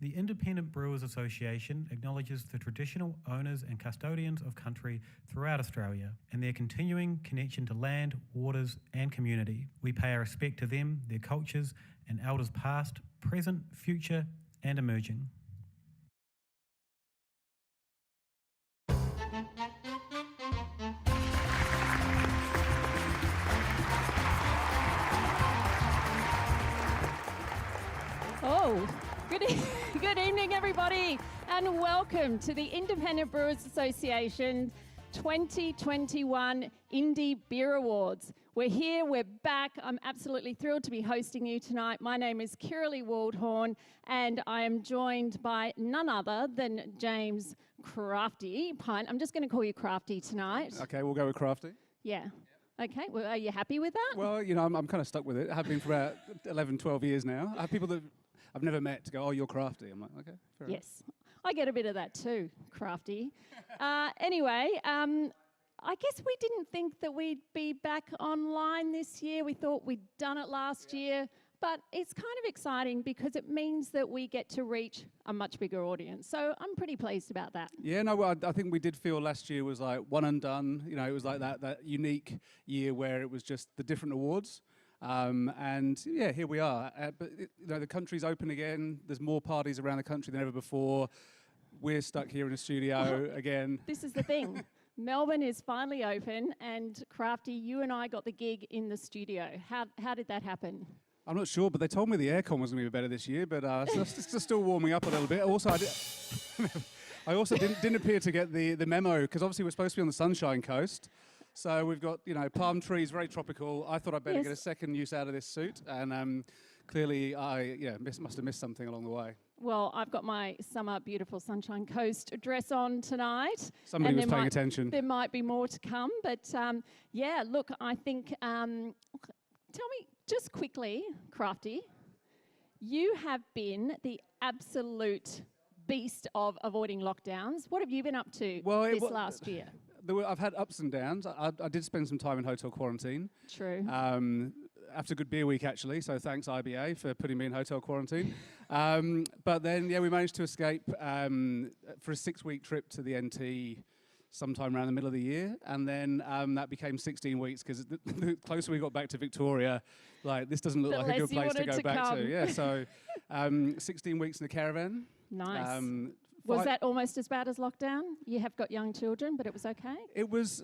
The Independent Brewers Association acknowledges the traditional owners and custodians of country throughout Australia and their continuing connection to land, waters and community. We pay our respect to them, their cultures and elders past, present, future and emerging. Good evening, everybody, and welcome to the Independent Brewers Association 2021 Indie Beer Awards. We're here, we're back. I'm absolutely thrilled to be hosting you tonight. My name is Kiralee Waldhorn, and I am joined by none other than James Crafty Pine. I'm just going to call you Crafty tonight. Okay, we'll go with Crafty. Yeah. Okay, well, are you happy with that? Well, you know, I'm kind of stuck with it. I have been for about 11, 12 years now. I have people that I've never met to go, oh, you're Crafty. I'm like, okay, fair enough. Yes, I get a bit of that too, Crafty. Anyway, I guess we didn't think that we'd be back online this year. We thought we'd done it last year, but it's kind of exciting because it means that we get to reach a much bigger audience. So I'm pretty pleased about that. Yeah, no, well, I think we did feel last year was like one and done. You know, it was like that unique year where it was just the different awards. And yeah, here we are. But you know, the country's open again. There's more parties around the country than ever before. We're stuck here in a studio again. This is the thing. Melbourne is finally open, and Crafty, you and I got the gig in the studio. How did that happen? I'm not sure, but they told me the aircon was going to be better this year, but it's still warming up a little bit. Also, I also didn't appear to get the memo, because obviously we're supposed to be on the Sunshine Coast. So we've got, you know, palm trees, very tropical. I thought I'd better get a second use out of this suit, and clearly I must have missed something along the way. Well, I've got my summer beautiful Sunshine Coast dress on tonight. Somebody was paying attention. There might be more to come, but yeah, look, I think, tell me just quickly, Crafty, you have been the absolute beast of avoiding lockdowns. What have you been up to last year? I've had ups and downs. I did spend some time in hotel quarantine. True. After a good beer week, actually, so thanks IBA for putting me in hotel quarantine. But then, yeah, we managed to escape for a 6-week trip to the NT sometime around the middle of the year, and then that became 16 weeks, because the closer we got back to Victoria, like, this doesn't look like a good place to go back to. Yeah, so 16 weeks in the caravan. Nice. Was that almost as bad as lockdown? You have got young children, but it was okay? It was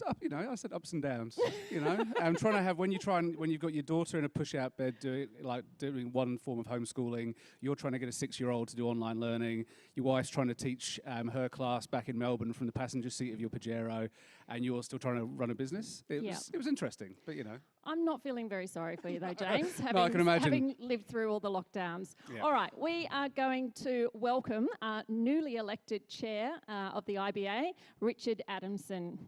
up, you know, I said ups and downs, you know. I'm trying to have, when you've got your daughter in a push-out bed doing one form of homeschooling, you're trying to get a 6-year-old to do online learning, your wife's trying to teach her class back in Melbourne from the passenger seat of your Pajero, and you're still trying to run a business. It was interesting, but you know. I'm not feeling very sorry for you though, James, No, I can imagine. Having lived through all the lockdowns. Yeah. All right, we are going to welcome our newly elected chair of the IBA, Richard Adamson.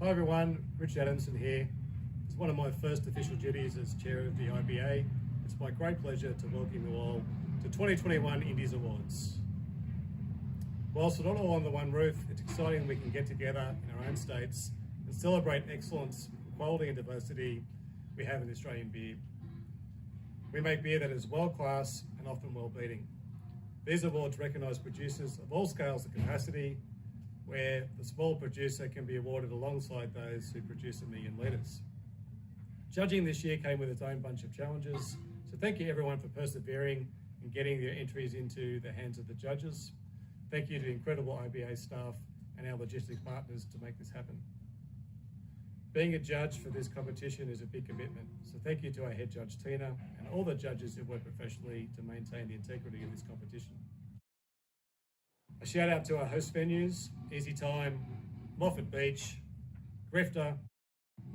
Hi everyone, Richard Adamson here. It's one of my first official duties as chair of the IBA. It's my great pleasure to welcome you all to 2021 Indies Awards. Whilst we're not all under one roof, it's exciting we can get together in our own states and celebrate excellence, quality and diversity we have in Australian beer. We make beer that is world-class and often well-beating. These awards recognise producers of all scales and capacity, where the small producer can be awarded alongside those who produce 1 million litres. Judging this year came with its own bunch of challenges, so thank you everyone for persevering and getting your entries into the hands of the judges. Thank you to the incredible IBA staff and our logistics partners to make this happen. Being a judge for this competition is a big commitment, so thank you to our head judge Tina and all the judges who work professionally to maintain the integrity of this competition. A shout out to our host venues, Easy Time, Moffat Beach, Grifter,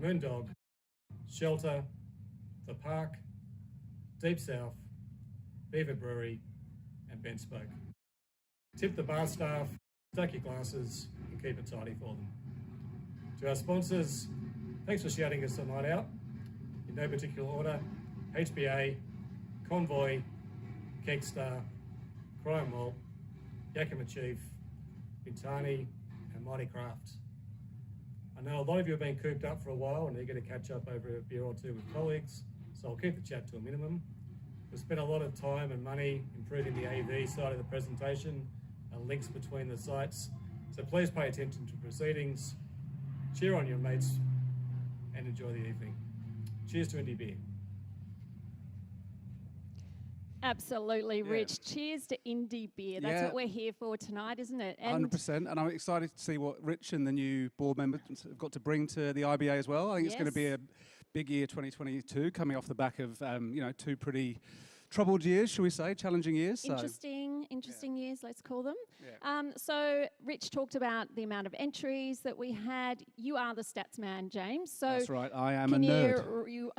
Moondog, Shelter, The Park, Deep South, Beaver Brewery and Ben Spoke. Tip the bar staff, stack your glasses and keep it tidy for them. To our sponsors, thanks for shouting us tonight out. In no particular order, HBA, Convoy, Kegstar, Crime Malt, Yakima Chief, Bintani and Mighty Craft. I know a lot of you have been cooped up for a while and eager to catch up over a beer or two with colleagues, so I'll keep the chat to a minimum. We've spent a lot of time and money improving the AV side of the presentation and links between the sites, so please pay attention to proceedings, cheer on your mates, and enjoy the evening. Cheers to Indie Beer. Absolutely, Rich. Cheers to Indie Beer. That's what we're here for tonight, isn't it? 100%. And I'm excited to see what Rich and the new board members have got to bring to the IBA as well. I think it's going to be a big year 2022, coming off the back of, two pretty troubled years, shall we say, challenging years. Interesting years, let's call them. Yeah. So Rich talked about the amount of entries that we had. You are the stats man, James. So that's right, I am a nerd. You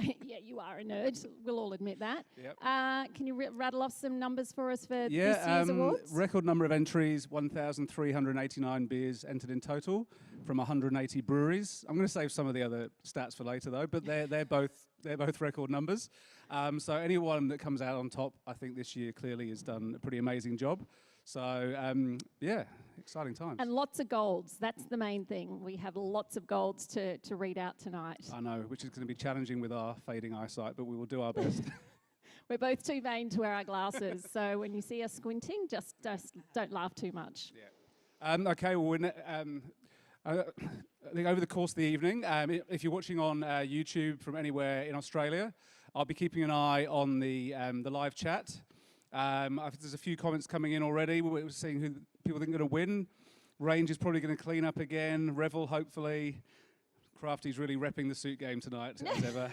are a nerd. We'll all admit that. Yep. Can you rattle off some numbers for us for this year's awards? Record number of entries, 1,389 beers entered in total from 180 breweries. I'm going to save some of the other stats for later though, but they're both record numbers. So anyone that comes out on top, I think this year clearly has done a pretty amazing job. So exciting times. And lots of golds. That's the main thing. We have lots of golds to read out tonight. I know, which is going to be challenging with our fading eyesight, but we will do our best. We're both too vain to wear our glasses, so when you see us squinting, just don't laugh too much. Yeah. Okay, well, I think over the course of the evening, if you're watching on YouTube from anywhere in Australia, I'll be keeping an eye on the live chat. There's a few comments coming in already. We're seeing who people think are going to win. Range is probably going to clean up again. Revel, hopefully. Crafty's really repping the suit game tonight, as ever.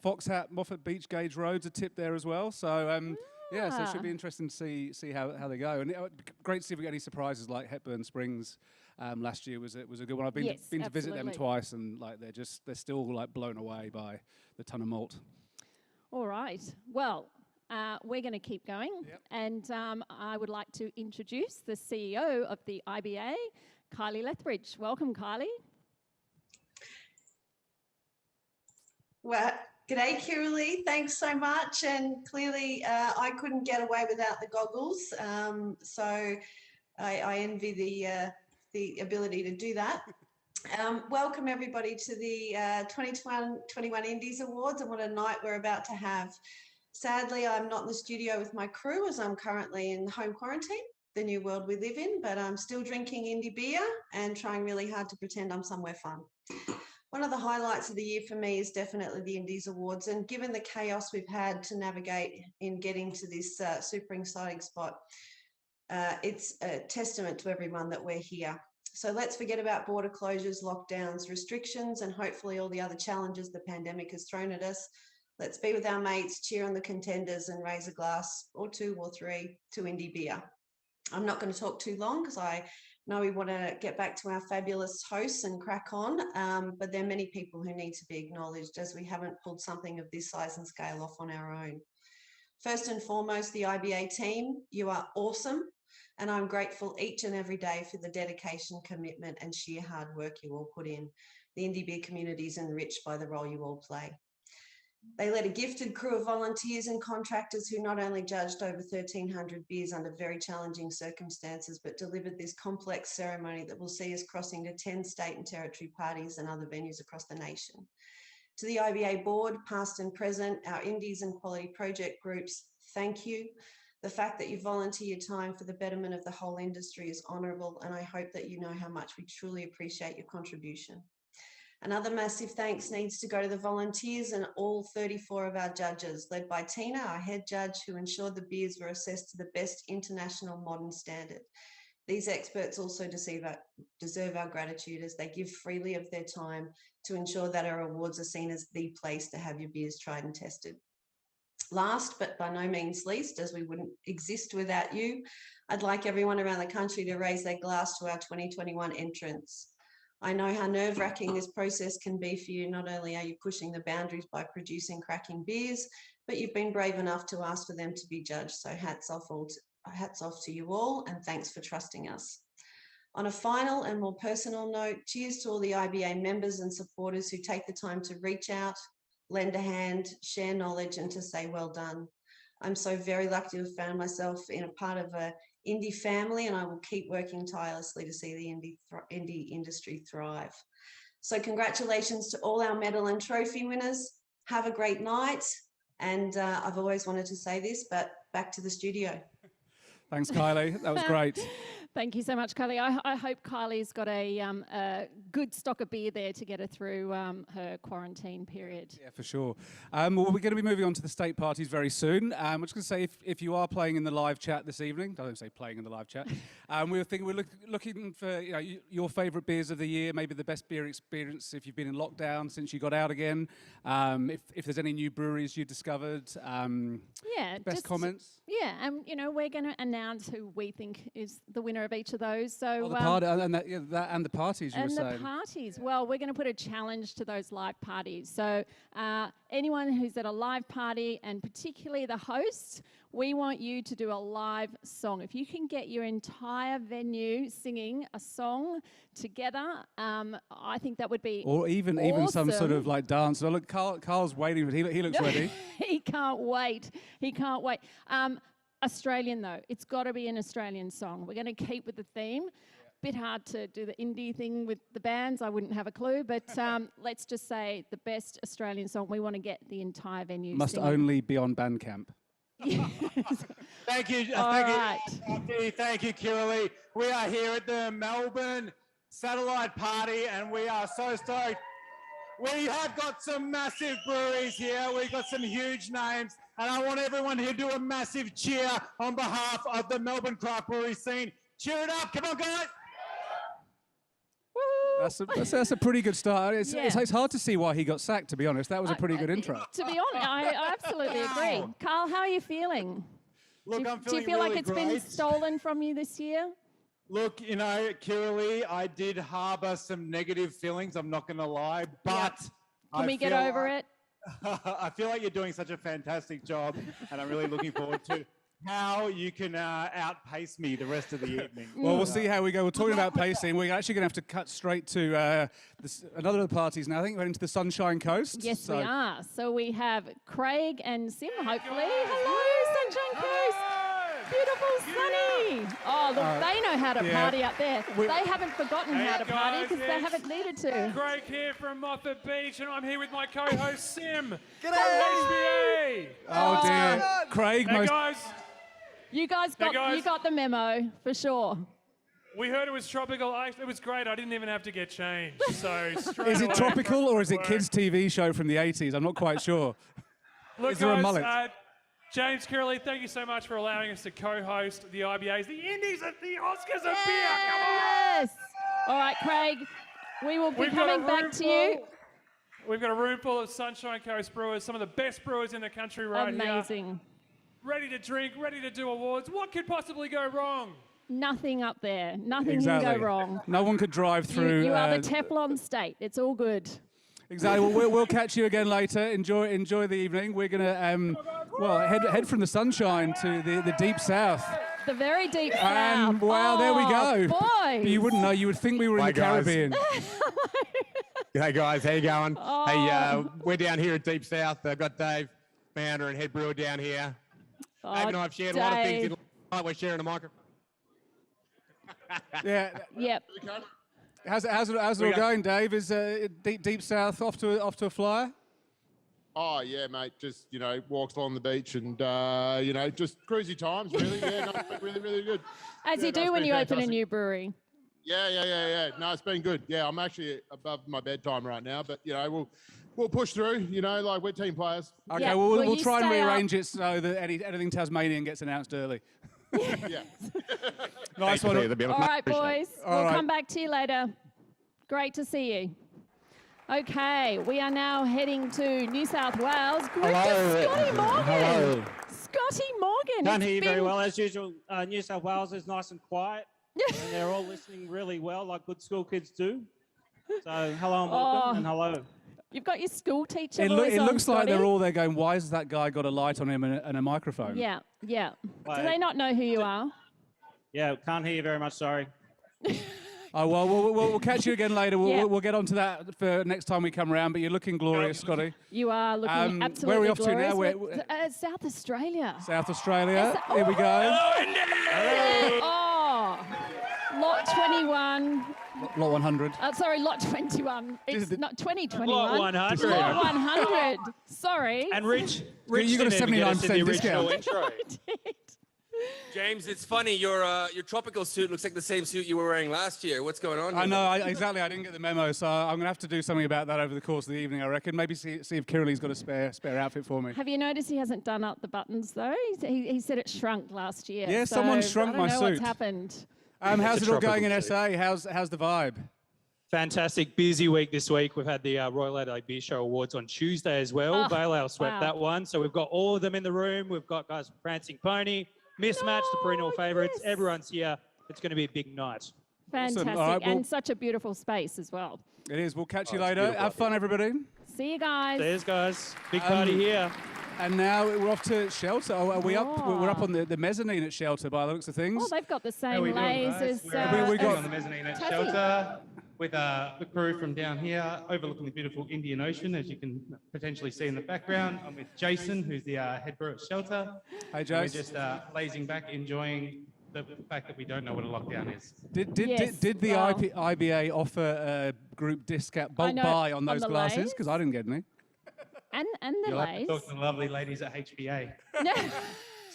Fox Hat, Moffat Beach Gauge Roads are tipped there as well. So, so it should be interesting to see how they go. And great to see if we get any surprises like Hepburn Springs last year was a good one. I've been to visit them twice, and they're still blown away by the ton of malt. All right. Well, we're going to keep going, and I would like to introduce the CEO of the IBA, Kylie Lethbridge. Welcome, Kylie. Well, g'day, Kiralee. Thanks so much. And clearly, I couldn't get away without the goggles, so I envy the ability to do that. Welcome everybody to the 2021 Indies Awards, and what a night we're about to have. Sadly, I'm not in the studio with my crew as I'm currently in home quarantine, the new world we live in, but I'm still drinking indie beer and trying really hard to pretend I'm somewhere fun. One of the highlights of the year for me is definitely the Indies Awards, and given the chaos we've had to navigate in getting to this super exciting spot, it's a testament to everyone that we're here. So let's forget about border closures, lockdowns, restrictions, and hopefully all the other challenges the pandemic has thrown at us. Let's be with our mates, cheer on the contenders, and raise a glass or two or three to indie beer. I'm not going to talk too long because I know we want to get back to our fabulous hosts and crack on, but there are many people who need to be acknowledged as we haven't pulled something of this size and scale off on our own. First and foremost, the IBA team, you are awesome, and I'm grateful each and every day for the dedication, commitment, and sheer hard work you all put in. The indie beer community is enriched by the role you all play. They led a gifted crew of volunteers and contractors who not only judged over 1,300 beers under very challenging circumstances, but delivered this complex ceremony that will see us crossing to 10 state and territory parties and other venues across the nation. To the IBA board, past and present, our Indies and Quality Project groups, thank you. The fact that you volunteer your time for the betterment of the whole industry is honourable, and I hope that you know how much we truly appreciate your contribution. Another massive thanks needs to go to the volunteers and all 34 of our judges, led by Tina, our head judge, who ensured the beers were assessed to the best international modern standard. These experts also deserve our gratitude as they give freely of their time to ensure that our awards are seen as the place to have your beers tried and tested. Last, but by no means least, as we wouldn't exist without you, I'd like everyone around the country to raise their glass to our 2021 entrants. I know how nerve-wracking this process can be for you. Not only are you pushing the boundaries by producing cracking beers, but you've been brave enough to ask for them to be judged. So hats off to you all, and thanks for trusting us. On a final and more personal note, cheers to all the IBA members and supporters who take the time to reach out, lend a hand, share knowledge, and to say well done. I'm so very lucky to have found myself in a part of a indie family, and I will keep working tirelessly to see the indie industry thrive. So congratulations to all our medal and trophy winners. have a great night. And I've always wanted to say this, but back to the studio. Thanks, Kylie. That was great. Thank you so much, Kylie. I hope Kylie's got a good stock of beer there to get her through her quarantine period. Yeah, for sure. Well, we're going to be moving on to the state parties very soon. I'm just going to say, if you are playing in the live chat this evening, I don't say playing in the live chat, we're looking for your favourite beers of the year, maybe the best beer experience if you've been in lockdown since you got out again. If there's any new breweries you discovered, best comments. Yeah, and we're going to announce who we think is the winner of each of those. So the party, and the parties you were saying. And the parties. Well, we're going to put a challenge to those live parties. So anyone who's at a live party, and particularly the hosts, we want you to do a live song. If you can get your entire venue singing a song together, I think that would be or even some sort of like dance. Oh, look, Carl's waiting, but he looks ready. He can't wait. He can't wait. Australian though, it's got to be an Australian song. We're going to keep with the theme. Bit hard to do the indie thing with the bands. I wouldn't have a clue, but let's just say the best Australian song. We want to get the entire venue. Must singing. only be on Bandcamp. Thank you. Thank you, Kirralie. We are here at the Melbourne Satellite Party, and we are so stoked. We have got some massive breweries here. We've got some huge names, and I want everyone here to do a massive cheer on behalf of the Melbourne craft brewery scene. Cheer it up. Come on, guys. That's a pretty good start. It's hard to see why he got sacked, to be honest. That was a pretty good intro. To be honest, I absolutely agree. Carl, how are you feeling? Look, I'm feeling do you feel really like it's great. been stolen from you this year? Look, Kirralie, I did harbour some negative feelings, I'm not going to lie, but... Can we get over it? I feel like you're doing such a fantastic job, and I'm really looking forward to how you can outpace me the rest of the evening. Well, we'll see how we go. We're talking about pacing. We're actually going to have to cut straight to another of the parties now. I think we're into the Sunshine Coast. Yes, we are. So we have Craig and Sim, hopefully. Hello, Sunshine Coast. Beautiful, sunny. Oh, look, they know how to party up there. They haven't forgotten how to party because they haven't needed to. Craig here from Moffat Beach, and I'm here with my co-host, Sim. G'day. HBA. Oh, dear. Craig, Hey, guys. You guys got the memo, for sure. We heard it was tropical. It was great. I didn't even have to get changed. So is it tropical or is it kids' TV show from the 80s? I'm not quite sure. Look, is there a mullet? James Kirralie, thank you so much for allowing us to co-host the IBAs, the Indies at the Oscars of beer. Come on! Yes. All right, Craig. We will be coming back to you. We've got a room full of Sunshine Coast brewers, some of the best brewers in the country right here. Amazing. Ready to drink, ready to do awards. What could possibly go wrong? Nothing up there. Nothing Exactly. can go wrong. No one could drive through. You are the Teflon state. It's all good. Exactly. Well, we'll catch you again later. Enjoy the evening. We're gonna head from the sunshine to the deep south. The very deep south. And wow, there we go. Boys. You wouldn't know. You would think we were in the Caribbean. Hey guys, how you going? Oh. Hey, we're down here at Deep South. I've got Dave, founder and head brewer down here. Dave and I have shared a lot of things in life. We're sharing a microphone. Yeah. Yep. How's it all going, Dave? Is deep south off to a flyer? Oh yeah, mate. Just walks along the beach and just cruisy times. Really, yeah. No, it's been really good. As you do when you open a new brewery. Yeah. No, it's been good. Yeah, I'm actually above my bedtime right now, but we'll push through. Like we're team players. Okay, Yeah, we'll try and stay rearrange it so that anything Tasmanian gets announced early. Yeah. Nice one. All right, boys. We'll come back to you later. Great to see you. Okay, we are now heading to New South Wales. Great to Scotty Morgan. Hello. Scotty Morgan. Can't hear you very well. As usual, New South Wales is nice and quiet. And they're all listening really well, like good school kids do. So hello and welcome, and hello. You've got your school teacher It voice on, looks like Scotty. they're all there going, why has that guy got a light on him and a microphone? Yeah. Do Wait. they not know who you are? Yeah, can't hear you very much, sorry. Oh, well, we'll catch you again later. Yeah. We'll get onto that for next time we come around, but you're looking glorious, Scotty. You are looking absolutely where are we off glorious. to now? South Australia. South Australia. Here we go. Oh, lot 21. Lot 100. Sorry, lot 21. It's not 2021. Lot 100. Lot 100. Sorry. And Rich You got a didn't even get us in 79% the original discount. intro. James, it's funny. Your tropical suit looks like the same suit you were wearing last year. What's going on? I know, exactly. I didn't get the memo, so I'm going to have to do something about that over the course of the evening, I reckon. Maybe see if Kiraleigh's got a spare outfit for me. Have you noticed he hasn't done up the buttons, though? He said it shrunk last year. Yeah, so someone shrunk my I don't know suit. what's happened. How's it all going in tropical SA? How's the vibe? Fantastic. Busy week this week. We've had the Royal Adelaide Beer Show Awards on Tuesday as well. Oh, Vale Ale swept wow. that one. So we've got all of them in the room. We've got guys from Prancing Pony, Mismatch, the perennial favourites. yes. Everyone's here. It's going to be a big night. Fantastic. All right, well- and such a beautiful space as well. It is. We'll catch you it's later. beautiful. Have fun, everybody. See you guys. There's guys. Big party here. And now we're off to Shelter. Oh, are we up? We're up Oh. on the mezzanine at Shelter by the looks of things. Oh, they've got the How same we doing, lays guys? as we got- on the mezzanine at Tassie. Shelter with the crew from down here overlooking the beautiful Indian Ocean, as you can potentially see in the background. I'm with Jason, who's the head brewer at Shelter. Hey, And we're Jace. just lazing back, enjoying the fact that we don't know what a lockdown is. Did Yes, the well- IBA offer a group discount bulk know, buy on on those the glasses? lays. Because I didn't get any. And the You'll have to lays. talk to the lovely ladies at HBA.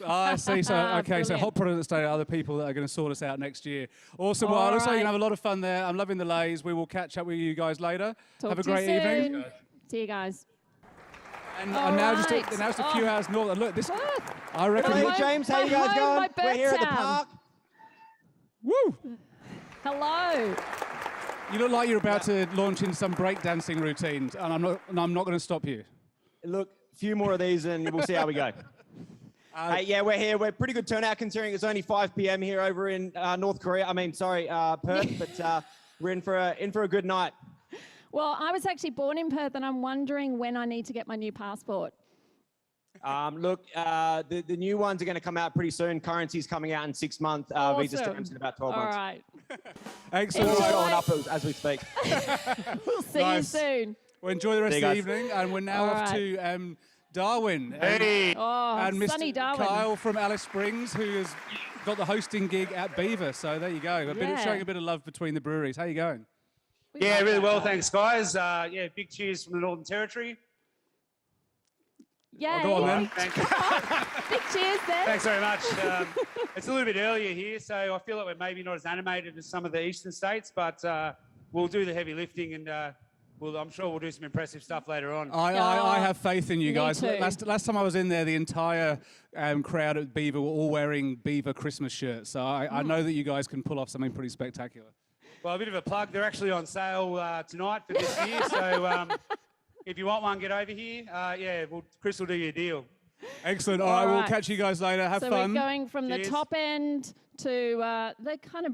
I see. So okay, so Brilliant. Hot Product State are other people that are going to sort us out next year. Awesome. Well, All it looks like you're right. going to have a lot of fun there. I'm loving the lays. We will catch up with you guys later. Talk have a to you great soon. evening. See you guys. And All now just right. now just a few Oh. hours north. And look, this Perth. I reckon. My Hey home- James, how my you guys home, going? my We're here at the birth town. park. Woo! Hello. You look like you're about to launch into some breakdancing routine, and I'm not going to stop you. Look, a few more of these and we'll see how we go. Yeah, we're here. We're pretty good turnout considering it's only 5 p.m. here over in Perth, but we're in for a good night. Well, I was actually born in Perth, and I'm wondering when I need to get my new passport. Look, the new ones are going to come out pretty soon. Currency's coming out in 6 months. Visa Awesome. stamps in about 12 All months. right. Excellent. It's Enjoy. going up as we speak. We'll see Nice. you soon. Well, enjoy the rest See of you the guys. evening, and we're now All off right. to Darwin. Hey. Oh, And Mr. sunny Darwin. Kyle from Alice Springs, who has got the hosting gig at Beaver. So there you go. Yeah. Showing a bit of love between the breweries. How you going? We Yeah, like really that. well, thanks, guys. Yeah, big cheers from the Northern Territory. Yay. Go on then. Thank you. Big cheers then. Thanks very much. It's a little bit earlier here, so I feel like we're maybe not as animated as some of the eastern states, but we'll do the heavy lifting, and I'm sure we'll do some impressive stuff later on. I have faith in you Me guys. too. Last time I was in there, the entire crowd at Beaver were all wearing Beaver Christmas shirts. So I know that you guys can pull off something pretty spectacular. Well, a bit of a plug. They're actually on sale tonight for this year, so if you want one, get over here. Chris will do you a deal. Excellent. All All right, we'll right. catch you guys later. Have So fun. we're going from Cheers. the top end to the kind of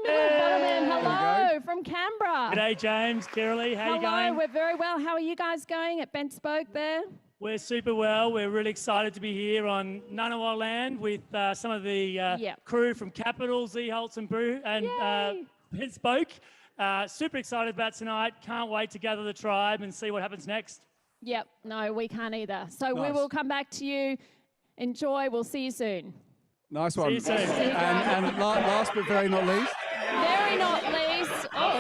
bottom end. Hello from Canberra. G'day, James, Kiralee, how you Hello, going? we're very well. How are you guys going at Bent Spoke there? We're super well. We're really excited to be here on Ngunnawal land with some of the Yep. crew from Capital, Z Holtz and Brew and Yay. Bent Spoke. Super excited about tonight. Can't wait to gather the tribe and see what happens next. Yep, no, we can't either. So we Nice. will come back to you. Enjoy. We'll see you soon. Nice one. you soon. See you guys. And last but very not least, Very not least. Oh,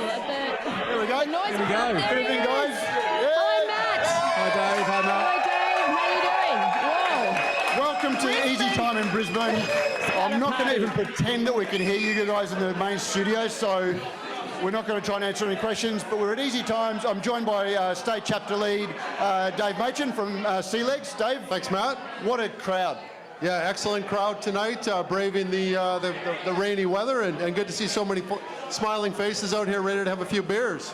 Here we go. the noise. Here we go. There Good he evening, is. guys. Hi, Matt. hi Dave, hi Matt. Hi, Dave. How you doing? Whoa. Welcome to Easy Time in Brisbane. I'm not going to even pretend that we can hear you guys in the main studio, so we're not going to try and answer any questions, but we're at Easy Times. I'm joined by State Chapter Lead Dave Machin from Sea Legs. Dave. Thanks, Matt. What a crowd. Yeah, excellent crowd tonight, braving the rainy weather, and good to see so many smiling faces out here ready to have a few beers.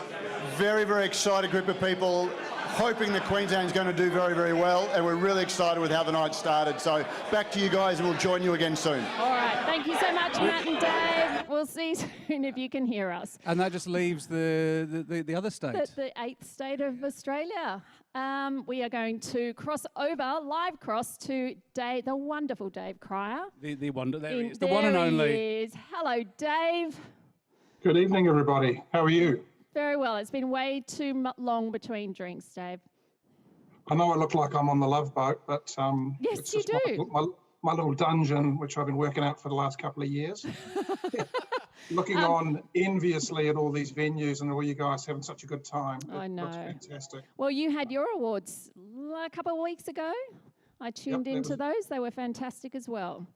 Very, very excited group of people, hoping that Queensland's going to do very, very well, and we're really excited with how the night started. So back to you guys, and we'll join you again soon. All right. Thank you so much, Matt and Dave. We'll see you soon if you can hear us. And that just leaves the other state. The 8th state of Australia. We are going to live cross to Dave, the wonderful Dave Cryer. The wonder. There he In- is. The one and there he only. is. Hello, Dave. Good evening, everybody. How are you? Very well. It's been way too long between drinks, Dave. I know I look like I'm on the Love Boat, but Yes, it's you just do. my little dungeon, which I've been working out for the last couple of years. looking on enviously at all these venues and all you guys having such a good time. I know. Looks fantastic. Well, you had your awards a couple of weeks ago. I tuned into those. They were fantastic as well.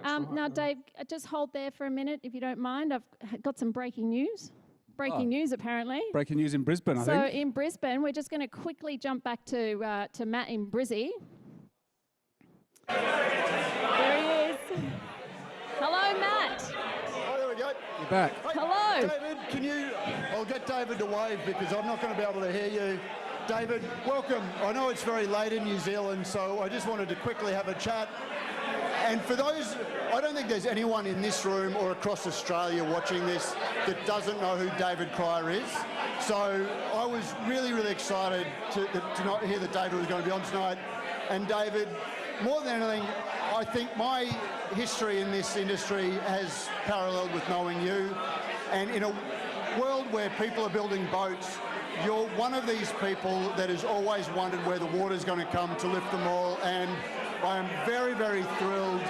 Now, Dave, just hold there for a minute, if you don't mind. I've got some breaking news. Breaking news, apparently. Breaking news in Brisbane, I think. So in Brisbane, we're just going to quickly jump back to Matt in Brizzy. There he is. Hello, Matt. Oh, there we go. You're back. Hey, hello. David, I'll get David to wave because I'm not going to be able to hear you. David, welcome. I know it's very late in New Zealand, so I just wanted to quickly have a chat. And for those, I don't think there's anyone in this room or across Australia watching this that doesn't know who David Cryer is. So I was really, really excited to not hear that David was going to be on tonight. And David, more than anything, I think my history in this industry has paralleled with knowing you. And in a world where people are building boats, you're one of these people that has always wondered where the water's going to come to lift them all. And I am very, very thrilled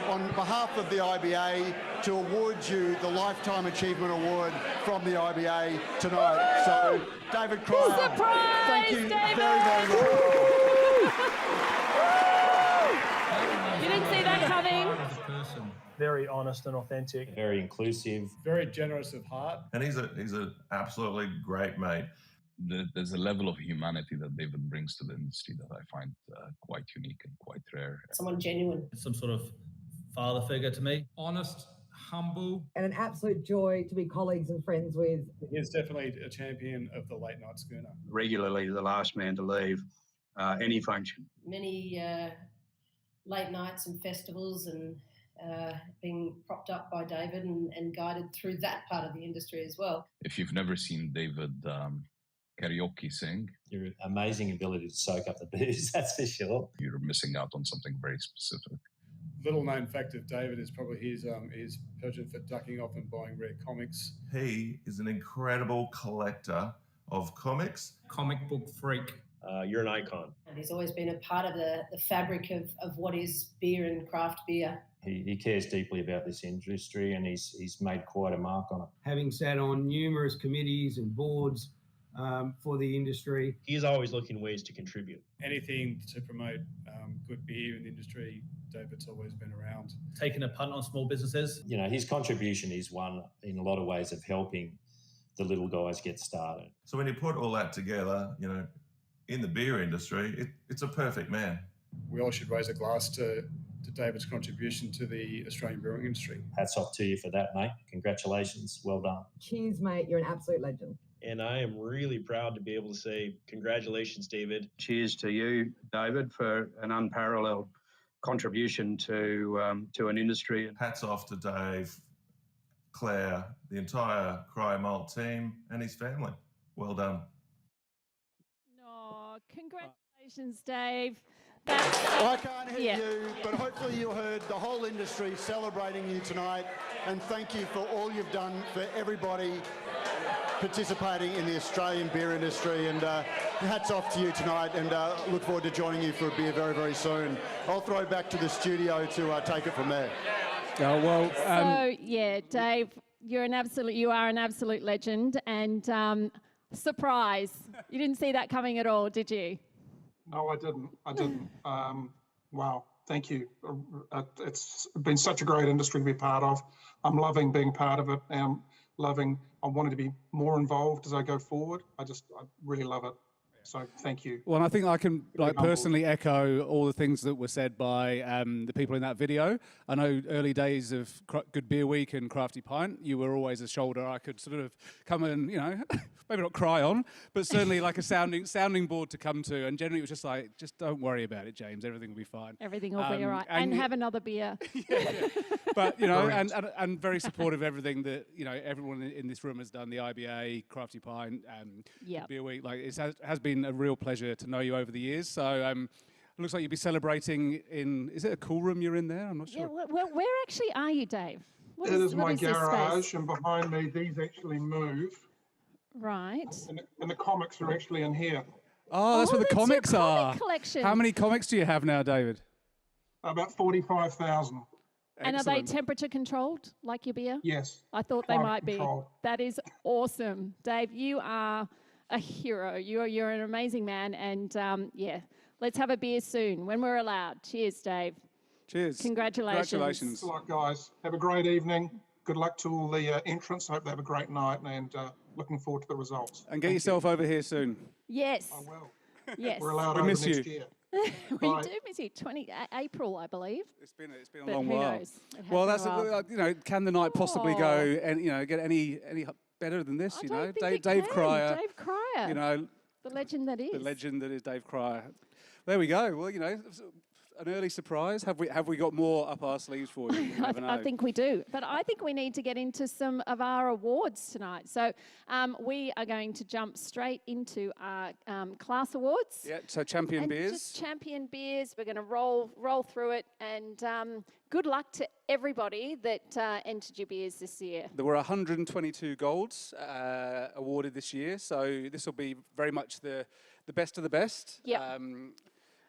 on behalf of the IBA to award you the Lifetime Achievement Award from the IBA tonight. So, David Cryer, surprise, thank you David! very, very much. You didn't see that coming. Very honest and authentic. Very inclusive. Very generous of heart. And he's an absolutely great mate. There's a level of humanity that David brings to the industry that I find quite unique and quite rare. Someone genuine. Some sort of father figure to me. Honest, humble. And an absolute joy to be colleagues and friends with. He's definitely a champion of the late night schooner. Regularly the last man to leave any function. Many late nights and festivals and being propped up by David and guided through that part of the industry as well. If you've never seen David karaoke sing, your amazing ability to soak up the booze, that's for sure. You're missing out on something very specific. Little known fact of David is probably his penchant for ducking off and buying rare comics. He is an incredible collector of comics. Comic book freak. You're an icon. And he's always been a part of the fabric of what is beer and craft beer. He cares deeply about this industry and he's made quite a mark on it. Having sat on numerous committees and boards for the industry. He's always looking ways to contribute. Anything to promote good beer in the industry, David's always been around. Taking a punt on small businesses. You know, his contribution is one in a lot of ways of helping the little guys get started. So when you put all that together, you know, in the beer industry, it's a perfect man. We all should raise a glass to David's contribution to the Australian brewing industry. Hats off to you for that, mate. Congratulations. Well done. Cheers, mate. You're an absolute legend. And I am really proud to be able to say congratulations, David. Cheers to you, David, for an unparalleled contribution to an industry. Hats off to Dave, Claire, the entire Cryer Malt team and his family. Well done. Oh, congratulations, Dave. I can't hear you, but hopefully you heard the whole industry celebrating you tonight, and thank you for all you've done for everybody participating in the Australian beer industry, and hats off to you tonight, and look forward to joining you for a beer very, very soon. I'll throw it back to the studio to take it from there. So yeah, Dave, you are an absolute legend, and surprise, you didn't see that coming at all, did you? No, I didn't. Wow, thank you. It's been such a great industry to be part of. I'm loving being part of it. I wanted to be more involved as I go forward. I really love it. So thank you. Well, and I think I can personally echo all the things that were said by the people in that video. I know early days of Good Beer Week and Crafty Pint, you were always a shoulder I could sort of come and, you know, maybe not cry on, but certainly like a sounding board to come to. And generally it was just like, just don't worry about it, James. Everything will be fine. Everything will be all right. And have another beer. But, you know, and very supportive of everything that, you know, everyone in this room has done, the IBA, Crafty Pint, Beer Week. Like, it has been a real pleasure to know you over the years. So it looks like you'll be celebrating in, is it a cool room you're in there? I'm not sure. Yeah, where actually are you, Dave? It is my garage, and behind me, these actually move. Right. And the comics are actually in here. Oh, that's where the comics are. Collection. How many comics do you have now, David? About 45,000. And are they Excellent. temperature controlled, like your beer? Yes. I thought they climate might be. control. That is awesome. Dave, you are a hero. You're an amazing man. And yeah, let's have a beer soon when we're allowed. Cheers, Dave. Cheers. Congratulations. Good luck, guys. Have a great evening. Good luck to all the entrants. I hope they have a great night, and looking forward to the results. And get yourself over here soon. Yes. I will. Yes. We're allowed We over miss next you. year. We Bye. do miss you. April, I believe. It's been a But long who while. knows? It has Well, been a that's while. you know, can the night possibly go Oh. and get any better than this? I You don't know, think Dave, it Dave can. Cryer. Dave Cryer. You know, the legend that is. the legend that is Dave Cryer. There we go. Well, you know, an early surprise. Have we got more up our sleeves for you? You never know. I think we do. But I think we need to get into some of our awards tonight. So we are going to jump straight into our class awards. Yeah. So champion And beers. just champion beers. We're going to roll through it. And good luck to everybody that entered your beers this year. There were 122 golds awarded this year, so this will be very much the best of the best. Yep.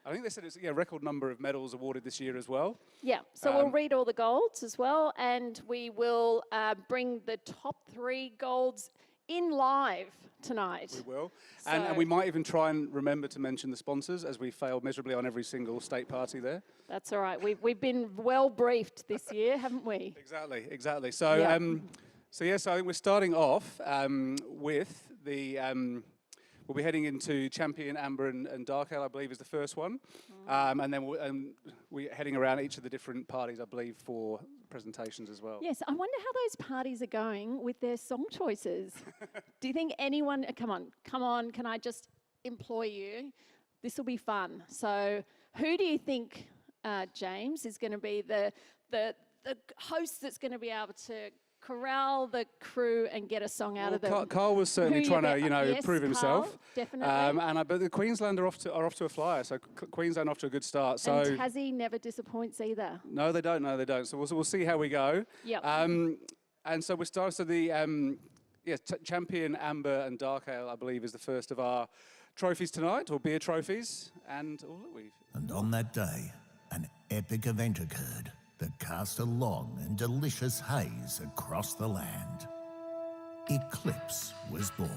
I think they said it's a record number of medals awarded this year as well. Yeah, so we'll read all the golds as well, and we will bring the top 3 golds in live tonight. We will. And we might even try and remember to mention the sponsors, as we failed miserably on every single state party there. That's all right. We've been well briefed this year, haven't we? Exactly. So, Yeah. So I think we're starting off with the... we'll be heading into Champion, Amber and Dark Ale, I believe, is the first one. And then we're heading around each of the different parties, I believe, for presentations as well. Yes, I wonder how those parties are going with their song choices. Do you think anyone... Come on, can I just implore you? This will be fun. So who do you think, James, is going to be the host that's going to be able to corral the crew and get a song out of them? Carl was certainly Who trying to, yes, prove himself. Carl, definitely. But the Queensland are off to a flyer. So Queensland off to a good start. So And Tassie never disappoints either. no, they don't. So we'll see how we go. Yep. And so we start. So the Champion, Amber, and Dark Ale, I believe, is the first of our trophies tonight, or beer trophies. And And on that day, an epic event occurred that cast a long and delicious haze across the land. Eclipse was born.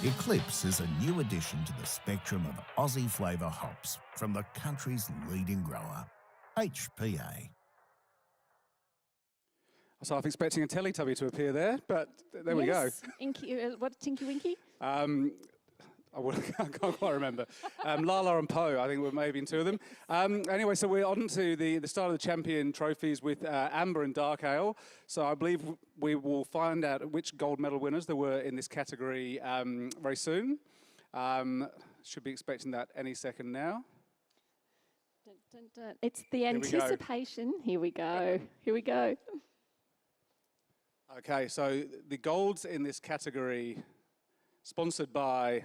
Eclipse is a new addition to the spectrum of Aussie flavour hops from the country's leading grower, HPA. So I'm expecting a Teletubby to appear there, but there we go. Inky, what, Tinky Winky? I can't quite remember. Lala and Poe, I think were maybe two of them. Anyway, so we're on to the start of the champion trophies with Amber and Dark Ale. So I believe we will find out which gold medal winners there were in this category very soon. Should be expecting that any second now. Dun, dun, dun. It's the Here we go. anticipation. Here we go. Okay, so the golds in this category, sponsored by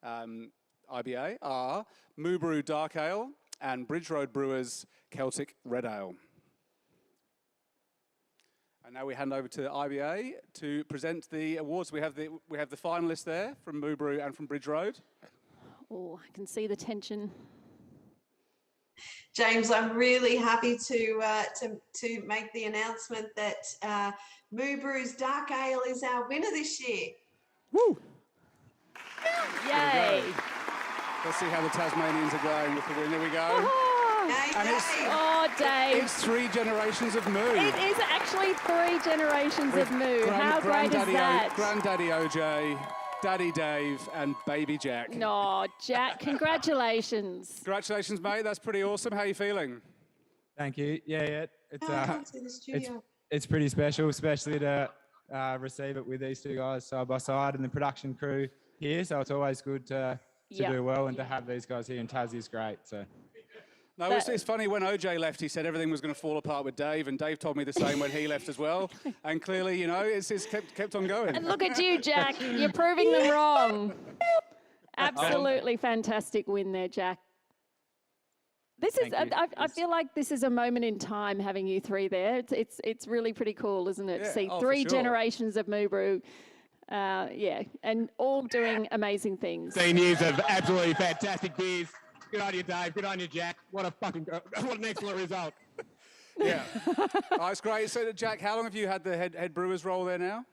IBA, are Moo Brew Dark Ale and Bridge Road Brewers Celtic Red Ale. And now we hand over to IBA to present the awards. We have the finalists there from Moo Brew and from Bridge Road. Oh, I can see the tension. James, I'm really happy to make the announcement that Moo Brew's Dark Ale is our winner this year. Woo! Yay! Let's see how the Tasmanians are going with the win. There we go. And Dave. It's 3 generations of Moo. It is actually 3 generations of Moo. How great is that? Granddaddy OJ, Daddy Dave, and Baby Jack. No, Jack, congratulations. Congratulations, mate. That's pretty awesome. How are you feeling? Thank you. Yeah. Welcome to the studio. It's pretty special, especially to receive it with these two guys side by side and the production crew here. So it's always good to to do well, and to have these guys here in Tassie is great. So. No, it's funny, when OJ left, he said everything was going to fall apart with Dave, and Dave told me the same when he left as well. And clearly, you know, it's kept on going. And look at you, Jack. You're proving them wrong. Absolutely fantastic win there, Jack. This is, I feel like this is a moment in time having you three there. It's really pretty cool, isn't it? Yeah. To see Oh, three for sure. generations of Moo Brew. Yeah, and all doing amazing things. 15 years of absolutely fantastic beers. Good on you, Dave. Good on you, Jack. What an excellent result. Yeah. Oh, it's great. So, Jack, how long have you had the head brewer's role there now?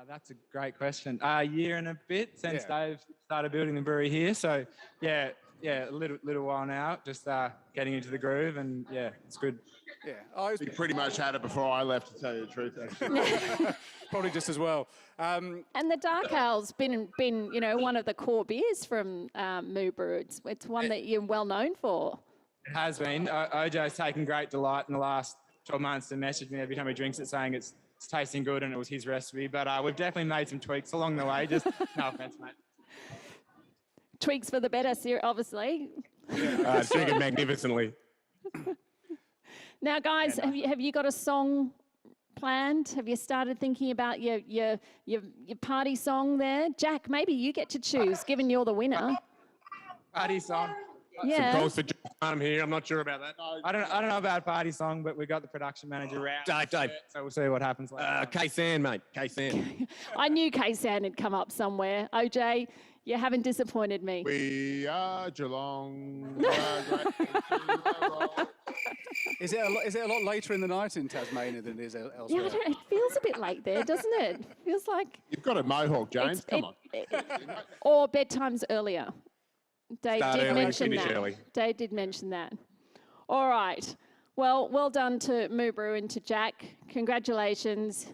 That's a great question. A year and a bit since Dave started building the brewery here. So, yeah, a little while now, just getting into the groove, and yeah, it's good. Yeah. Oh, We pretty much had it before I left, to tell you the truth, actually. Probably just as well. And the Dark Ale's been you know, one of the core beers from Moo Brew. It's one that you're well known for. It has been. OJ's taken great delight in the last 12 months to message me every time he drinks it, saying it's tasting good and it was his recipe. But we've definitely made some tweaks along the way. Just no offense, mate. Tweaks for the better, obviously. Drinking magnificently. Now, guys, have you got a song planned? Have you started thinking about your party song there? Jack, maybe you get to choose, given you're the winner. Party song. Yeah. Some calls for I'm here. I'm not sure about that. I don't know about party song, but we got the production manager round. Dave. So we'll see what happens later. K-San, mate. K-San. I knew K-San had come up somewhere. OJ, you haven't disappointed me. We are Geelong. Is it a lot later in the night in Tasmania than it is elsewhere? Yeah, it feels a bit late there, doesn't it? Feels like... You've got a mohawk, James. Come on. Or bedtime's earlier. Dave Start did early, mention finish that. early. Dave did mention that. All right. Well done to Moo Brew and to Jack. Congratulations.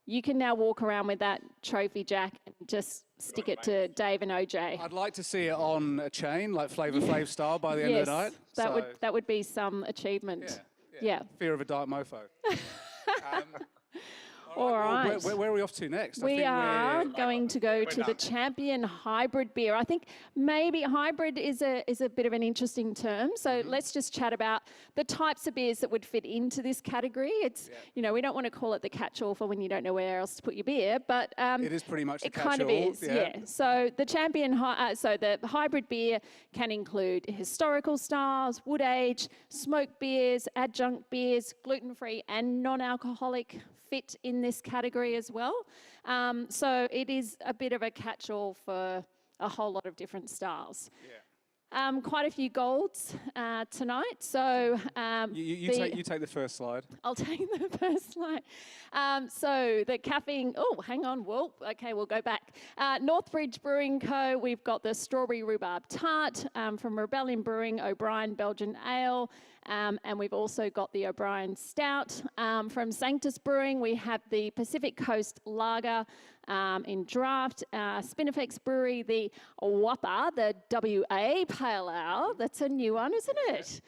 You can now walk around with that trophy, Jack, and just stick it to Dave and OJ. I'd like to see it on a chain, like Flavor Flav style, by the end of the night. That would be some achievement. Yeah. Fear of a dark mofo. All right. Where are we off to next? We are going to go to the Champion Hybrid beer. I think maybe hybrid is a bit of an interesting term. So let's just chat about the types of beers that would fit into this category. It's, you know, we don't want to call it the catch-all for when you don't know where else to put your beer, but it is pretty much the it kind of is. Yeah. So the Champion, so the hybrid beer can include historical styles, wood age, smoked beers, adjunct beers, gluten-free and non-alcoholic fit in this category as well. So it is a bit of a catch-all for a whole lot of different styles. Quite a few golds tonight. So you take the first slide. I'll take the first slide. So the caffeine, hang on, okay, we'll go back. Northbridge Brewing Co., we've got the Strawberry Rhubarb Tart from Rebellion Brewing, O'Brien Belgian Ale, and we've also got the O'Brien Stout. From Sanctus Brewing, we have the Pacific Coast Lager in draft. Spinifex Brewery, the Whopper, the WA Pale Ale. That's a new one, isn't it?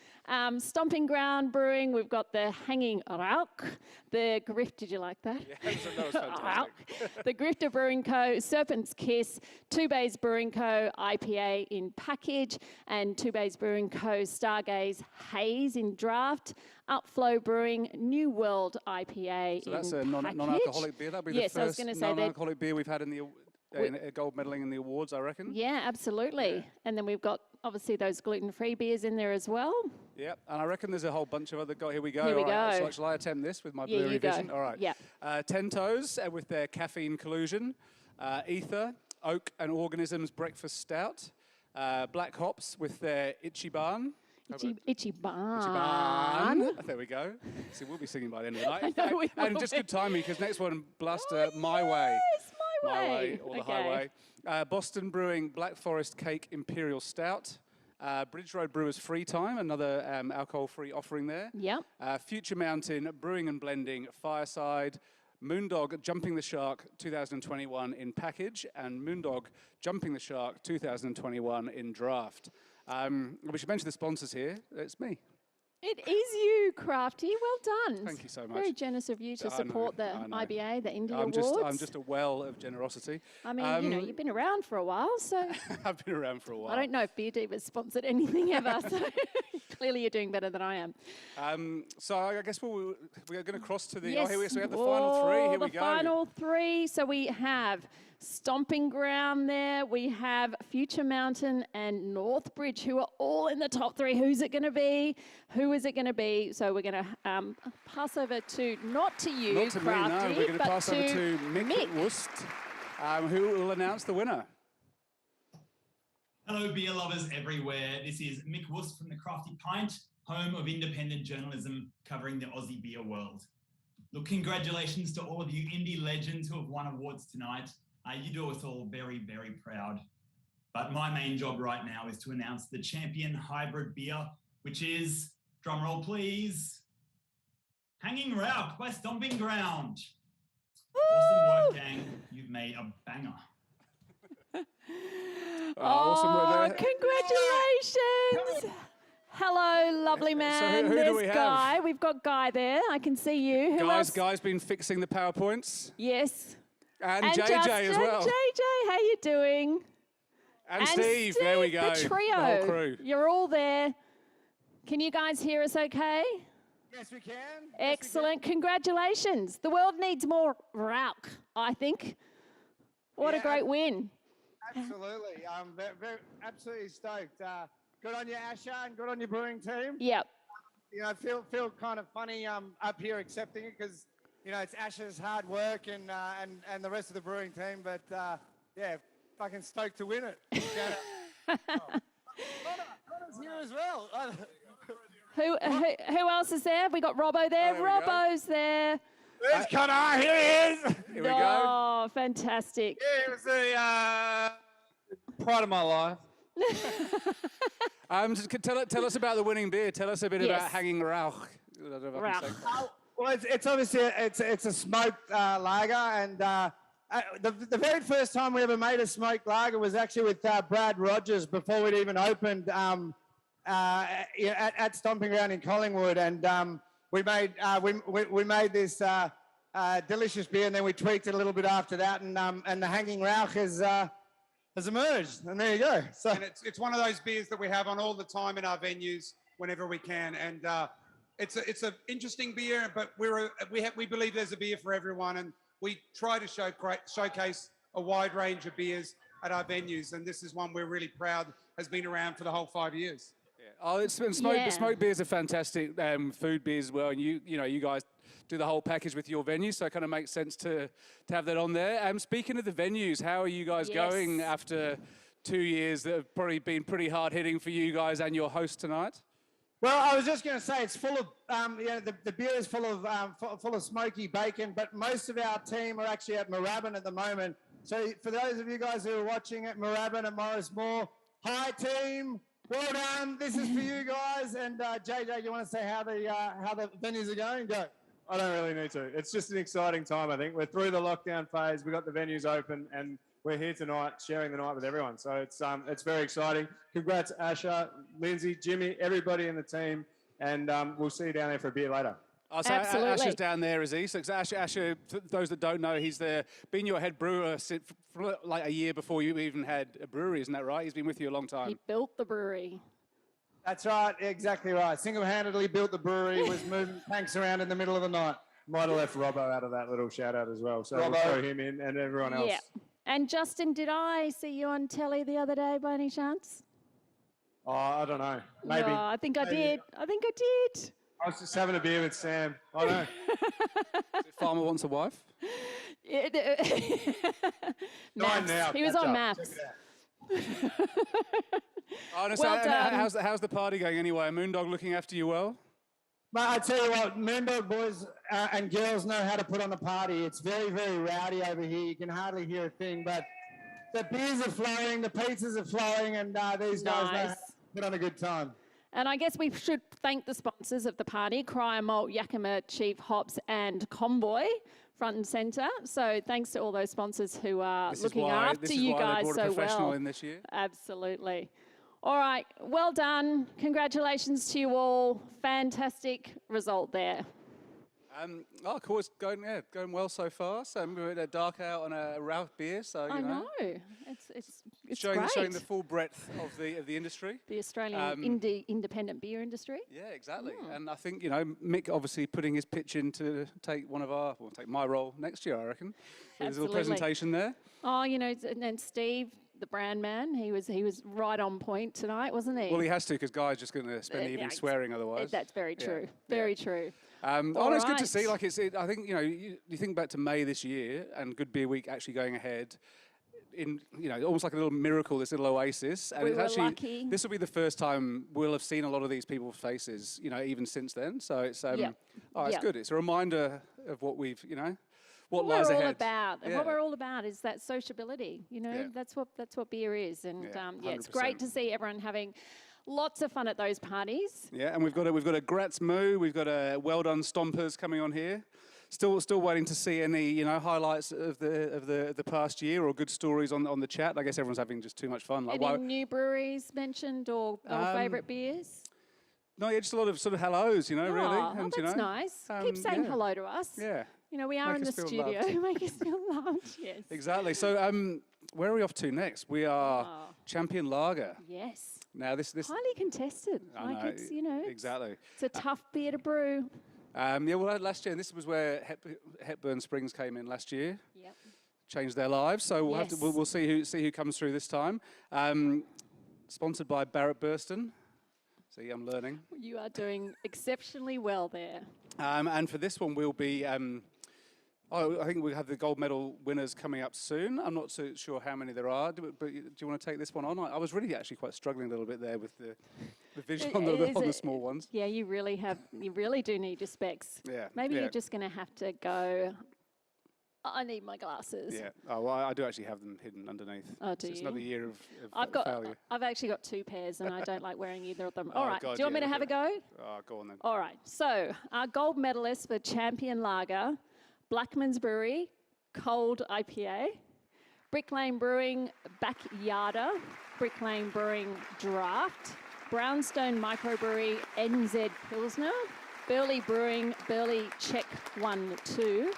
Stomping Ground Brewing, we've got the Hanging Rauch, the Grift, did you like that? Yeah, that was fantastic. The Grifter Brewing Co., Serpent's Kiss, Two Bays Brewing Co., IPA in package, and Two Bays Brewing Co., Stargaze Haze in draft, Upflow Brewing, New World IPA So that's in a package. non-alcoholic beer. That'll be Yes, the I was first gonna say that- non-alcoholic beer we've had in the gold medaling in the awards, I reckon. Yeah, absolutely. And then we've got obviously those gluten-free beers in there as well. Yeah, and I reckon there's a whole bunch of other. Here we go. Here we All right, go. Shall I attempt this with my Yeah, brewery you go. vision? All right. Yeah. 10 Toes with their caffeine collusion. Ether, Oak and Organisms Breakfast Stout. Black Hops with their Itchy Barn. Itchy Barn. Itchy Barn. There we go. See, we'll be singing by the end of the night. I know we And will just be. good timing because next one, Bluster, My Way. Yes, My Way. Or the Okay. Highway. Boston Brewing Black Forest Cake Imperial Stout. Bridge Road Brewers Free Time, another alcohol-free offering there. Yep. Future Mountain Brewing and Blending Fireside. Moondog Jumping the Shark 2021 in package, and Moondog Jumping the Shark 2021 in draft. We should mention the sponsors here. It's me. It is you, Crafty. Well done. Thank you so much. Very generous of you to I know, support the I know. IBA, the Indie I'm Awards. just a well of generosity. I mean, you know, you've been around for a while, so I've been around for a while. I don't know if Beer Diva's sponsored anything ever, so clearly you're doing better than I am. So I guess we're going to cross to the... Yes. Oh, here we have the final three. Here we go. The final three. So we have Stomping Ground there. We have Future Mountain and Northbridge, who are all in the top three. Who's it going to be? Who is it going to be? So we're going to pass over to, not to you, Not to Crafty, me, no. We're going to but pass over to Mick Wust, who will announce the winner. Hello, beer lovers everywhere. This is Mick Wust from the Crafty Pint, home of independent journalism covering the Aussie beer world. Look, congratulations to all of you indie legends who have won awards tonight. You do us all very, very proud. But my main job right now is to announce the champion hybrid beer, which is, drumroll please, Hanging Rauch by Stomping Ground. Awesome work, gang. You've made a banger. Awesome work there. Congratulations! Hello, lovely man. who do There's we have? Guy. We've got Guy there. I can see you. Who else? Guy's been fixing the PowerPoints. Yes. And JJ Justin, as well. JJ, how you doing? And Steve, there we go. The trio. The whole crew. You're all there. Can you guys hear us okay? Yes, we can. Excellent. Congratulations. The world needs more Rauch, I think. What a great win. Absolutely. I'm absolutely stoked. Good on you, Asher, and good on your brewing team. Yep. You know, I feel kind of funny up here accepting it because, you know, it's Asher's hard work and the rest of the brewing team. But, yeah, fucking stoked to win it. Connor's here as well. Who else is there? We got Robbo there. Robbo's there. There's Connor. Here he is. Here we go. Oh, fantastic. Yeah, it was the pride of my life. Tell us about the winning beer. Tell us a bit about Hanging Rauch. Well, it's obviously it's a smoked lager, and the very first time we ever made a smoked lager was actually with Brad Rogers before we'd even opened at Stomping Ground in Collingwood, and we made this delicious beer, and then we tweaked it a little bit after that, and the Hanging Rauch has emerged, and there you go. So and it's one of those beers that we have on all the time in our venues whenever we can, and it's an interesting beer, but we believe there's a beer for everyone, and we try to showcase a wide range of beers at our venues, and this is one we're really proud has been around for the whole 5 years. Oh, smoked beers are fantastic food beers as well, and you guys do the whole package with your venue, so it kind of makes sense to have that on there. Speaking of the venues, how are you guys going after 2 years that have probably been pretty hard hitting for you guys and your host tonight? Well, I was just going to say it's full of, the beer is full of smoky bacon, but most of our team are actually at Moorabbin at the moment. So for those of you guys who are watching at Moorabbin and Morris Moore, hi team, well done. This is for you guys. And JJ, you want to say how the venues are going? Go. I don't really need to. It's just an exciting time, I think. We're through the lockdown phase. We've got the venues open, and we're here tonight sharing the night with everyone. So it's very exciting. Congrats, Asher, Lindsay, Jimmy, everybody in the team, and we'll see you down there for a beer later. So Asher's down there, is he? So Asher, for those that don't know, he's been your head brewer for like a year before you even had a brewery, isn't that right? He's been with you a long time. He built the brewery. That's right, exactly right. Single-handedly built the brewery, was moving tanks around in the middle of the night. Might have left Robbo out of that little shout-out as well. So Robbo. we'll throw him in and everyone else. Yeah. And Justin, did I see you on telly the other day by any chance? Oh, I don't know. Maybe. No, I think I did. I did. I was just having a beer with Sam. I know. Farmer wants a wife? Nine now. He was on maps. Honestly, Well done. how's the party going anyway? Moondog looking after you well? But I tell you what, Moondog boys and girls know how to put on a party. It's very, very rowdy over here. You can hardly hear a thing, but the beers are flowing, the pizzas are flowing, and these guys know how to put on a good time. And I guess we should thank the sponsors of the party, Cryer Malt, Yakima, Chief Hops and Convoy, front and centre. So thanks to all those sponsors who are looking after you guys so well. This is why they brought a professional in this year. Absolutely. All right, well done. Congratulations to you all. Fantastic result there. Oh, cool. It's going well so far. So we're at a dark out on a Ralph beer. So I know. It's showing great. the full breadth of the industry. The Australian independent beer industry. Yeah, exactly. And I think Mick obviously putting his pitch in to take take my role next year. I reckon. There's a little presentation there. Oh, and then Steve, the brand man, he was right on point tonight, wasn't he? Well, he has to because Guy's just going to spend the evening swearing otherwise. That's very true. Very true. It's good to see. Like I think you think back to May this year and Good Beer Week actually going ahead. In almost like a little miracle, this little oasis, and we were lucky. This will be the first time we'll have seen a lot of these people's faces, even since then. So it's it's good. It's a reminder of what we've what lies ahead. What we're all about, and what we're all about is that sociability. That's what beer is, and it's great to see everyone having lots of fun at those parties. Yeah, and we've got a Gratz Moo, we've got a Well Done Stompers coming on here. Still waiting to see any highlights of the past year or good stories on the chat. I guess everyone's having just too much fun. Any new breweries mentioned or favourite beers? No, yeah, just a lot of sort of hellos, really. Oh, that's nice. Keep saying hello to us. Yeah. We are in the studio. Make us feel loved. Yes. Exactly. So where are we off to next? We are Champion Lager. Yes. Now this highly contested. It's exactly. It's a tough beer to brew. Well, last year, and this was where Hepburn Springs came in last year. Yep. Changed their lives, so we'll see who comes through this time. Sponsored by Barrett Burston. See, I'm learning. You are doing exceptionally well there. And for this one, we'll be. I think we have the gold medal winners coming up soon. I'm not so sure how many there are, but do you want to take this one on? I was really actually quite struggling a little bit there with the vision on the small ones. Yeah, you really do need your specs. Yeah. Maybe you're just going to have to go, I need my glasses. Yeah. Oh, well, I do actually have them hidden underneath. Oh, do you? It's another year of failure. I've actually got 2 pairs and I don't like wearing either of them. All right, God, do you want me to have a go? Oh, go on then. All right, so our gold medalists for Champion Lager, Blackman's Brewery, Cold IPA, Brick Lane Brewing, Backyarder, Brick Lane Brewing Draft, Brownstone Microbrewery, NZ Pilsner, Burley Brewing, Burley Check 1-2,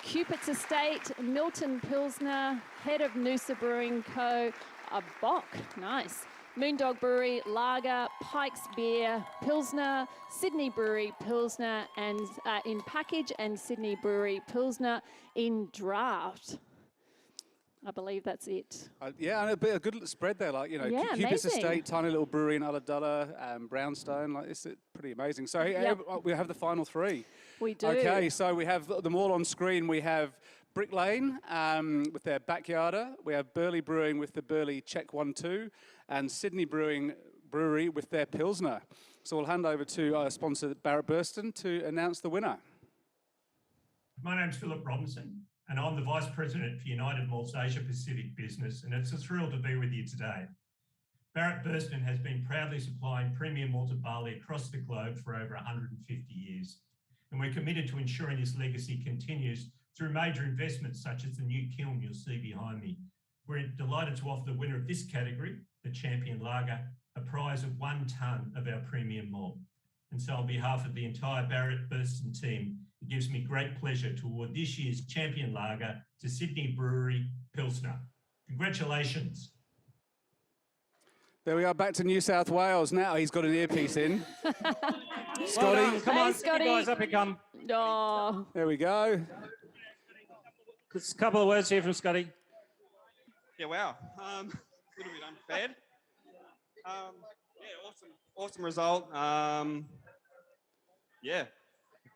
Cupid's Estate, Milton Pilsner, Head of Noosa Brewing Co., a Bock, nice. Moondog Brewery, Lager, Pikes Beer, Pilsner, Sydney Brewery, Pilsner, and in package, and Sydney Brewery, Pilsner in draft. I believe that's it. And a good spread there, Cupid's Estate, tiny little brewery in Ulladulla, Brownstone, it's pretty amazing. So we have the final 3. We do. Okay, so we have them all on screen. We have Brick Lane with their Backyarder. We have Burley Brewing with the Burley Check 1-2, and Sydney Brewery with their Pilsner. So we'll hand over to our sponsor, Barrett Burston, to announce the winner. My name's Philip Robinson, and I'm the Vice President for United Malts Asia Pacific Business, and it's a thrill to be with you today. Barrett Burston has been proudly supplying premium malted barley across the globe for over 150 years, and we're committed to ensuring this legacy continues through major investments such as the new kiln you'll see behind me. We're delighted to offer the winner of this category, the Champion Lager, a prize of 1 tonne of our premium malt. And so on behalf of the entire Barrett Burston team, it gives me great pleasure to award this year's Champion Lager to Sydney Brewery Pilsner. Congratulations. There we are, back to New South Wales. Now he's got an earpiece in. Scotty. Well, come on, Scotty. you guys, up you come. Oh. There we go. Just a couple of words here from Scotty. Yeah, wow. A little bit unfair. Awesome result.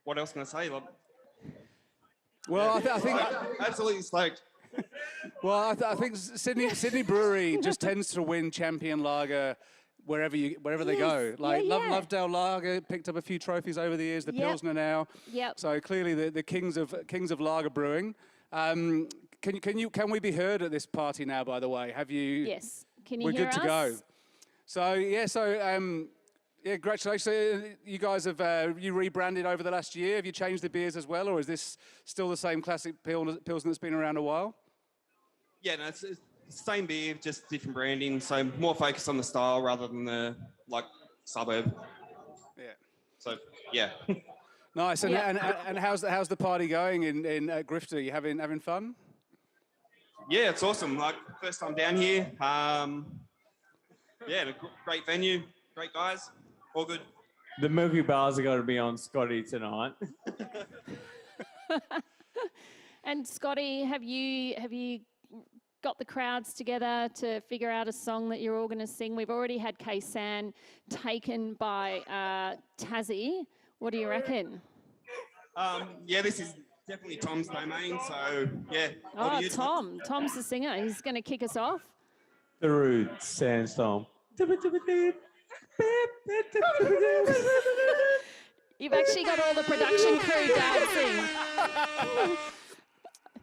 What else can I say? Well, I think absolutely stoked. Well, I think Sydney Brewery just tends to win Champion Lager wherever they go. Like Lovedale Lager picked up a few trophies over the years. The Pilsner now. Yep. So clearly the kings of lager brewing. Can we be heard at this party now? By the way, have you? Yes. Can you We're hear good us? to go. So congratulations. So you guys have you rebranded over the last year. Have you changed the beers as well, or is this still the same classic Pilsner that's been around a while? Yeah, no, it's same beer, just different branding. So more focused on the style rather than the suburb. Yeah. So yeah. Nice. And how's the party going in Grifter? Are you having fun? Yeah, it's awesome. Like first time down here. Yeah, great venue, great guys, all good. The Milky Bars are going to be on Scotty tonight. And Scotty, have you got the crowds together to figure out a song that you're all going to sing? We've already had Kaysan taken by Tassie. What do you reckon? Yeah, this is definitely Tom's domain, so yeah. Oh, Tom's the singer. He's going to kick us off. The Rude Sandstorm. You've actually got all the production crew dancing.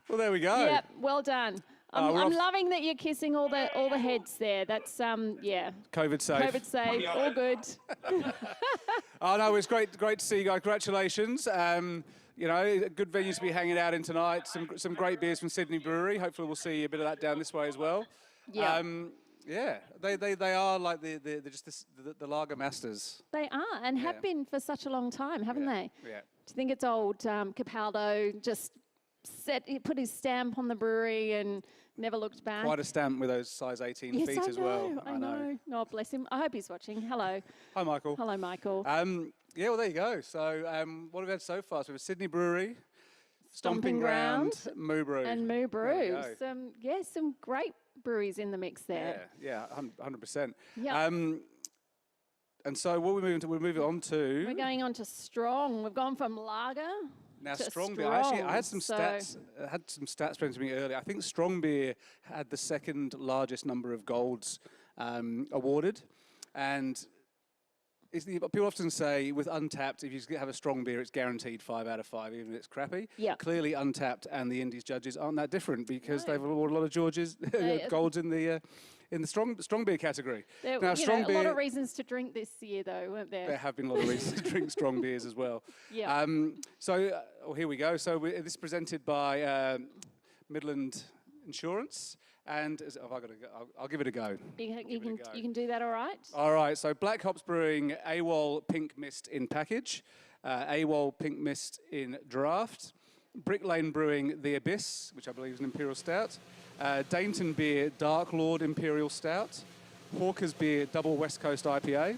Well, there we go. Yep, well done. I'm loving that you're kissing all the heads there. That's yeah. COVID safe. COVID safe. All good. Oh no, it's great to see you guys. Congratulations. You know, good venues to be hanging out in tonight. Some great beers from Sydney Brewery. Hopefully, we'll see a bit of that down this way as well. Yeah. Yeah, they are like the lager masters. They are and have been for such a long time, haven't they? Yeah. Do you think it's old Capaldo just put his stamp on the brewery and never looked back? Quite a stamp with those size 18 feet as well. I know. No, bless him. I hope he's watching. Hello. Hi, Michael. Hello, Michael. Yeah, well, there you go. So what have we had so far? So we have Sydney Brewery, Stomping Ground, Moo Brew. And Moo Brew. Some great breweries in the mix there. Yeah, 100%. Yeah. And so what we're moving on to. We're going on to strong. We've gone from lager now to strong beer. I had some stats. Presented to me earlier. I think strong beer had the second largest number of golds awarded, and people often say with Untapped, if you have a strong beer, it's guaranteed 5 out of 5, even if it's crappy. Yeah. Clearly, Untapped and the Indies judges aren't that different because they've awarded a lot of golds in the strong beer category. Now, a lot of reasons to drink this year, though, weren't there? There have been a lot of reasons to drink strong beers as well. Yeah. Here we go. So this is presented by Midland Insurance. And I'll give it a go. You can do that all right? All right, so Black Hops Brewing AWOL Pink Mist in package, AWOL Pink Mist in draft, Brick Lane Brewing The Abyss, which I believe is an Imperial Stout, Dainton Beer Dark Lord Imperial Stout, Hawker's Beer Double West Coast IPA,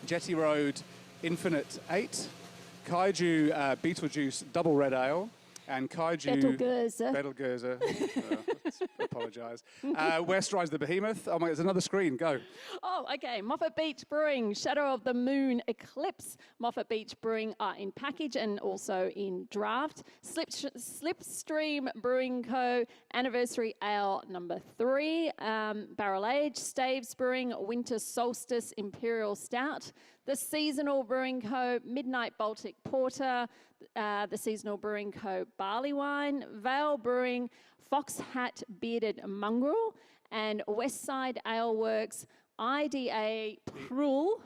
Jetty Road Infinite 8, Kaiju Beetlejuice Double Red Ale, and Kaiju Betelgeuse. Apologise. West Rise the Behemoth. Oh my, there's another screen. Go. Oh, okay. Moffat Beach Brewing, Shadow of the Moon Eclipse. Moffat Beach Brewing are in package and also in draft. Slipstream Brewing Co. Anniversary Ale number 3. Barrel Age. Staves Brewing Winter Solstice Imperial Stout. The Seasonal Brewing Co. Midnight Baltic Porter. The Seasonal Brewing Co. Barley Wine. Vale Brewing Fox Hat Bearded Mongrel, and Westside Ale Works IDA Prul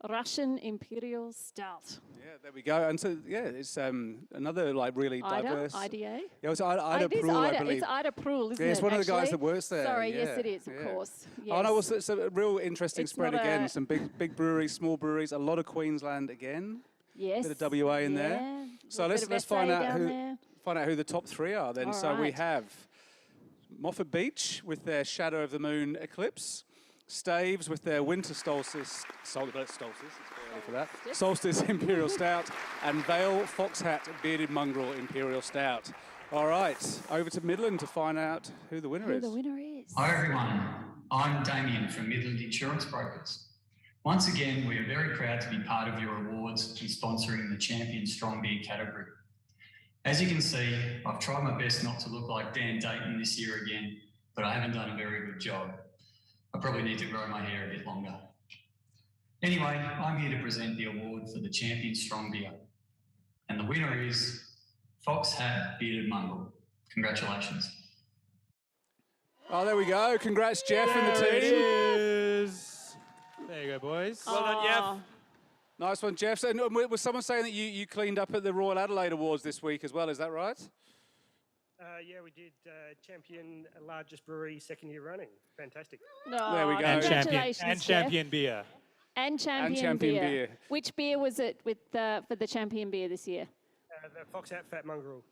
Russian Imperial Stout. Yeah, there we go. And so, it's another really diverse. IDA? Yeah, it's Ida Prul, I believe. It's Ida Prul, isn't it? Yeah, it's one of the guys that works there. Sorry, yes, it is, of course. Yes. Oh, no, it's a real interesting spread again. Some big breweries, small breweries, a lot of Queensland again. Yes. Bit of WA in there. So let's find out who the top 3 are then. So we have Moffat Beach with their Shadow of the Moon Eclipse, Staves with their Winter Solstice Imperial Stout, and Vale Fox Hat Bearded Mongrel Imperial Stout. All right, over to Midland to find out who the winner is. Hi everyone, I'm Damien from Midland Insurance Brokers. Once again, we are very proud to be part of your awards and sponsoring the Champion Strong Beer category. As you can see, I've tried my best not to look like Dan Dayton this year again, but I haven't done a very good job. I probably need to grow my hair a bit longer. Anyway, I'm here to present the award for the Champion Strong Beer. And the winner is Fox Hat Bearded Mongrel. Congratulations. Oh, there we go. Congrats, Jeff and the team. There you go, boys. Well done, Jeff. Nice one, Jeff. And was someone saying that you cleaned up at the Royal Adelaide Awards this week as well? Is that right? Yeah, we did champion largest brewery second year running. Fantastic. No, There we go. And champion, Congratulations, and Jeff. champion beer. And champion, beer. Which beer was it with for the champion beer this year? The Fox Out Fat Mongrel.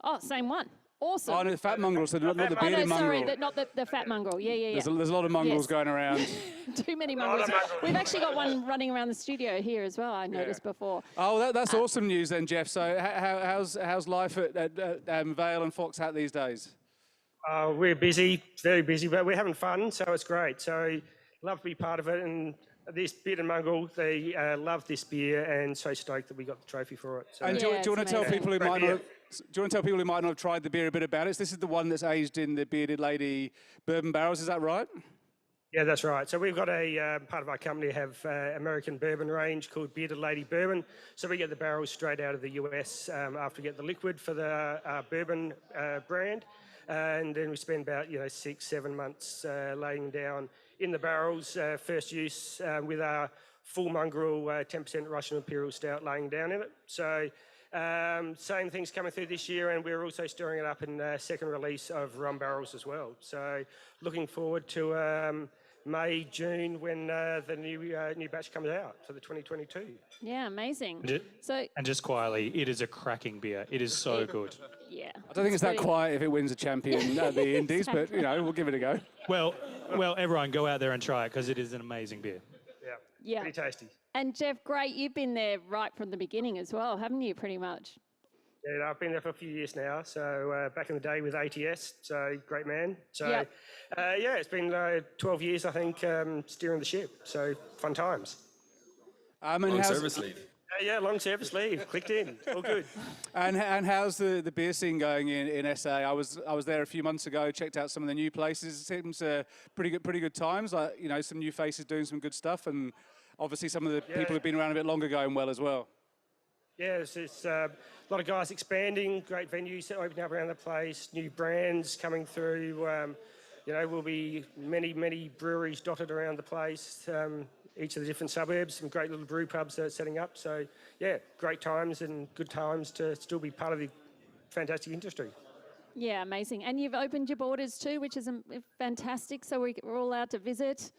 Oh, same one. Awesome. Oh, no, the fat mongrel, so not the Oh, bearded no, sorry, mongrel. not the fat mongrel. Yeah. There's a lot of mongrels Yes. going around. Too many mongrels. We've actually got one running around the studio here as well, I noticed before. Oh, that's awesome news then, Jeff. So how's life at Vale and Fox Hat these days? We're busy, very busy, but we're having fun, so it's great. So love to be part of it. And this Bearded Mongrel, they love this beer and so stoked that we got the trophy for it. So. And do you want to tell people who might not? Do you want to tell people who might not have tried the beer a bit about it? This is the one that's aged in the Bearded Lady bourbon barrels. Is that right? Yeah, that's right. So we've got a part of our company have American bourbon range called Bearded Lady Bourbon. So we get the barrels straight out of the US after we get the liquid for the bourbon brand. And then we spend about 6-7 months laying down in the barrels, first use with our full mongrel 10% Russian Imperial Stout laying down in it. So same things coming through this year, and we're also stirring it up in second release of rum barrels as well. So looking forward to May, June when the new batch comes out for the 2022. Yeah, amazing. And just quietly, it is a cracking beer. It is so good. Yeah. I don't think it's that quiet if it wins a champion at the Indies, but we'll give it a go. Well, everyone go out there and try it because it is an amazing beer. Yeah. Pretty tasty. And Jeff, great, you've been there right from the beginning as well, haven't you, pretty much? Yeah, I've been there for a few years now. So back in the day with ATS, so great man. So it's been 12 years, I think, steering the ship. So fun times. Long service leave. Yeah, long service leave. Clicked in. All good. And how's the beer scene going in SA? I was there a few months ago, checked out some of the new places. It seems pretty good times. Like some new faces doing some good stuff, and obviously some of the people who've been around a bit longer going well as well. Yeah, it's a lot of guys expanding, great venues opening up around the place, new brands coming through. Will be many breweries dotted around the place, each of the different suburbs, some great little brew pubs that are setting up. So, yeah, great times and good times to still be part of the fantastic industry. Yeah, amazing. And you've opened your borders too, which is fantastic, so we're all allowed to visit,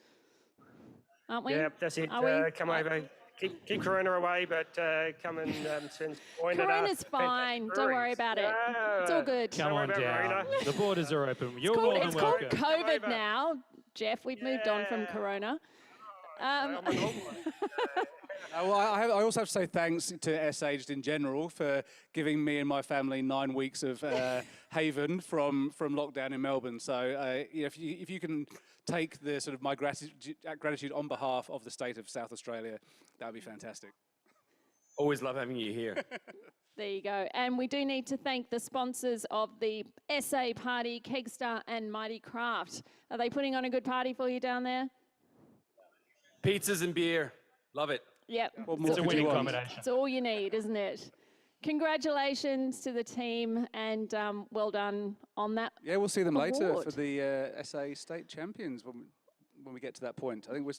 aren't we? Yeah, that's it. Come over. Keep Corona away, but come and spend point Corona's fine. Don't worry about it. It's all good. Come on down. The borders are open. You're more than welcome. It's called COVID now, Jeff. We've moved on from Corona. Well, I also have to say thanks to S-Aged in general for giving me and my family 9 weeks of haven from lockdown in Melbourne. So if you can take the sort of my gratitude on behalf of the state of South Australia, that would be fantastic. Always love having you here. There you go. And we do need to thank the sponsors of the SA Party, Kegstar and Mighty Craft. Are they putting on a good party for you down there? Pizzas and beer. Love it. Yep. It's a winning combination. It's all you need, isn't it? Congratulations to the team and well done on that. Yeah, we'll see them later award. for the SA State Champions when we get to that point. I think we're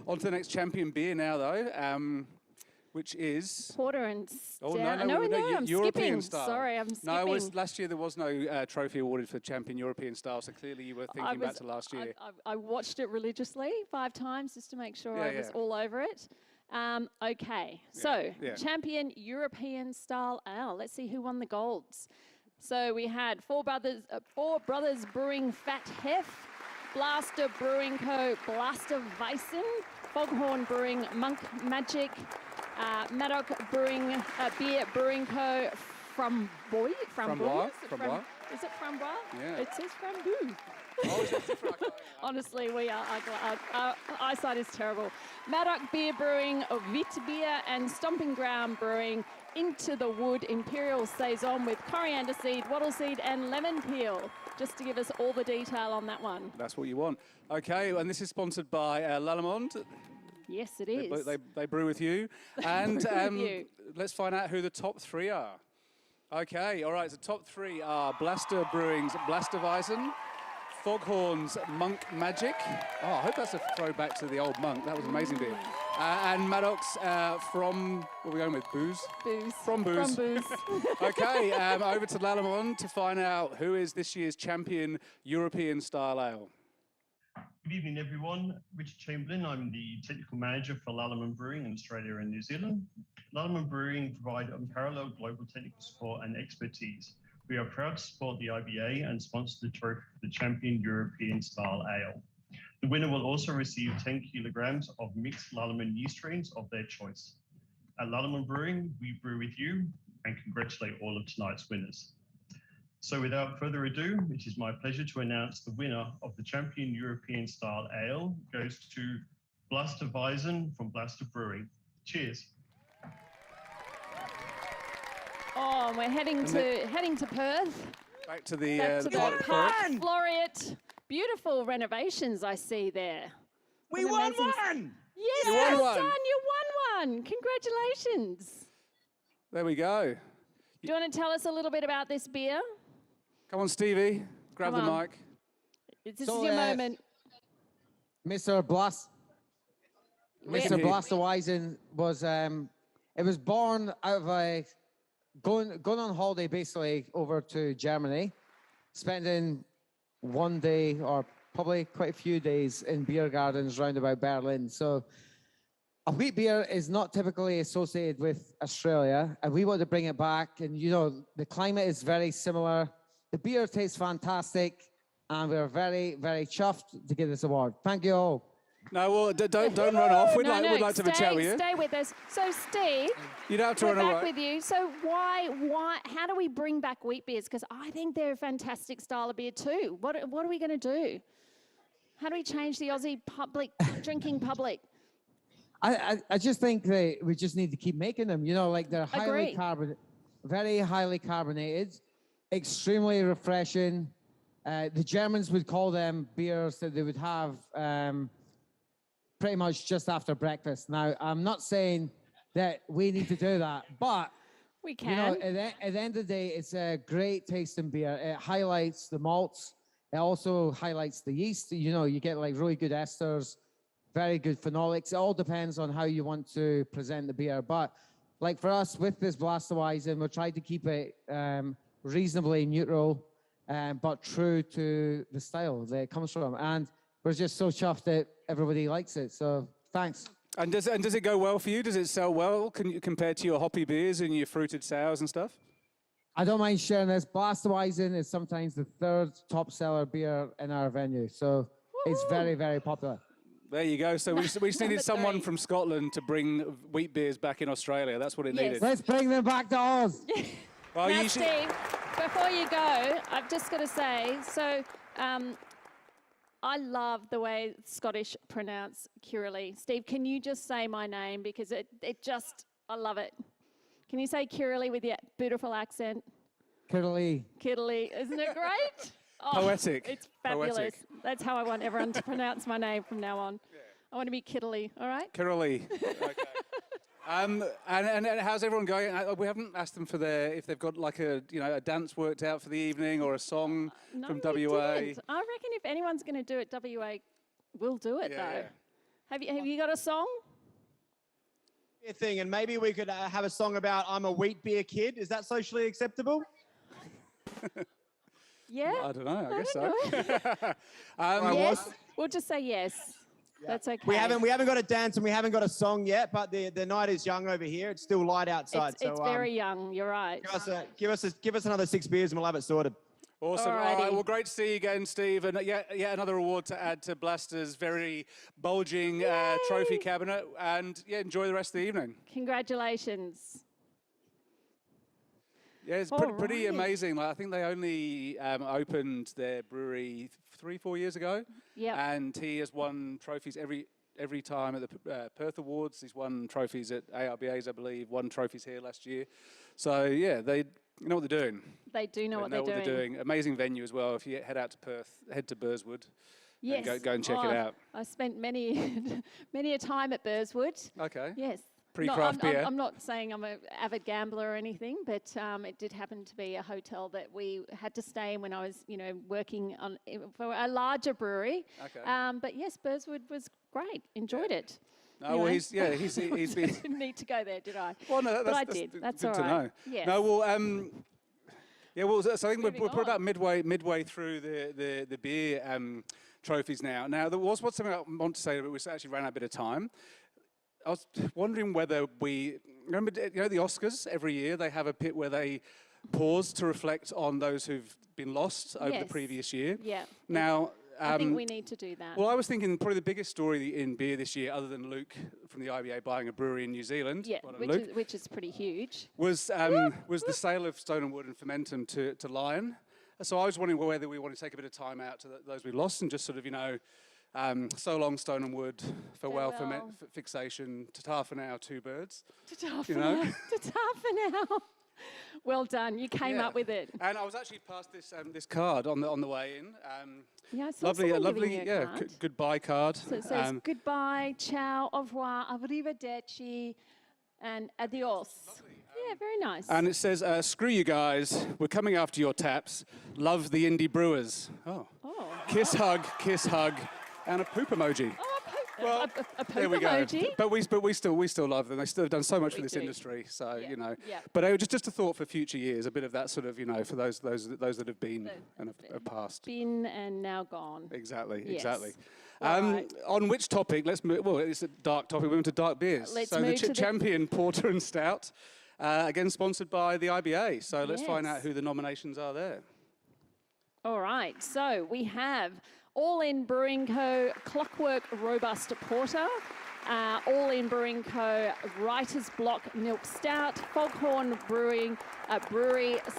on to the next champion beer now, though, which is Porter and Stout. Oh no, I'm European skipping. style. Sorry, I'm skipping. No, last year there was no trophy awarded for champion European style, so clearly you were thinking back to last year. I watched it religiously 5 times just to make sure I was Yeah. all over it. Okay, so champion European style ale. Let's see who won the golds. So we had Four Brothers Brewing Fat Hef, Blaster Brewing Co. Blaster Weissen, Foghorn Brewing Monk Magic, Maddock Brewing Beer Brewing Co. Framboise. Framboise. Is it Framboise? Yeah. It says Framboise. Honestly, our eyesight is terrible. Maddock Beer Brewing, Wit Beer, and Stomping Ground Brewing, Into the Wood Imperial Saison with coriander seed, wattle seed, and lemon peel. Just to give us all the detail on that one. That's what you want. Okay, and this is sponsored by Lallemand. Yes, it is. They brew with you. And let's find out who the top 3 are. Okay, all right, the top 3 are Blaster Brewing's Blaster Weizen, Foghorn's Monk Magic. Oh, I hope that's a throwback to the old Monk. That was an amazing beer. And Maddox from, what are we going with, Booze? Booze. From Booze. From Booze. Okay, over to Lallemon to find out who is this year's champion European style ale. Good evening, everyone. Richard Chamberlain. I'm the technical manager for Lallemon Brewing in Australia and New Zealand. Lallemon Brewing provide unparalleled global technical support and expertise. We are proud to support the IBA and sponsor the trophy for the champion European style ale. The winner will also receive 10 kilograms of mixed Lallemon yeast strains of their choice. At Lallemon Brewing, we brew with you and congratulate all of tonight's winners. So without further ado, it is my pleasure to announce the winner of the champion European style ale goes to Blaster Weizen from Blaster Brewing. Cheers. Oh, and we're heading to Perth. Back to the Park Laureate. Beautiful renovations I see there. We won one! Yes, You won one. son, you won one. Congratulations. There we go. Do you want to tell us a little bit about this beer? Come on, Stevie. Grab Come the on. mic. This is your moment. Mr. Blaster Weizen was it was born out of a going on holiday basically over to Germany, spending one day or probably quite a few days in beer gardens round about Berlin. So a wheat beer is not typically associated with Australia, and we want to bring it back. And you know, the climate is very similar. The beer tastes fantastic, and we're very, very chuffed to give this award. Thank you all. No, well, don't run off. We'd like to have a chat with you. Stay with us. So, Steve, You don't have to we're run back away. with you. So how do we bring back wheat beers? Because I think they're a fantastic style of beer too. What are we going to do? How do we change the Aussie drinking public? I just think that we just need to keep making them. You know, like they're Agree. very highly carbonated, extremely refreshing. The Germans would call them beers that they would have pretty much just after breakfast. Now, I'm not saying that we need to do that, but we can. You know, at the end of the day, it's a great tasting beer. It highlights the malts. It also highlights the yeast. You know, you get like really good esters, very good phenolics. It all depends on how you want to present the beer. But like for us with this Blaster Weizen, we're trying to keep it reasonably neutral, but true to the style that it comes from. And we're just so chuffed that everybody likes it. So thanks. And does it go well for you? Does it sell well compared to your hoppy beers and your fruited sours and stuff? I don't mind sharing this. Blaster Weizen is sometimes the third top seller beer in our venue. So it's very, very popular. There you go. So we just needed someone from Scotland to bring wheat beers back in Australia. That's what it needed. Let's bring them back to Oz. Well, Now, Steve, before you go, I've just got to say, so I love the way Scottish pronounce Kirrily. Steve, can you just say my name? Because I love it. Can you say Kirrily with your beautiful accent? Kirrily. Kirrily, isn't it great? Oh, Poetic. It's fabulous. Poetic. That's how I want everyone to pronounce my name from now on. Yeah. I want to be Kirrily, all right? Kirrily. Okay. And how's everyone going? We haven't asked them for if they've got like a dance worked out for the evening or a song from WA. Didn't. I reckon if anyone's going to do it, WA will do it though. Yeah. Have you got a song? Thing, and maybe we could have a song about "I'm a wheat beer kid." Is that socially acceptable? Yeah. I don't know. I guess so. Yes. We'll just say yes. Yeah. That's okay. We haven't got a dance and we haven't got a song yet, but the night is young over here. It's still light outside. It's very young. You're right. Give us another 6 beers and we'll have it sorted. Awesome. All right. Well, great to see you again, Steve. And yet another award to add to Blaster's very bulging trophy cabinet. And enjoy the rest of the evening. Congratulations. Yeah, it's pretty amazing. Like, I think they only opened their brewery 3-4 years ago. Yeah. And he has won trophies every time at the Perth Awards. He's won trophies at ARBAs, I believe. Won trophies here last year. So yeah, they know what they're doing. They do know what they're doing. Amazing venue as well. If you head out to Perth, head to Burswood. Yes. And go and check it out. I spent many a time at Burswood. Okay. Yes. pre-craft beer. I'm not saying I'm an avid gambler or anything, but it did happen to be a hotel that we had to stay in when I was, working on for a larger brewery. Okay. But yes, Burswood was great. Enjoyed it. No, well, he's been. Didn't need to go there, did I? Well, no, but I did. That's good all to right. know. Yes. No, well, yeah, well, so I think we're Moving about on. midway through the beer trophies now. Now, there was something I want to say, but we actually ran out a bit of time. I was wondering whether remember, the Oscars every year, they have a bit where they pause to reflect on those who've been lost over the previous year. Yeah. Now, I think we need to do that. well, I was thinking probably the biggest story in beer this year, other than Luke from the IBA buying a brewery in New Zealand, Yeah, well done, Luke, which is pretty huge. was the sale of Stone and Wood and Fermentum to Lion. So I was wondering whether we want to take a bit of time out to those we lost and just sort of, so long Stone and Wood, farewell, fixation, ta-ta for now, two birds. Ta-ta for now. Ta-ta for now. Well done. You came up with it. And I was actually past this card on the way in. Yeah, I saw lovely, someone giving you a card. Goodbye card. So it says goodbye, ciao, au revoir, arrivederci, and adios. Yeah, very nice. And it says, screw you guys, we're coming after your taps. Love the indie brewers. Oh. Kiss, hug, and a poop emoji. Well, a poop there we emoji. go. But we still love them. They still have done so much for this industry. So But just a thought for future years, a bit of that sort of for those that have been and have passed. Been and now gone. Exactly. Yes. Exactly. Right. On which topic? Let's move. Well, it's a dark topic. We went to dark beers. Let's so move the to champion Porter and Stout, again sponsored by the IBA. So let's find Yes. out who the nominations are there. All right, so we have All In Brewing Co. Clockwork Robust Porter, All In Brewing Co. Writer's Block Milk Stout, Foghorn Brewery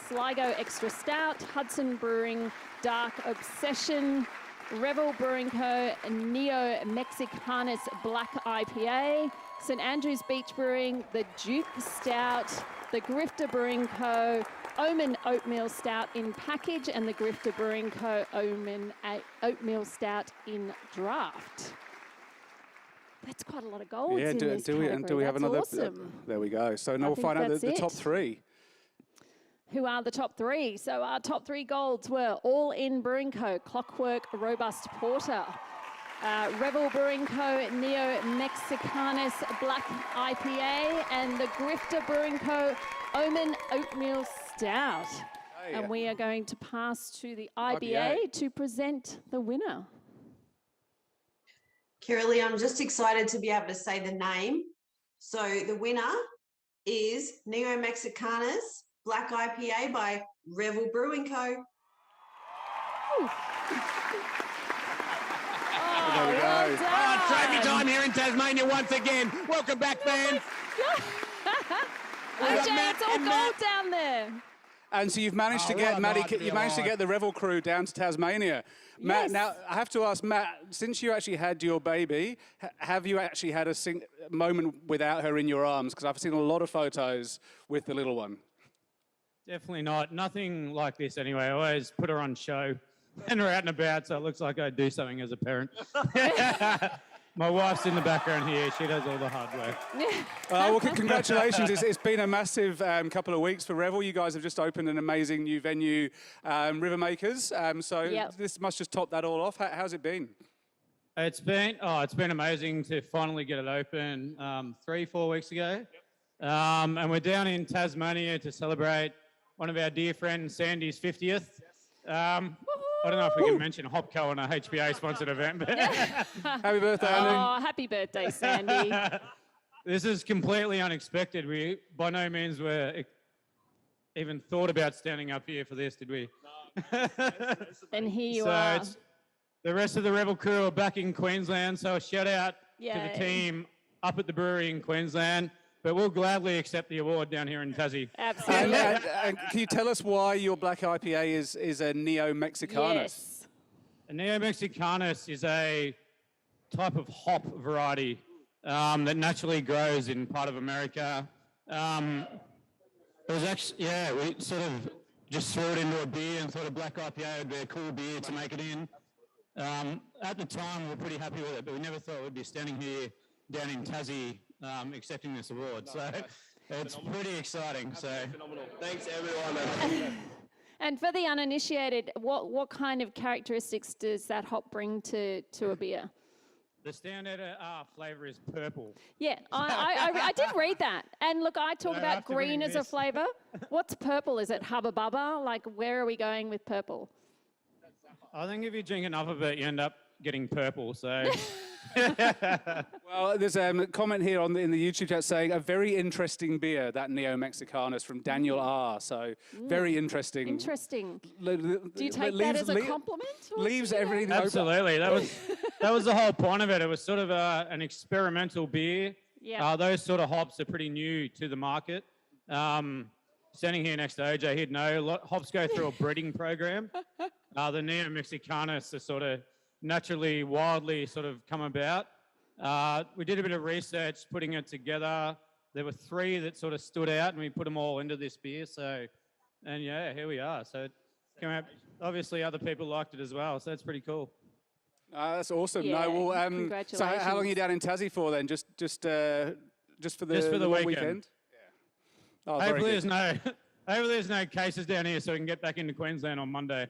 Sligo Extra Stout, Hudson Brewing Dark Obsession, Revel Brewing Co. Neo Mexicanus Black IPA, St Andrews Beach Brewing The Duke Stout, the Grifter Brewing Co. Omen Oatmeal Stout in package, and the Grifter Brewing Co. Omen Oatmeal Stout in draft. That's quite a lot of golds in this do we category. have That's another? awesome. There we go. So now I we'll think find out that's the it. top three. Who are the top three? So our top three golds were All In Brewing Co. Clockwork Robust Porter, Revel Brewing Co. Neo Mexicanus Black IPA, and the Grifter Brewing Co. Omen Oatmeal Stout. And we are going to pass to the IBA to present the winner. Kiralee, I'm just excited to be able to say the name. So the winner is Neo Mexicanus Black IPA by Revel Brewing Co. There we go. Oh, trophy time here in Tasmania once again. Welcome back, fans. AJ, it's all gold down there. And so you've managed to get the Revel crew down to Tasmania. Matt, now I have to ask Matt, since you actually had your baby, have you actually had a moment without her in your arms? Because I've seen a lot of photos with the little one. Definitely not. Nothing like this anyway. I always put her on show and her out and about, so it looks like I do something as a parent. My wife's in the background here. She does all the hard work. Well, congratulations. It's been a massive couple of weeks for Revel. You guys have just opened an amazing new venue, Rivermakers. This must just top that all off. How's it been? It's been amazing to finally get it open 3-4 weeks ago. And we're down in Tasmania to celebrate one of our dear friends, Sandy's 50th. I don't know if we can mention Hopco on a HBA-sponsored event. But happy birthday, Andy. Oh, happy birthday, Sandy. This is completely unexpected. We, by no means, were even thought about standing up here for this, did we? And here you are. The rest of the Revel crew are back in Queensland, so a shout-out to the team up at the brewery in Queensland. But we'll gladly accept the award down here in Tassie. Absolutely. And can you tell us why your black IPA is a Neo Mexicanus? Yes. A Neo Mexicanus is a type of hop variety that naturally grows in part of America. It was actually, we sort of just threw it into a beer and thought a black IPA would be a cool beer to make it in. At the time, we were pretty happy with it, but we never thought we'd be standing here down in Tassie accepting this award. So it's pretty exciting. So Phenomenal. Thanks, everyone. And for the uninitiated, what kind of characteristics does that hop bring to a beer? the standout flavour is purple. Yeah, I did read that. And look, I talk about green as a flavour. What's purple? Is it Hubba Bubba? Like, where are we going with purple? I think if you drink enough of it, you end up getting purple. So. Well, there's a comment here in the YouTube chat saying a very interesting beer, that Neo Mexicanus from Daniel R. So very interesting. Interesting. Do you take that as a compliment? Leaves everything Absolutely. That was the whole point of it. It was sort of an experimental beer. Yeah. Those sort of hops are pretty new to the market. Standing here next to OJ, he'd know hops go through a breeding program. The Neo Mexicanus are sort of naturally, wildly sort of come about. We did a bit of research putting it together. There were 3 that sort of stood out and we put them all into this beer. So, and yeah, here we are. So it came out, obviously other people liked it as well. So that's pretty cool. That's awesome. Yeah, no, well, congratulations. so how long are you down in Tassie for then? Just for the weekend. weekend? Yeah. Oh, Hopefully there's no cases down here so we can get back into Queensland on Monday.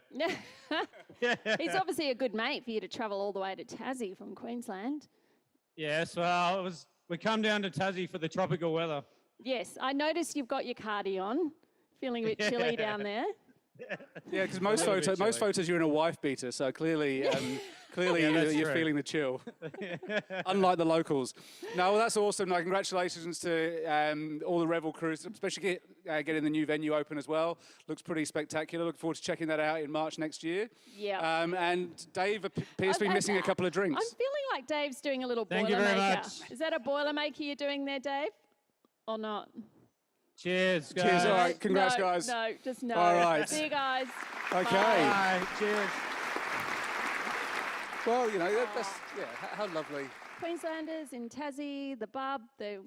He's obviously a good mate for you to travel all the way to Tassie from Queensland. Yes, well, we come down to Tassie for the tropical weather. Yes, I noticed you've got your cardi on, feeling a bit chilly down there. Yeah, because most photos you're in a wife beater, so clearly you're feeling the chill. Unlike the locals. No, well, that's awesome. No, congratulations to all the Revel crews, especially getting the new venue open as well. Looks pretty spectacular. Look forward to checking that out in March next year. Yeah. And Dave appears to be missing a couple of drinks. I'm feeling like Dave's doing a little Thank you very Boilermaker. much. Is that a Boilermaker you're doing there, Dave? Or not? Cheers, guys. Cheers, all right. Congrats, no, guys. No, just no. All right. See you guys. Okay. Bye. Cheers. Well, you know, that's how lovely. Queenslanders in Tassie, the bub, the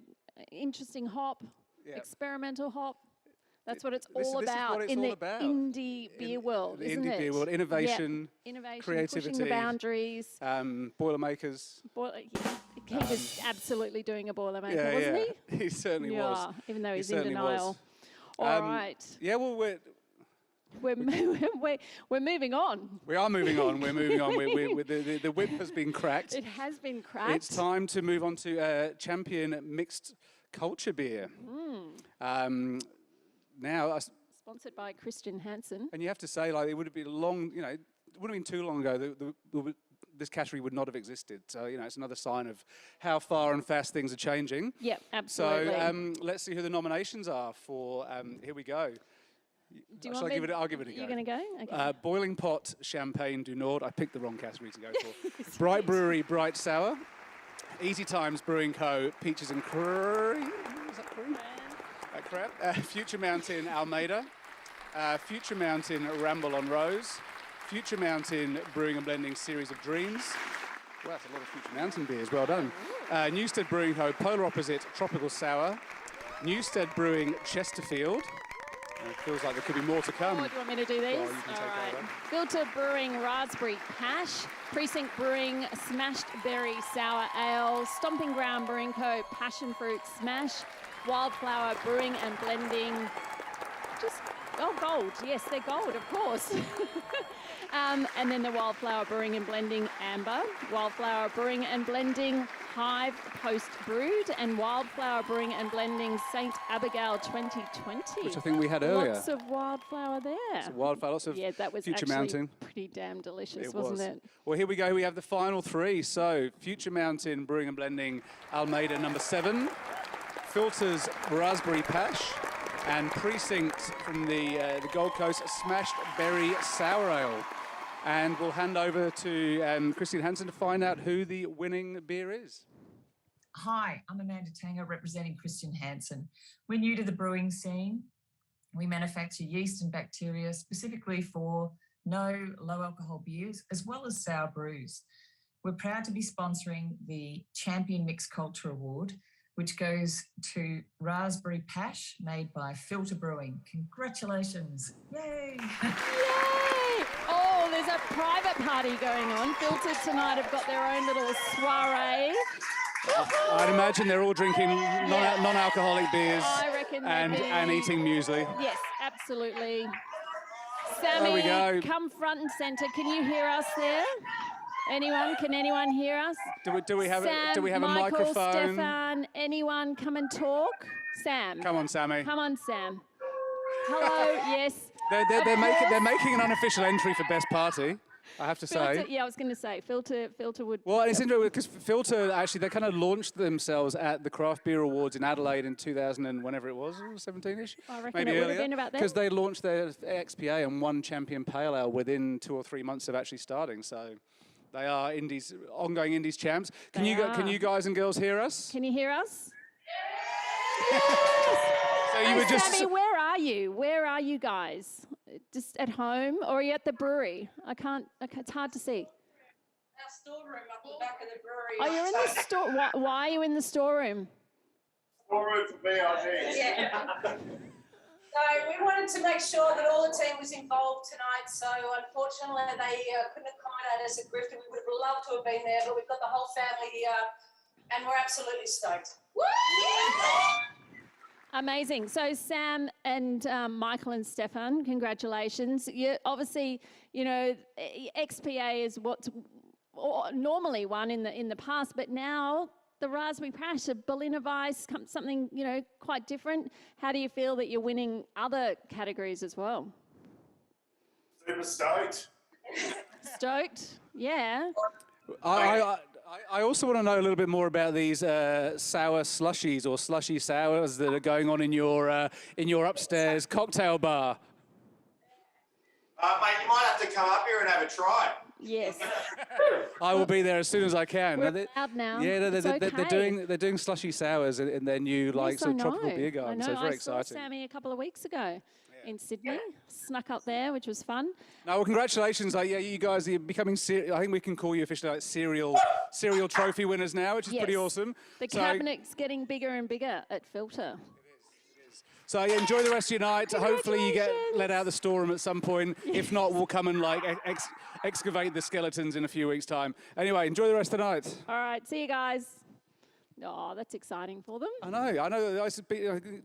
interesting hop, experimental hop. That's what it's all about in the indie beer world, The isn't indie it? beer world, innovation, Innovation, creativity, pushing the boundaries. Boilermakers. He was absolutely doing a Boilermaker, Yeah, wasn't he? He certainly was. Yeah, even though he's He in certainly denial. was. All right. Yeah, well, We're moving on. we are moving on. We're moving on. The whip has been cracked. It has been cracked. It's time to move on to Champion Mixed Culture Beer. Now, Sponsored by Christian Hansen. and you have to say, like, it would have been it wouldn't have been too long ago this category would not have existed. So, it's another sign of how far and fast things are changing. Yep, absolutely. So, let's see who the nominations are for. Here we go. Do you Shall want I me- give it? I'll give it a go. You're going to go? Okay. Boiling Pot Champagne du Nord. I picked the wrong category to go for. Bright Brewery Bright Sour. Easy Times Brewing Co. Peaches and Cream. Is that cream? Crap. Future Mountain Almeida. Future Mountain Ramble on Rose. Future Mountain Brewing and Blending Series of Dreams. Well, that's a lot of Future Mountain beers. Well done. Newstead Brewing Co. Polar Opposite Tropical Sour. Newstead Brewing Chesterfield. It feels like there could be more to come. Oh, do you want me to do these? Well, you can take over. Filter Brewing Raspberry Pash. Precinct Brewing Smashed Berry Sour Ale. Stomping Ground Brewing Co. Passion Fruit Smash. Wildflower Brewing and Blending. Gold. Yes, they're gold, of course. And then the Wildflower Brewing and Blending Amber. Wildflower Brewing and Blending Hive Post Brewed. And Wildflower Brewing and Blending St. Abigail 2020. Which I think we had earlier. Lots of wildflower there. Wildflower, lots of that was Future actually Mountain. pretty damn delicious, It wasn't was. it? Well, here we go. We have the final 3. So, Future Mountain Brewing and Blending Almeida number 7. Filters Raspberry Pash. And Precinct from the Gold Coast Smashed Berry Sour Ale. And we'll hand over to Christine Hansen to find out who the winning beer is. Hi, I'm Amanda Tanger representing Christian Hansen. We're new to the brewing scene. We manufacture yeast and bacteria specifically for no low alcohol beers as well as sour brews. We're proud to be sponsoring the Champion Mixed Culture Award, which goes to Raspberry Pash made by Filter Brewing. Congratulations. Yay! Yay! Oh, there's a private party going on. Filtered tonight have got their own little soiree. I'd imagine they're all drinking non-alcoholic beers I reckon and eating muesli. Yes, absolutely. There we Sammy, go. come front and centre. Can you hear us there? Anyone? Can anyone hear us? Do we have Sam, a Michael, microphone? Stefan, anyone come and talk? Sam. Come on, Sammy. Come on, Sam. Hello. Yes. They're making an unofficial entry for best party. I have to say. Filter, yeah, I was going to say Filter would. Well, it's interesting because Filter actually they kind of launched themselves at the Craft Beer Awards in Adelaide in 2000 and whenever it was, 17ish. I reckon maybe it would earlier, have been about then. because they launched their XPA and won Champion Pale Ale within 2 or 3 months of actually starting. So they are ongoing Indies champs. Can you guys and girls hear us? Can you hear us? So you were just. Sammy, where are you? Where are you guys? Just at home, or are you at the brewery? It's hard to see. Our storeroom up the back of the brewery. Oh, you're in the store. Why are you in the storeroom? Storeroom for VIP. Yeah. So we wanted to make sure that all the team was involved tonight. So unfortunately, they couldn't accommodate us at Grifton. We would have loved to have been there, but we've got the whole family here, and we're absolutely stoked. Woo! Amazing. So Sam and Michael and Stefan, congratulations. You obviously, XPA is what's normally won in the past, but now the Raspberry Pash, a Berliner Weiss, something quite different. How do you feel that you're winning other categories as well? Super stoked. Stoked, yeah. I also want to know a little bit more about these sour slushies or slushy sours that are going on in your upstairs cocktail bar. Mate, you might have to come up here and have a try. Yes. I will be there as soon as I can. We're allowed now. Yeah, It's they're doing slushy sours in their new sort of tropical beer garden. So it's very exciting. I saw Sammy a couple of weeks ago in Sydney. Snuck up there, which was fun. No, well, congratulations! you guys are becoming. I think we can call you officially serial trophy winners now, which is pretty awesome. The cabinet's getting bigger and bigger at Filter. So enjoy the rest of your night. Hopefully you get let out of the storeroom at some point. If not, we'll come and excavate the skeletons in a few weeks' time. Anyway, enjoy the rest of the night. All right, see you guys. Oh, that's exciting for them. I know.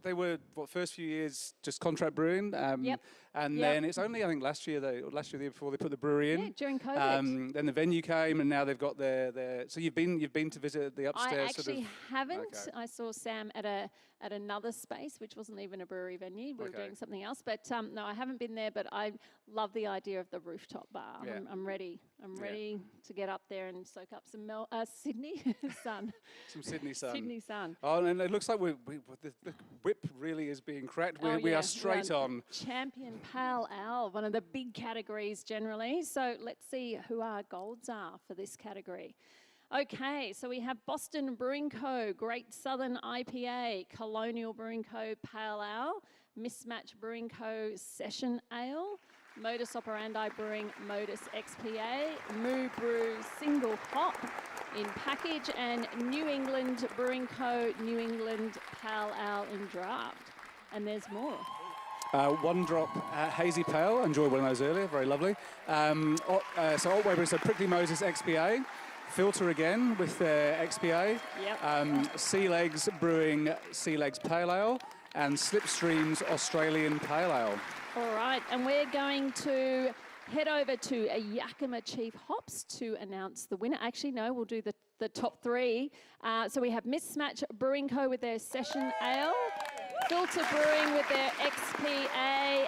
They were first few years just contract brewing, and then it's only I think last year the year before they put the brewery in. Yeah, during COVID. Then the venue came, and now they've got their. So you've been to visit the upstairs. I actually haven't. Okay. I saw Sam at another space, which wasn't even a brewery venue. We were doing something else, but no, I haven't been there. But I love the idea of the rooftop bar. Yeah. I'm ready. I'm ready to get up there and soak up some Sydney sun. Some Sydney sun. Sydney sun. Oh, and it looks like the whip really is being cracked. We are straight on. Champion Pale Ale, one of the big categories generally. So let's see who our golds are for this category. Okay, so we have Boston Brewing Co. Great Southern IPA, Colonial Brewing Co. Pale Ale, Mismatch Brewing Co. Session Ale, Modus Operandi Brewing Modus XPA, Moo Brew Single Hop in package, and New England Brewing Co. New England Pale Ale in draft. And there's more. One drop hazy pale. Enjoyed one of those earlier. Very lovely. So Otway Brew, so Prickly Moses XPA. Filter again with their XPA. Yep. Sea Legs Brewing Sea Legs Pale Ale, and Slipstream's Australian Pale Ale. All right, and we're going to head over to Yakima Chief Hops to announce the winner. Actually, no, we'll do the top three. So we have Mismatch Brewing Co. with their Session Ale, Filter Brewing with their XPA,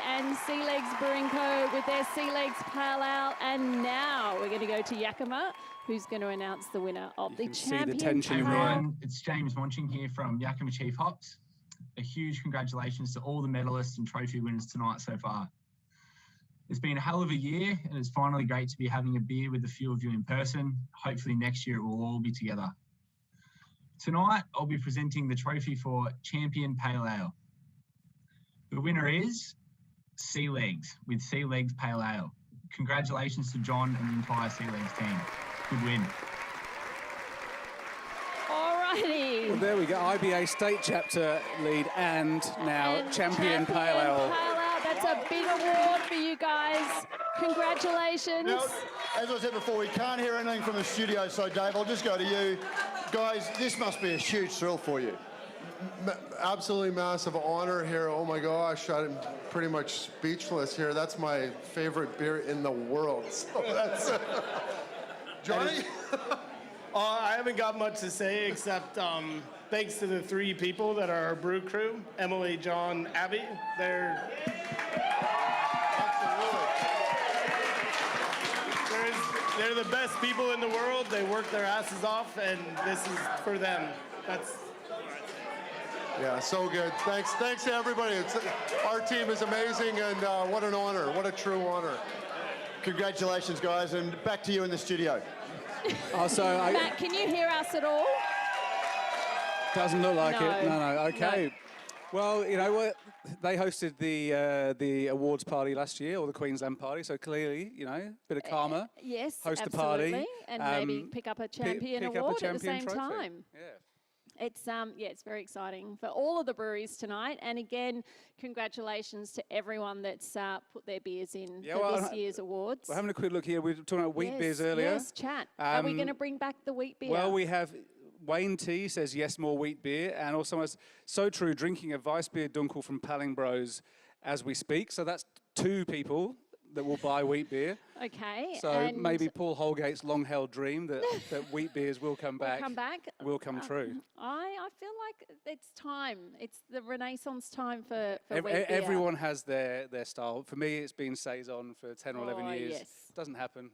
and Sea Legs Brewing Co. with their Sea Legs Pale Ale. And now we're going to go to Yakima, who's going to announce the winner of the Champion Hey everyone, it's James Monching here from Yakima Chief Hops. A huge congratulations to all the medalists and trophy winners tonight so far. It's been a hell of a year, and it's finally great to be having a beer with a few of you in person. Hopefully next year it will all be together. Tonight, I'll be presenting the trophy for Champion Pale Ale. The winner is Sea Legs with Sea Legs Pale Ale. Congratulations to John and the entire Sea Legs team. Good win. Alrighty. Well, there we go. IBA State Chapter lead and now Champion Pale Ale. That's a big award for you guys. Congratulations. Now, as I said before, we can't hear anything from the studio, so Dave, I'll just go to you. Guys, this must be a huge thrill for you. Absolutely massive honor here. Oh my gosh, I'm pretty much speechless here. That's my favorite beer in the world. So that's Johnny? I haven't got much to say except thanks to the 3 people that are our brew crew, Emily, John, Abby. They're the best people in the world. They work their asses off, and this is for them. Yeah, so good. Thanks to everybody. Our team is amazing, and what an honor. What a true honor. Congratulations, guys, and back to you in the studio. Matt, can you hear us at all? Doesn't look like it. No. Okay. No. Well, you know what? They hosted the awards party last year, or the Queensland party. So clearly, you know, a bit of karma. Yes, host absolutely. a party, and maybe pick up a champion award at the same trophy. time. Yeah. It's it's very exciting for all of the breweries tonight. And again, congratulations to everyone that's put their beers in for this year's awards. We're having a quick look here. We were talking about wheat beers earlier. Yes, chat. Are we going to bring back the wheat beer? Well, we have Wayne T says yes, more wheat beer, and also it's so true. Drinking a Weiss beer Dunkel from Palling Bros as we speak. So that's 2 people that will buy wheat beer. Okay. So maybe Paul Holgate's long-held dream that wheat beers will come back. Will come true. I feel like it's time. It's the renaissance time for wheat beer. Everyone has their style. For me, it's been Saison for 10 or 11 years. Yes. Doesn't happen.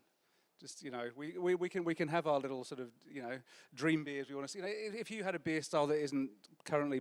Just, you know, we can have our little sort of, you know, dream beers we want to see. You know, if you had a beer style that isn't currently,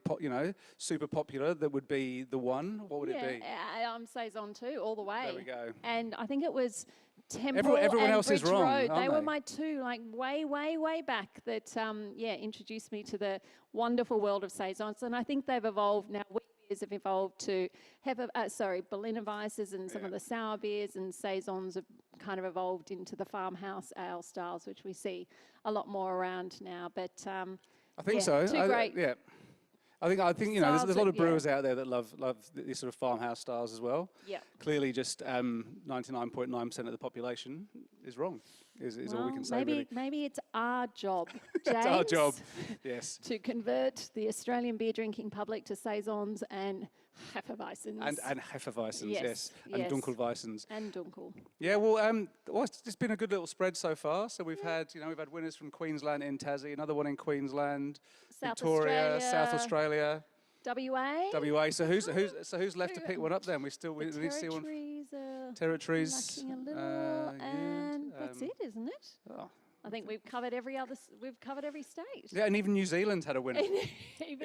super popular, that would be the one, what would it be? I'm Saison too, all the way. There we go. And I think it was Temple Everyone and else Bridge is wrong, Road. aren't They were they? my 2, like way back that, introduced me to the wonderful world of Saisons. And I think they've evolved now. Wheat beers have evolved to Berliner Weisses and some of the sour beers, and Saisons have kind of evolved into the farmhouse ale styles, which we see a lot more around now. But I think so. Great. Yeah. I think you know there's a lot of brewers out there that love these sort of farmhouse styles as well. Yeah. Clearly, just 99.9% of the population is wrong. Is all we can say. Maybe it's our job, James. It's our job. Yes. To convert the Australian beer drinking public to Saisons and Hefeweizens. And Hefeweizens, yes. And Dunkelweizens. And Dunkel. Yeah, well, it's been a good little spread so far. So we've had winners from Queensland in Tassie, another one in Queensland, South Victoria, Australia, South Australia. WA. So who's left to pick one up then? We need to see one. Territories. Lacking a little, and that's it, isn't it? Oh. I think we've covered every state. Yeah, and even New Zealand had a winner.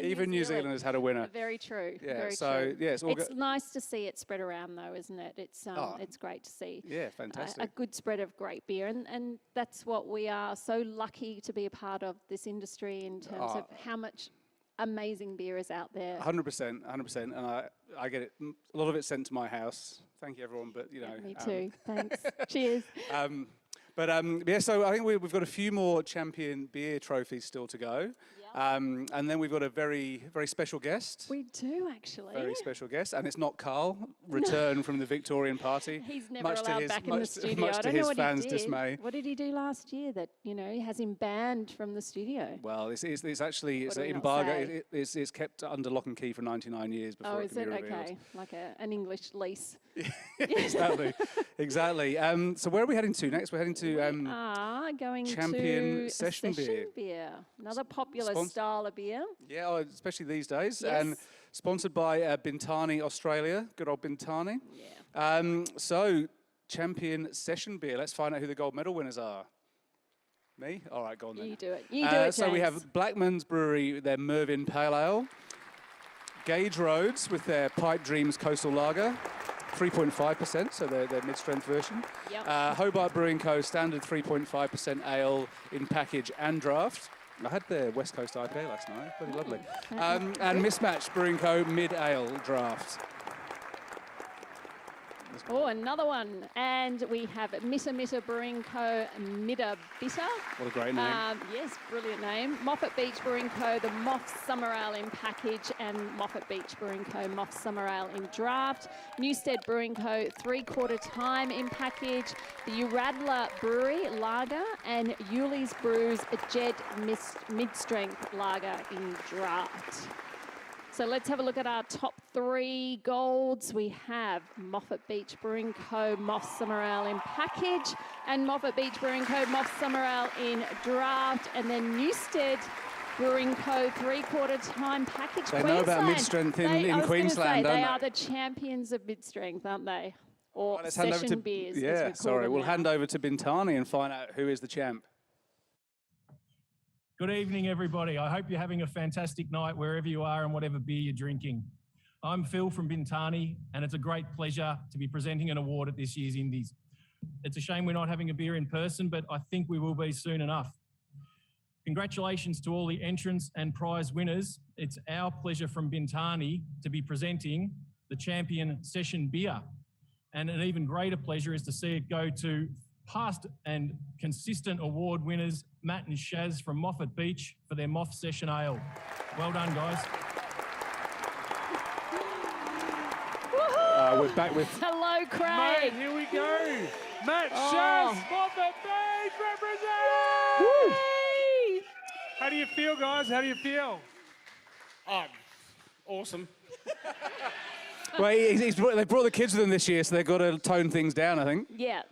even New Zealand has had a winner. Very true. Yeah, very so true. yeah, it's nice to see it spread around, though, isn't it? It's great to see. Yeah, fantastic. A good spread of great beer, and that's what we are so lucky to be a part of this industry in terms of how much amazing beer is out there. 100%, and I get it. A lot of it sent to my house. Thank you, everyone. But me too. Thanks. Cheers. So I think we've got a few more champion beer trophies still to go. And then we've got a very, very special guest. We do, actually. Very special guest. And it's not Carl, returned from the Victorian party. He's never allowed back in the studio. Much I to don't know his what fans' he did. dismay. What did he do last year that, has him banned from the studio? Well, it's actually What do we an not embargo. say? It's kept under lock and key for 99 years before it can be revealed. Okay, like an English lease. Exactly. So where are we heading to next? We're heading to going Champion to Session Beer. Another popular style of beer. Yeah, especially these days. Yes. And sponsored by Bintani Australia. Good old Bintani. Yeah. So, Champion Session Beer. Let's find out who the gold medal winners are. Me? All right, go on then. You do it. You do it, So we James. have Blackman's Brewery, their Mervyn Pale Ale. Gauge Roads with their Pipe Dreams Coastal Lager. 3.5%, so their mid-strength version. Yep. Hobart Brewing Co. standard 3.5% ale in package and draft. I had their West Coast IPA last night, pretty lovely. And Mismatched Brewing Co. mid-ale draft. Oh, another one. And we have Mitta Brewing Co. Midda Bitter. What a great name. Yes, brilliant name. Moffat Beach Brewing Co. The Moff Summer Ale in package, and Moffat Beach Brewing Co. Moff Summer Ale in draft. Newstead Brewing Co. 3/4 time in package. The Uradler Brewery Lager and Yuli's Brews Jed Mid-Strength Lager in draft. So let's have a look at our top 3 golds. We have Moffat Beach Brewing Co. Moff Summer Ale in package, and Moffat Beach Brewing Co. Moff Summer Ale in draft, and then Newstead Brewing Co. 3/4 time package. They know about mid-strength in Queensland, don't they they? are the champions of mid-strength, aren't they? Or Let's hand over session to beers, as we yeah. call Sorry, them we'll now. hand over to Bintani and find out who is the champ. Good evening, everybody. I hope you're having a fantastic night wherever you are and whatever beer you're drinking. I'm Phil from Bintani, and it's a great pleasure to be presenting an award at this year's Indies. It's a shame we're not having a beer in person, but I think we will be soon enough. Congratulations to all the entrants and prize winners. It's our pleasure from Bintani to be presenting the Champion Session Beer. And an even greater pleasure is to see it go to past and consistent award winners, Matt and Shaz from Moffat Beach for their Moff Session Ale. Well done, guys. We're back with... Hello, Craig. Mate, here we go. Matt Oh. Shaz, Moffat Beach, represent! Woo. How do you feel, guys? How do you feel? Oh, awesome. Well, they brought the kids with them this year, so they've got to tone things down, I think. Yeah.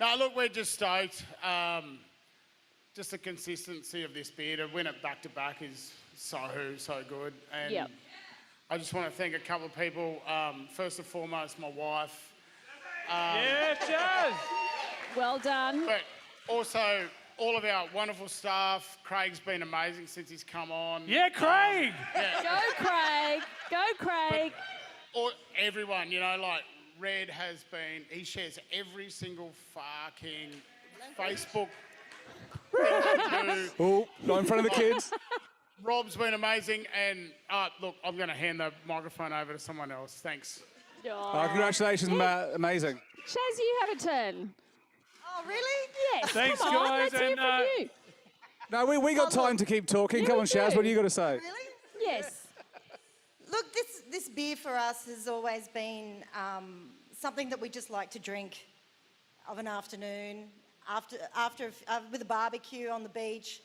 No, look, we're just stoked. Just the consistency of this beer, to win it back-to-back is so good. And Yep. I just want to thank a couple of people. First and foremost, my wife. Yeah, Chaz! Well done. But also all of our wonderful staff. Craig's been amazing since he's come on. Yeah, Craig! Go, Craig. Go, Craig. Or everyone, you know, like Red has been, he shares every single fucking Facebook thing we do. Oh, not in front of the kids. Rob's been amazing, and look, I'm going to hand the microphone over to someone else. Thanks. Congratulations, Matt. Amazing. Shaz, you have a turn. Oh, really? Yes. Thanks, come on, guys, Let's hear and, from you. No, we got time to keep talking. Come on, Shaz, what do you got to say? Yes. Look, this beer for us has always been something that we just like to drink of an afternoon after with a barbecue on the beach,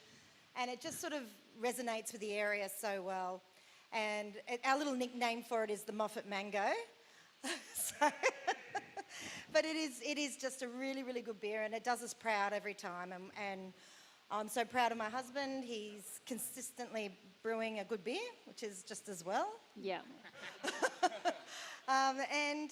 and it just sort of resonates with the area so well. And our little nickname for it is the Moffat Mango. But it is just a really, really good beer, and it does us proud every time. And I'm so proud of my husband. He's consistently brewing a good beer, which is just as well. Yeah. And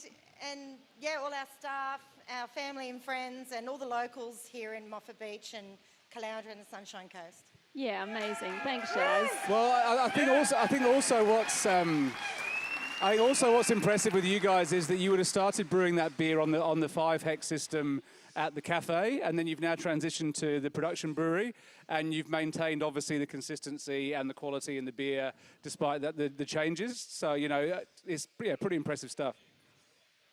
yeah, all our staff, our family and friends, and all the locals here in Moffat Beach and Caloundra and the Sunshine Coast. Yeah, amazing. Thanks, Shaz. Well, I think also what's impressive with you guys is that you would have started brewing that beer on the 5-hex system at the cafe, and then you've now transitioned to the production brewery, and you've maintained obviously the consistency and the quality in the beer despite the changes. So it's pretty impressive stuff.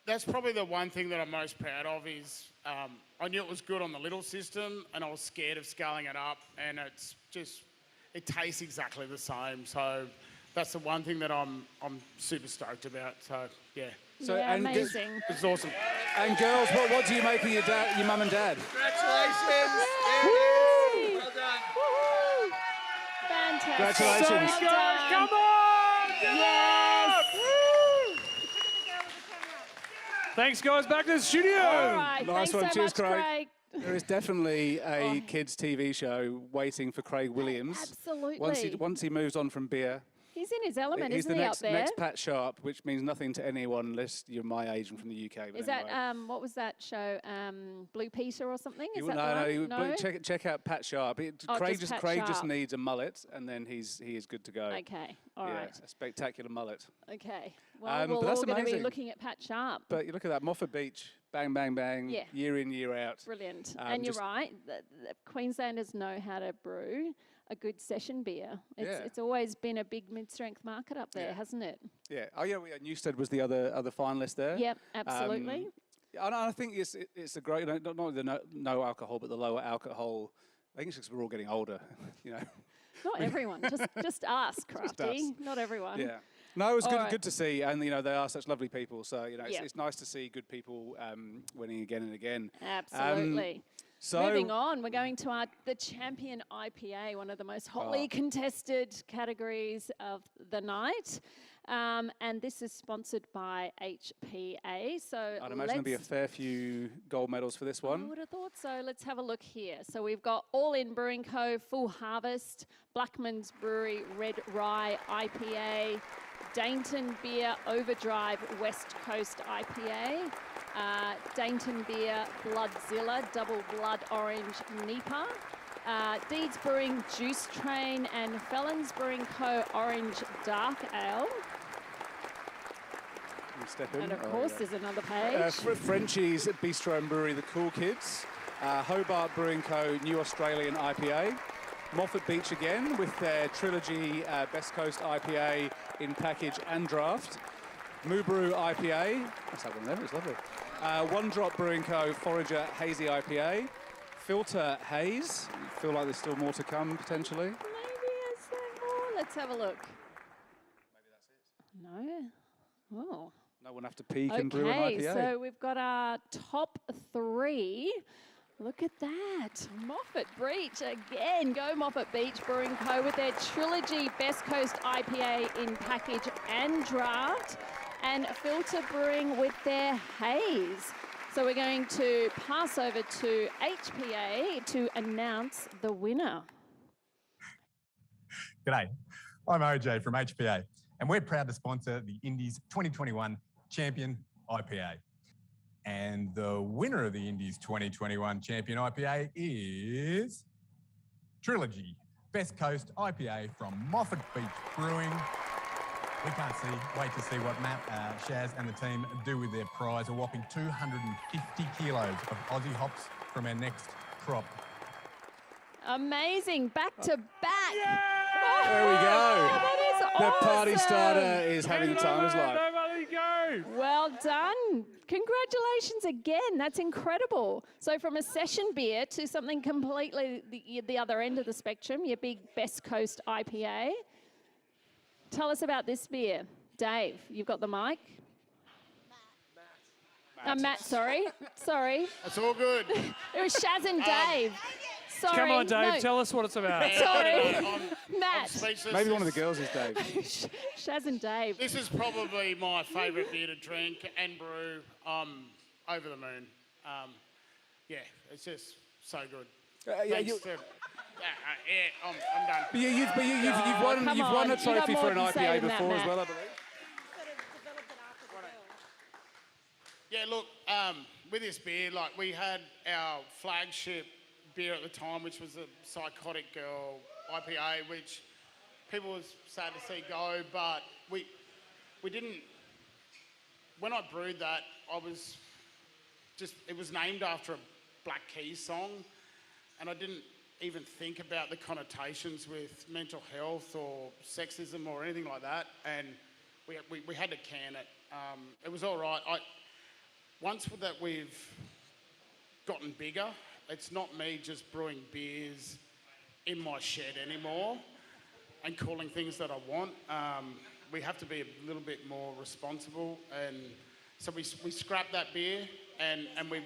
That's probably the one thing that I'm most proud of is I knew it was good on the little system, and I was scared of scaling it up, and it tastes exactly the same. So that's the one thing that I'm super stoked about. So yeah. So, amazing. It's awesome. And girls, what do you make of your mum and dad? Congratulations. Woo! Well done. Woohoo! Fantastic. Congratulations. Well done. Come on! Yes. Thanks, guys. Back to the studio. All right. Nice Thanks one. so Cheers, much, Craig. There is definitely a kids' TV show waiting for Craig Williams. Absolutely. Once he moves on from beer. He's in his element, He's isn't the he, next, up there? next Pat Sharp, which means nothing to anyone unless you're my age and from the UK. But Is anyway. that, what was that show? Blue Peter or something? Is You- that no, the one? No? check out Pat Sharp. Oh, Craig just Pat just Sharp. needs a mullet, and then he is good to go. Okay, all yeah, right. a spectacular mullet. Okay. Well, but we're that's all going to be amazing. looking at Pat Sharp. But you look at that, Moffat Beach, bang, bang, bang, Yeah. year in, year out. Brilliant. And you're just- right, the Queenslanders know how to brew a good session beer. Yeah. It's always been a big mid-strength market up there, hasn't it? Yeah. Oh, yeah. Newstead was the other finalist there. Yep, absolutely. And I think it's a great, not only the no alcohol, but the lower alcohol. I think it's because we're all getting older, you know. Not everyone, just us, Crafty. Not everyone. Yeah. No, it was All right. good to see, and you know they are such lovely people. So you know Yep. it's nice to see good people winning again and again. Absolutely. So Moving on, we're going to the Champion IPA, one of the most hotly contested categories of the night. And this is sponsored by HPA. So I'd imagine there'll be a fair few gold medals for this one. I would have thought so. Let's have a look here. So we've got All In Brewing Co., Full Harvest, Blackman's Brewery, Red Rye IPA, Dainton Beer, Overdrive, West Coast IPA, Dainton Beer, Bloodzilla, Double Blood Orange Nipa, Deeds Brewing, Juice Train, and Felons Brewing Co. Orange Dark Ale. Step in. And of course, there's another page. Frenchie's Bistro and Brewery, the Cool Kids. Hobart Brewing Co. New Australian IPA. Moffat Beach again with their Trilogy Best Coast IPA in package and draft. Moo Brew IPA. Let's have one there, it's lovely. One Drop Brewing Co. Forager Hazy IPA. Filter Haze. Feel like there's still more to come potentially. Maybe is there more? Let's have a look. Maybe that's it. No. Oh. No one have to peek and brew an Okay, IPA. so we've got our top three. Look at that. Moffat Beach again. Go Moffat Beach Brewing Co. with their Trilogy Best Coast IPA in package and draft. And Filter Brewing with their Haze. So we're going to pass over to HPA to announce the winner. G'day, I'm OJ from HPA, and we're proud to sponsor the Indies 2021 Champion IPA. And the winner of the Indies 2021 Champion IPA is Trilogy Best Coast IPA from Moffat Beach Brewing. We can't wait to see what Matt, Shaz and the team do with their prize, a whopping 250 kilos of Aussie hops from our next crop. Amazing, back to back. There we go. That is The awesome. party starter is having the time of his life. Nobody go. Well done. Congratulations again. That's incredible. So from a session beer to something completely the other end of the spectrum, your big Best Coast IPA. Tell us about this beer. Dave, you've got the mic. Matt, sorry. That's all good. It was Shaz and Dave. Sorry. Come on, Dave. no. Tell us what it's about. Sorry. I'm Matt. speechless. Maybe one of the girls is Dave. Shaz and Dave. This is probably my favourite beer to drink and brew. Over the moon. Yeah, it's just so good. I'm done. But you've won a trophy for an IPA before as well, I believe. Yeah, look, with this beer, like we had our flagship beer at the time, which was a Psychotic Girl IPA, which people was sad to see go, but we didn't. When I brewed that, it was named after a Black Keys song, and I didn't even think about the connotations with mental health or sexism or anything like that, and we had to can it. It was all right. Once that we've gotten bigger, it's not me just brewing beers in my shed anymore and calling things that I want. We have to be a little bit more responsible, and so we scrapped that beer and we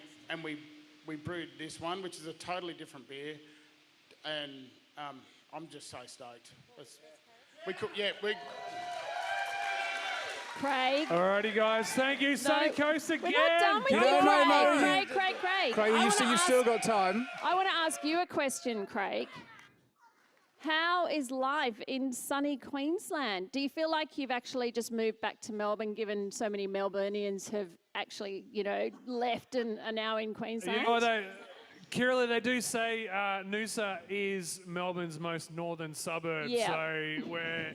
brewed this one, which is a totally different beer, and I'm just so stoked. Craig. Alrighty, guys. Thank you, Sunny Coast again. We're not done with you, Craig. Craig, you've still got time. I want to ask you a question, Craig. How is life in sunny Queensland? Do you feel like you've actually just moved back to Melbourne, given so many Melburnians have actually, left and are now in Queensland? Kirilla, they do say Noosa is Melbourne's most northern suburb, so we're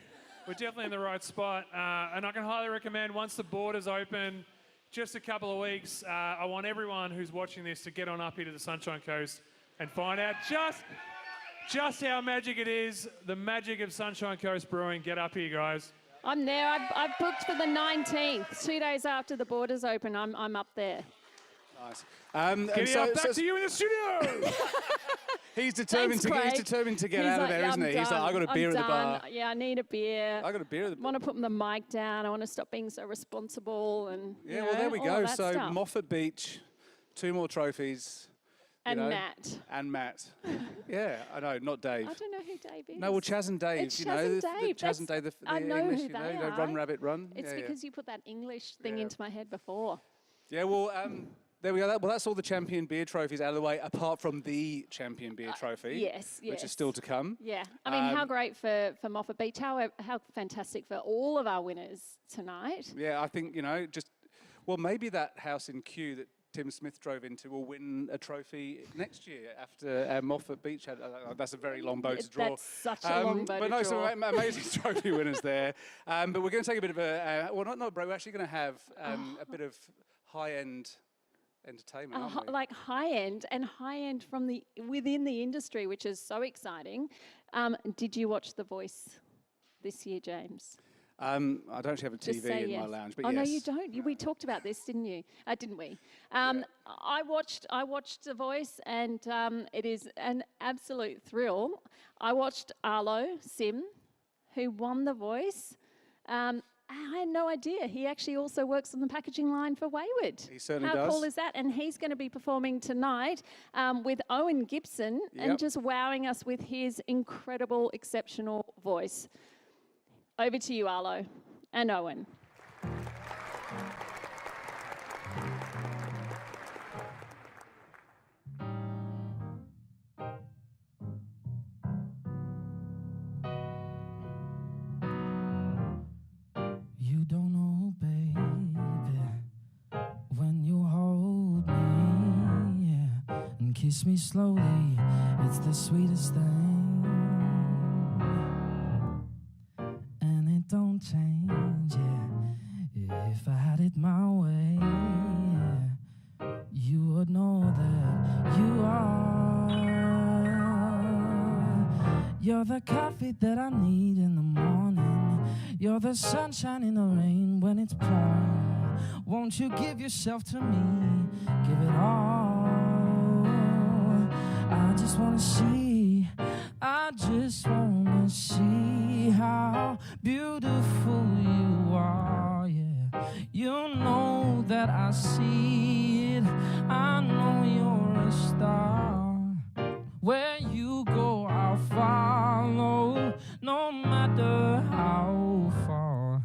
definitely in the right spot. And I can highly recommend, once the borders open, just a couple of weeks, I want everyone who's watching this to get on up here to the Sunshine Coast and find out just how magic it is, the magic of Sunshine Coast Brewing. Get up here, guys. I'm there. I've booked for the 19th, 2 days after the borders open. I'm up there. Nice. Back to you in the studio. He's determined Thanks, Craig. He's determined to get He's out of like, there, "Yeah, isn't I'm he? He's like, I got a done. beer I'm at the bar. done. Yeah, I need a beer. I got a beer at the I want to put the mic down. I want to stop being so responsible and Yeah, well, there we all go. that So stuff. Moffat Beach, 2 more trophies. you And know. Matt. And Matt. Yeah, I know, not Dave. I don't know who Dave is. No, well, Chaz and Dave, It's you Chaz know. and the Dave. Chaz and Dave, the I know English, who you know, they the are. Run Rabbit Run. It's yeah, because you put that English thing into my head before. Yeah, well, there we go. Well, that's all the champion beer trophies out of the way, apart from the champion beer trophy. Yes, Which is yes. still to come. Yeah, I mean, how great for Moffat Beach, how fantastic for all of our winners tonight. Yeah, I think, you know, well, maybe that house in Kew that Tim Smith drove into will win a trophy next year after Moffat Beach had. That's a very long bow to draw. That's such a long bow but to no, draw. some amazing trophy winners there. But we're going to take a bit of a, well, not a break. We're actually going to have a bit of high-end entertainment, aren't we? Like high-end from within the industry, which is so exciting. Did you watch The Voice this year, James? I don't actually have a Just TV say in yes. my lounge, but oh, yes. no, you don't. We talked about this, didn't you? Didn't we? I watched The Voice, and it is an absolute thrill. I watched Arlo Sim, who won The Voice. I had no idea. He actually also works on the packaging line for Wayward. He certainly How does. cool is that? And he's going to be performing tonight with Owen Gibson and just wowing us with his incredible, exceptional voice. Over to you, Arlo and Owen. You don't know, baby, when you hold me, yeah, and kiss me slowly, it's the sweetest thing, and it don't change, yeah. If I had it my way, yeah, you would know that you are. You're the coffee that I need in the morning. You're the sunshine in the rain when it's pouring. Won't you give yourself to me? Give it all. I just wanna see how beautiful you are, yeah. You know that I see it. I know you're a star. Where you go, I'll follow, no matter how far.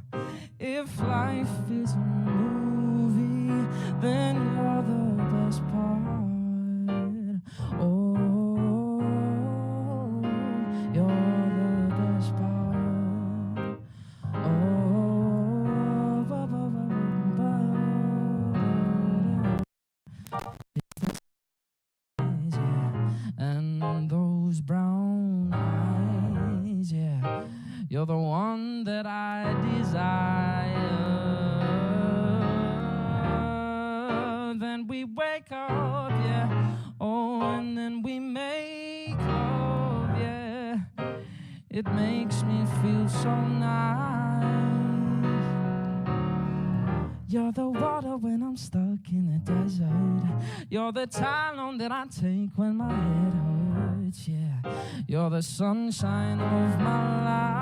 If life is a movie, then you're the best part. Oh, you're the best part. Oh, ba, ba, ba, ba, yeah. And those brown eyes, yeah. You're the one that I desire. Then we wake up, yeah. Oh, and then we make love, yeah. It makes me feel so nice. You're the water when I'm stuck in the desert. You're the Tylenol that I take when my head hurts, yeah. You're the sunshine of my life.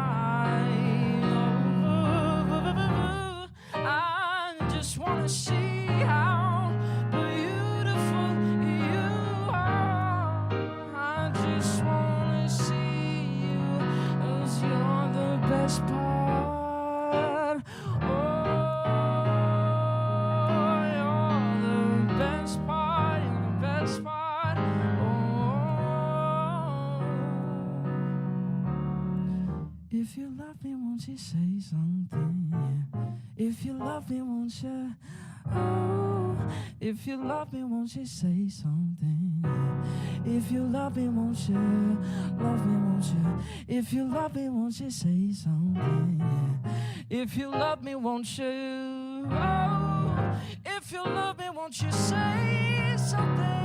I just wanna see how beautiful you are. I just wanna see you, 'cause you're the best part. Best part, you're the best part. Oh, if you love me, won't you say something? Yeah. If you love me, won't you? Oh, if you love me, won't you say something? Yeah. If you love me, won't you? Love me, won't you? If you love me, won't you say something? Yeah. If you love me, won't you? Oh, if you love me, won't you say something?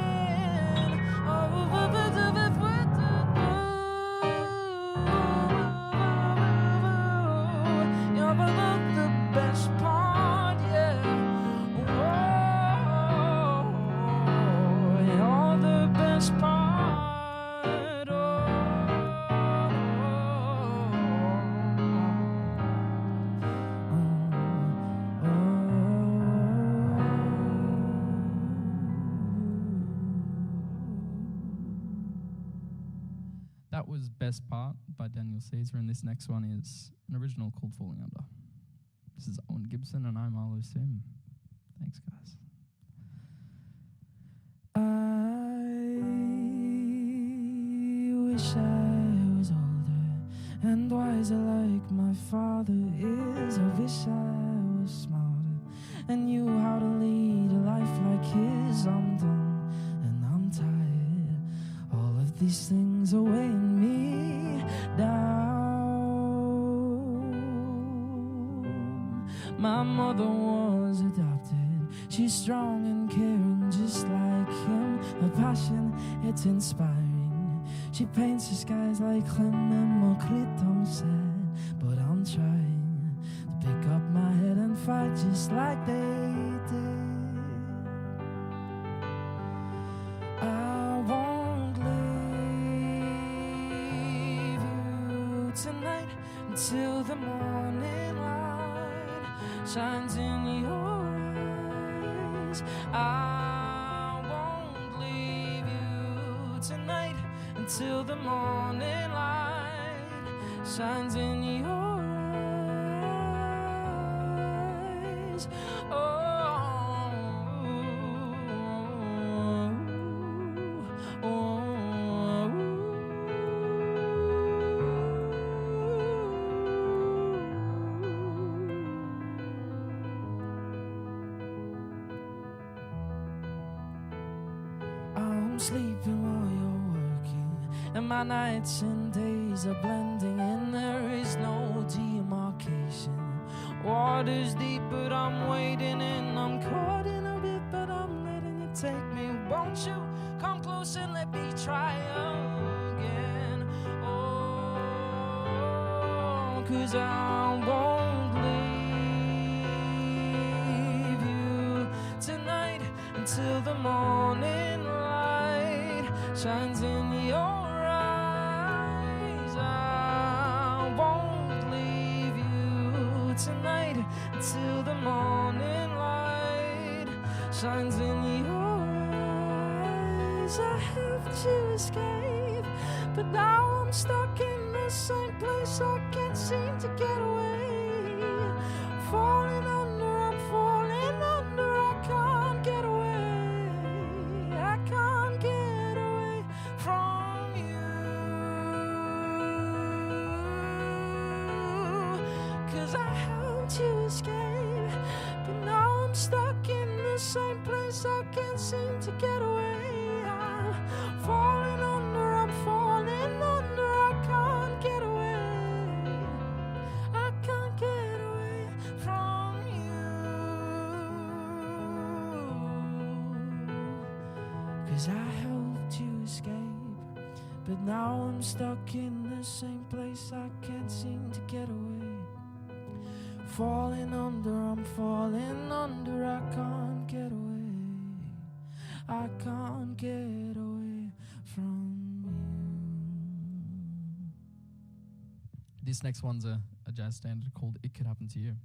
You're the was Best Part by Daniel Caesar, and this next one is an original called Falling Under. This is Owen Gibson, and I'm Arlo Sim. Thanks, guys. I wish I was older and wiser like my father is. I wish I was smarter and knew how to lead a life like his. I'm done and I'm tired. All of these things are weighing me down. My mother was adopted. She's strong and caring just like him. Her passion, it's inspiring. She paints the skies like Clement Moncrief, I'm sad, but I'm trying to pick up my head and fight just like they did. I won't leave you tonight until the morning light shines in your eyes. I won't leave you tonight until the morning light shines in your eyes. I'm sleeping while you're working, and my nights and days are blending in. There is no demarcation. Water's deep, but I'm wading in. I'm caught in a bit, but I'm letting it take me. Won't you come close and let me try again? Oh, 'cause I won't leave you tonight until the morning light shines in your eyes. I won't leave you tonight until the morning light shines in your eyes. I have to escape, but now I'm stuck in the same place. I can't seem to get away. Falling under, I'm falling under. I can't get away. I can't get away from you. 'Cause I have to escape, but now I'm stuck in the same place. I can't seem to get away. I'm falling under, I'm falling under. I can't get away. I can't get away from you. 'Cause I hope to escape, but now I'm stuck in the same place. I can't seem to get away. Falling under, I'm falling under. I can't get away. I can't get away from you. This next one's a jazz standard called It Could Happen to You.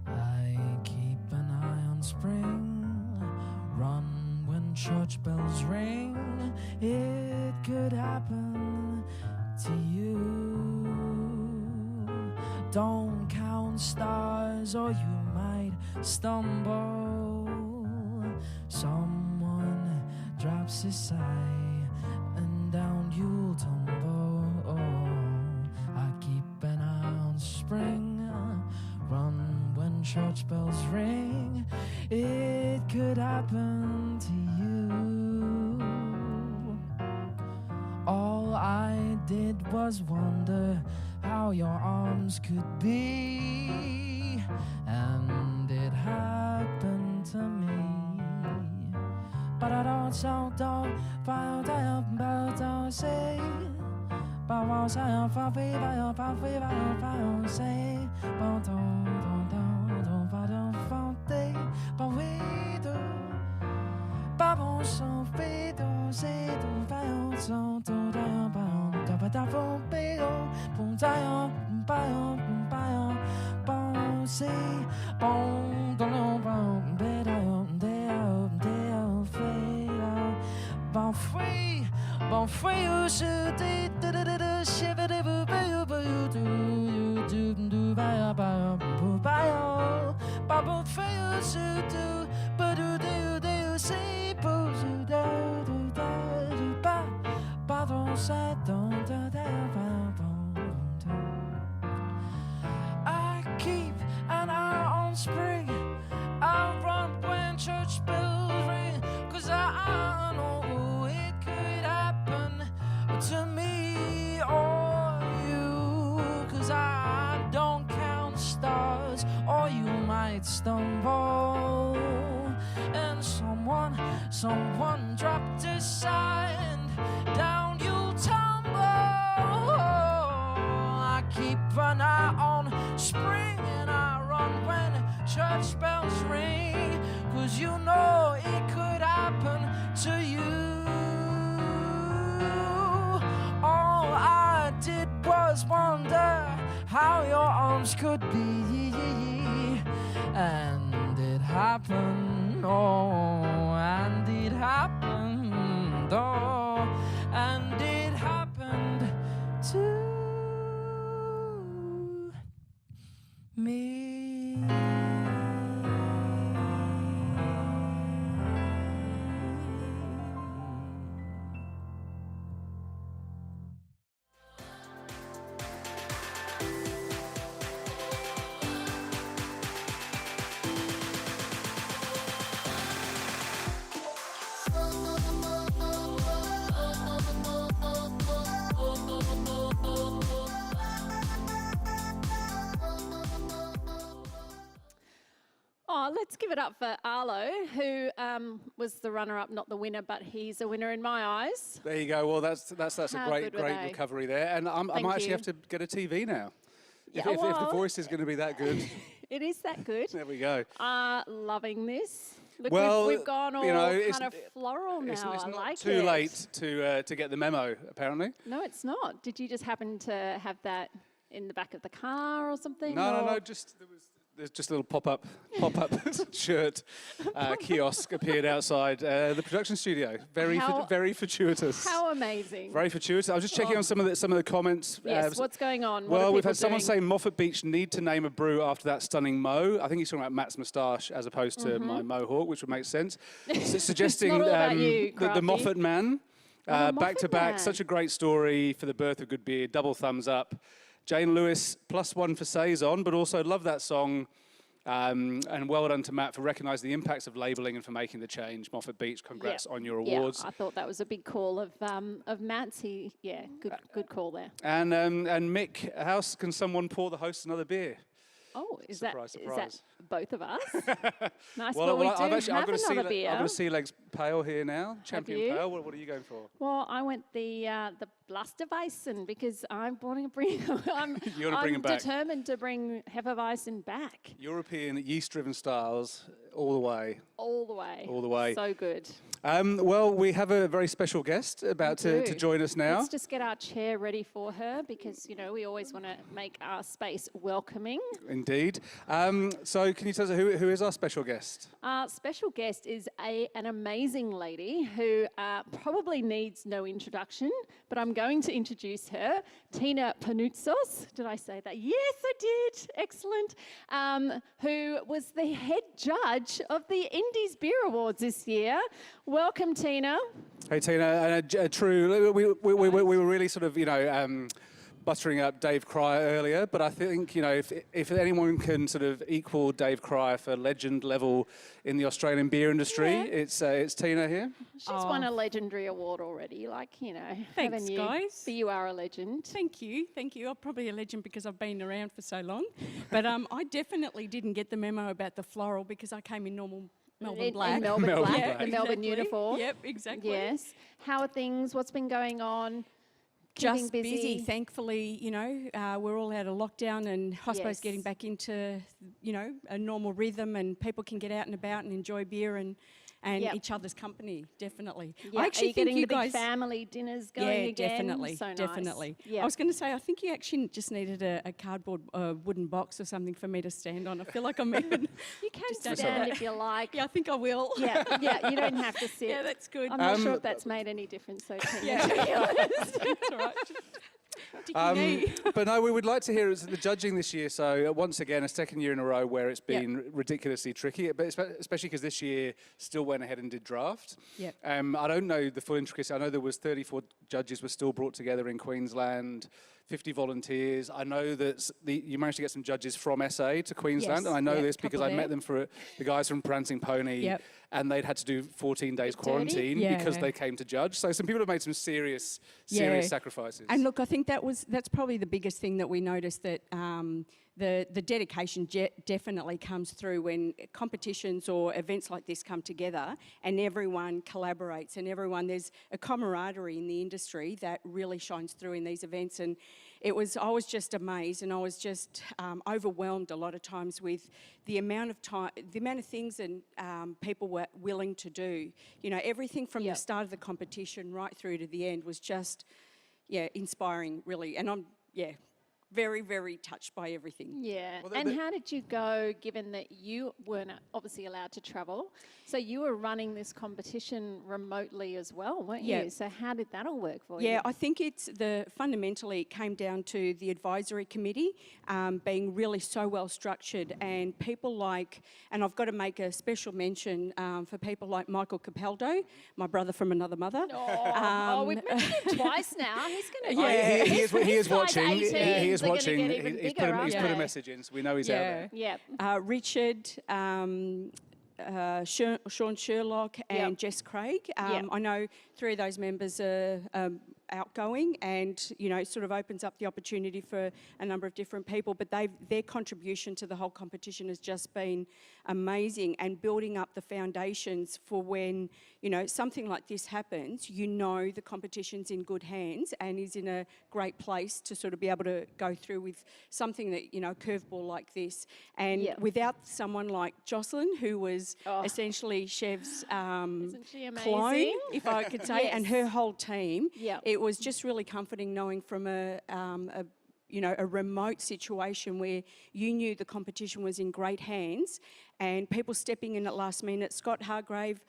I keep an eye on spring, run when church bells ring. It could happen to you. Don't count stars or you might stumble. Someone drops a sigh and down you'll tumble. I keep an eye on spring, run when church bells ring. It could happen to you. All I did was wonder how your arms could be, and it happened to me. But I don't so don't file down about say. But I say I say, but don't day, but we do. But on so be don't say don't file so don't down but I won't be on down say bon don't know better bon free, you should do shiver do bon free you should do do say pardon ça I keep an eye on spring. I run when church bells ring, 'cause I know it could happen to me or you, 'cause I don't count stars, or you might stumble and someone dropped a sign, down you'll tumble. I keep an eye on spring, and I run when church bells ring, 'cause you know it could happen to you. All I did was wonder how your arms could be, and it happened, oh, and it happened, oh, and it happened to me. Oh, let's give it up for Arlo, who was the runner-up, not the winner, but he's a winner in my eyes. There you go. Well, that's a How great good were they? recovery there. And I might actually have to get a TV now. Yeah, If the well- voice is going to be that good. It is that good. There we go. Loving this. Look, Well, we've gone all you know, it's- kind of floral now. It's I not like too it. late to get the memo, apparently. No, it's not. Did you just happen to have that in the back of the car or something? No, or- just there's just a little pop-up shirt kiosk appeared outside the production studio. Very fortuitous. How amazing. Very fortuitous. I was just checking Oh. on some of the comments. Yes, what's going on? What Well, are we've people had someone doing? say Moffat Beach need to name a brew after that stunning mo. I think he's talking about Matt's moustache as opposed to my mohawk, which would make sense. Suggesting all about you, the Crafty. Moffat man. Back to Moffat back, man. such a great story for the birth of good beer. Double thumbs up. Jane Lewis, +1 for Saison, but also love that song. And well done to Matt for recognising the impacts of labelling and for making the change. Moffat Beach, congrats on your awards. Yeah, I thought that was a big call of Matt's. Good call there. And Mick, how can someone pour the host another beer? Oh, is Surprise, that surprise. both of us? Nice. Well, we do I've have got a another beer. I've got a Sea Legs Pale here now. Champion you? Pale. What are you going for? Well, I went the Blasterweissen because I'm wanting to bring. I'm You wanna bring 'em back? determined to bring Hefeweizen back European yeast-driven styles, all the way. all the way. All the way. So good. Well, we have a very special guest about We to do. join us now. Let's just get our chair ready for her because we always want to make our space welcoming. Indeed. So can you tell us who is our special guest? Our special guest is an amazing lady who probably needs no introduction, but I'm going to introduce her, Tina Panoutsos. Did I say that? Yes, I did. Excellent. Who was the head judge of the Indies Beer Awards this year. Welcome, Tina. Hey, Tina. True. We were really sort of, buttering up Dave Cryer earlier, but I think, if anyone can sort of equal Dave Cryer for legend level in the Australian beer industry, it's Tina here. She's won a legendary award already, Thanks, haven't you? guys. But you are a legend. Thank you. I'm probably a legend because I've been around for so long. But I definitely didn't get the memo about the floral because I came in normal Melbourne In black. Melbourne black, Yeah, the Melbourne exactly. uniform. Yep, exactly. Yes. How are things? What's been going on? Just Keeping busy. Thankfully, we're all out of lockdown and I suppose Yes. getting back into, a normal rhythm and people can get out and about and enjoy beer and and Yep. each other's company, definitely. Yeah. I actually Are you think getting you the big guys family dinners going yeah, again? definitely, So nice. definitely. Yeah. I was going to say, I think you actually just needed a cardboard wooden box or something for me to stand on. I feel like I'm even. You can Just don't stand know. if you like. Yeah, I think I will. Yeah, yeah, you don't have to sit. Yeah, that's good. I'm not sure if that's made any difference, though, Tina, Yeah. to be honest. That's all right. Dicky knee. But no, we would like to hear the judging this year. So once again, a second year in a row where it's been ridiculously tricky, but especially because this year still went ahead and did draft. Yep. I don't know the full intricacy. I know there was 34 judges were still brought together in Queensland, 50 volunteers. I know that you managed to get some judges from SA to Queensland, Yes, and I know yep, this because I couple met there. them for the guys from Prancing Pony. Yep. And they'd had to do 14 days Bit dirty. quarantine Yeah. because they came to judge. So some people have made some serious Yeah. sacrifices. And look, I think that's probably the biggest thing that we noticed, that the dedication definitely comes through when competitions or events like this come together and everyone collaborates and there's a camaraderie in the industry that really shines through in these events. And I was just amazed, and I was just overwhelmed a lot of times with the amount of time, the amount of things and people were willing to do. You know, everything from the start of the competition right through to the end was just, inspiring, really. And I'm, very, very touched by everything. Yeah. And how did you go, given that you weren't obviously allowed to travel? So you were running this competition remotely as well, weren't you? So how did that all work for you? Yeah, I think fundamentally it came down to the advisory committee being really so well structured, and people like, and I've got to make a special mention for people like Michael Capaldo, my brother from another mother. We've mentioned him twice now. He's going to He is watching. He is They're gonna watching. get even He's bigger, put a aren't message in, so we know he's out there. Yeah. Richard, Sean Sherlock and Jess Craig. I know 3 of those members are outgoing, and sort of opens up the opportunity for a number of different people, but their contribution to the whole competition has just been amazing, and building up the foundations for when something like this happens, the competition's in good hands and is in a great place to sort of be able to go through with something that a curveball like this. And without someone like Jocelyn, who was essentially Chev's Isn't she clone, amazing? if I could say, and her whole team, Yep. it was just really comforting knowing from a remote situation where you knew the competition was in great hands, and people stepping in at last minute. Scott Hargrave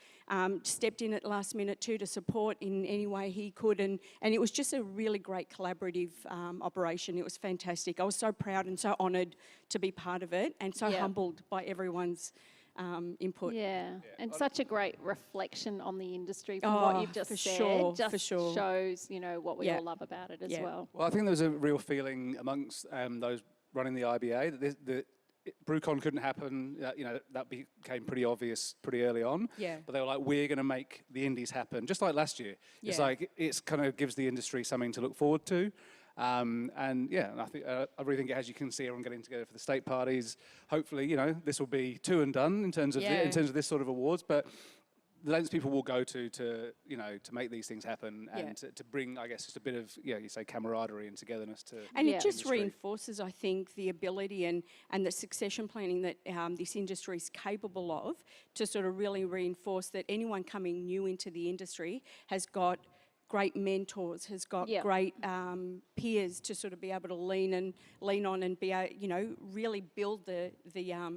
stepped in at last minute too to support in any way he could, and it was just a really great collaborative operation. It was fantastic. I was so proud and so honoured to be part of it, and so humbled by everyone's input. Yeah, and such a great reflection on the industry from what you've just for said. sure, just for sure. shows, what we all love about it as well. Well, I think there was a real feeling amongst those running the IBA that BrewCon couldn't happen. That became pretty obvious pretty early on. Yeah. But they were like, we're going to make the Indies happen, just like last year. It's Yeah. like it's kind of gives the industry something to look forward to. And I think I really think as you can see everyone getting together for the state parties, hopefully this will be two and done in terms of this sort of awards, but the lengths people will go to make these things happen and to bring, I guess, just a bit of you say camaraderie and togetherness to And the it just industry. reinforces, I think, the ability and the succession planning that this industry is capable of, to sort of really reinforce that anyone coming new into the industry has got great mentors, has got great peers to sort of be able to lean on and be really build the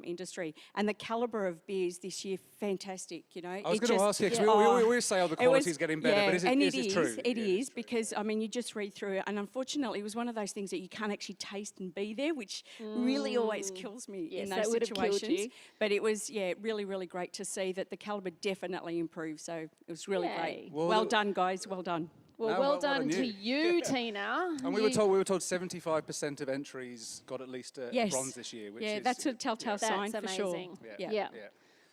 industry. And the calibre of beers this year, fantastic. I was going to ask you, because we always say, the quality's getting better, but is it true? It is, because, you just read through it, and unfortunately, it was one of those things that you can't actually taste and be there, which really always kills me in those that would have killed situations. you. But it was, really, really great to see that the calibre definitely improved, so it was really great. Well, Well done, guys, well done. Well, No, well well done done to you. you, Tina. And we were told 75% of entries got at least a bronze this year, which is that's a telltale sign That's for sure. amazing. Yeah.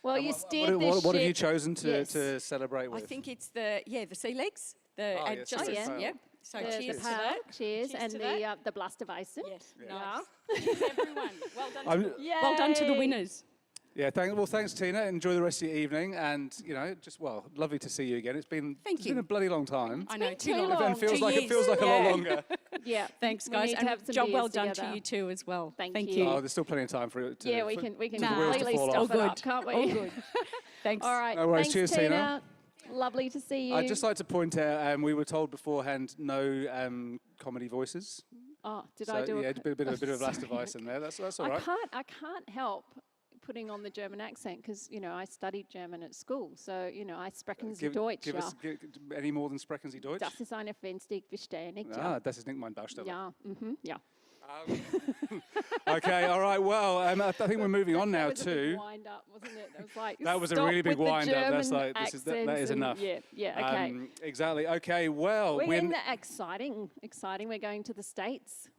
Well, And you what steered this have you ship- chosen Yes. to celebrate I with? think it's the sea legs. The Oh, yes, just the yeah. pale. Yep. So The cheers to pale, that. cheers, and to the Blasterweizen. Yes. Yeah. Everyone. Well done. I'm- Well done to the winners. Yeah, thanks, Tina. Enjoy the rest of your evening, and lovely to see you again. It's been been a bloody long time. I know, too been long. And feels 2 like it years. feels like a lot Yeah. longer. Yeah. Thanks, We guys, need to and have some job well beers done together. to you too as well. Thank Oh, you. there's still plenty of time for it. Yeah, we can for the wheels to completely fall stuff off. it up, can't we? All good. Thanks. All right. No worries. Thanks, Cheers, Tina. Lovely to see you. I'd just like to point out, we were told beforehand no comedy voices. Oh, did So, I do yeah, a a bit of sorry. last device in there. That's all right. I can't help putting on the German accent because, I studied German at school. So, I sprechen Sie Deutsch. Give us any more than sprechen Sie Deutsch? Das ist eine Fenster, verstehe nicht. Das ist nicht mein Baustelle. Ja, ja. Okay, all right. Well, I think we're moving on now That was a big to. wind up, wasn't it? That was like That was a stop really big with the wind up. That's German like that is accents enough. and- Yeah, okay. Exactly. Okay. Well, We're in the exciting. We're going to the States.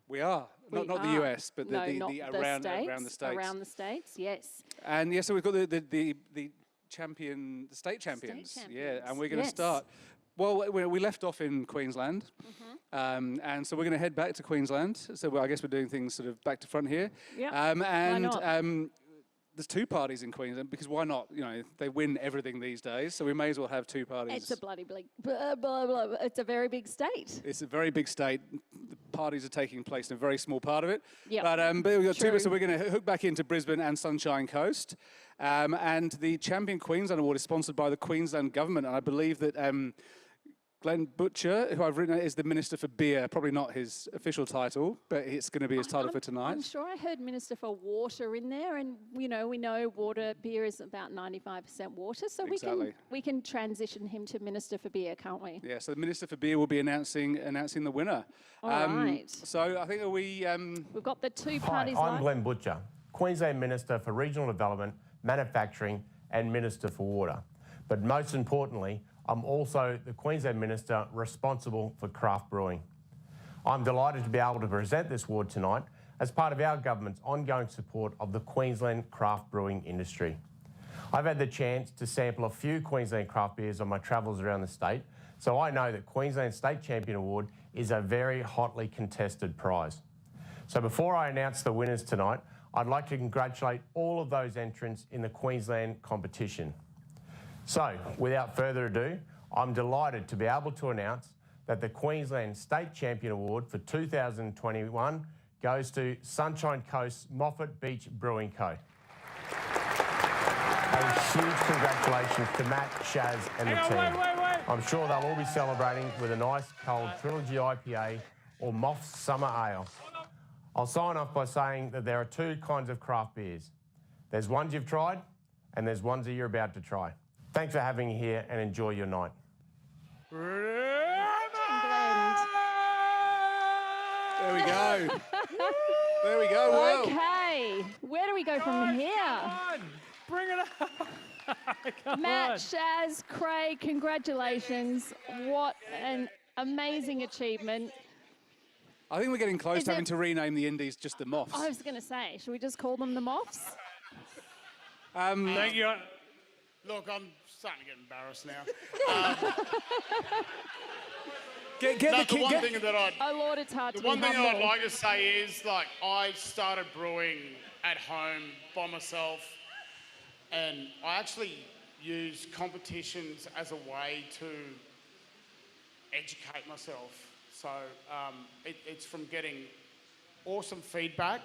we are not We the are. US, but No, the not around the States. states. Around the States, yes. And yeah, so we've got the champion, the state champions. Yeah, and we're going to yes. start. Well, we left off in Queensland, and so we're going to head back to Queensland. So I guess we're doing things sort of back to front here. Yeah. And not? there's two parties in Queensland because why not? They win everything these days, so we may as well have two parties. It's a bloody big, blah, blah, blah. It's a very big state. It's a very big state. The parties are taking place in a very small part of it. Yep. But we've got two, True. so we're going to hook back into Brisbane and Sunshine Coast. And the Champion Queensland Award is sponsored by the Queensland government, and I believe that Glenn Butcher, who I've written, is the Minister for Beer. Probably not his official title, but it's going to be his title for tonight. I'm sure I heard Minister for Water in there, and we know beer is about 95% water, so Exactly. we can transition him to Minister for Beer, can't we? Yeah, so the Minister for Beer will be announcing the winner. All right. So I think we. We've got the two Hi, parties. I'm live. Glenn Butcher, Queensland Minister for Regional Development, Manufacturing and Minister for Water. But most importantly, I'm also the Queensland Minister responsible for craft brewing. I'm delighted to be able to present this award tonight as part of our government's ongoing support of the Queensland craft brewing industry. I've had the chance to sample a few Queensland craft beers on my travels around the state, so I know that Queensland State Champion Award is a very hotly contested prize. So before I announce the winners tonight, I'd like to congratulate all of those entrants in the Queensland competition. So, without further ado, I'm delighted to be able to announce that the Queensland State Champion Award for 2021 goes to Sunshine Coast's Moffat Beach Brewing Co. A huge congratulations to Matt, Shaz and the team. Wait. I'm sure they'll all be celebrating with a nice cold Trilogy IPA or Moff's Summer Ale. I'll sign off by saying that there are two kinds of craft beers. There's ones you've tried and there's ones that you're about to try. Thanks for having me here and enjoy your night. There we go. There we go. Well. Okay, where do we go from here? Bring it up. Matt, Shaz, Craig, congratulations. What an amazing achievement. I think we're getting close Is to having it- to rename the Indies just the Moffs. I was going to say, should we just call them the Moffs? Thank you. Look, I'm starting to get embarrassed now. The one thing that I'd Oh Lord, it's hard to The one be thing I'd humble. like to say is, like, I started brewing at home by myself, and I actually use competitions as a way to educate myself. So it's from getting awesome feedback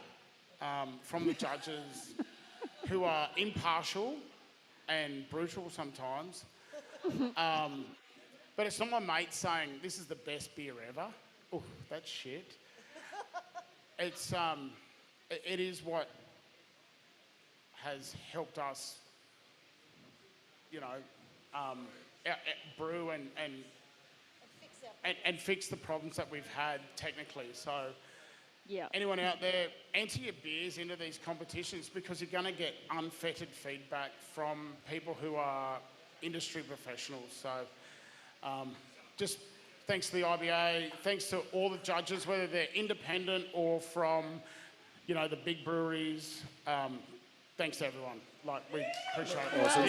from the judges who are impartial and brutal sometimes. But it's not my mate saying, this is the best beer ever. Oh, that's shit. It's, it is what has helped us, brew and fix the problems that we've had technically. So yeah. Anyone out there, enter your beers into these competitions because you're going to get unfettered feedback from people who are industry professionals. So just thanks to the IBA, thanks to all the judges, whether they're independent or from, the big breweries. Thanks to everyone. We appreciate it. Awesome.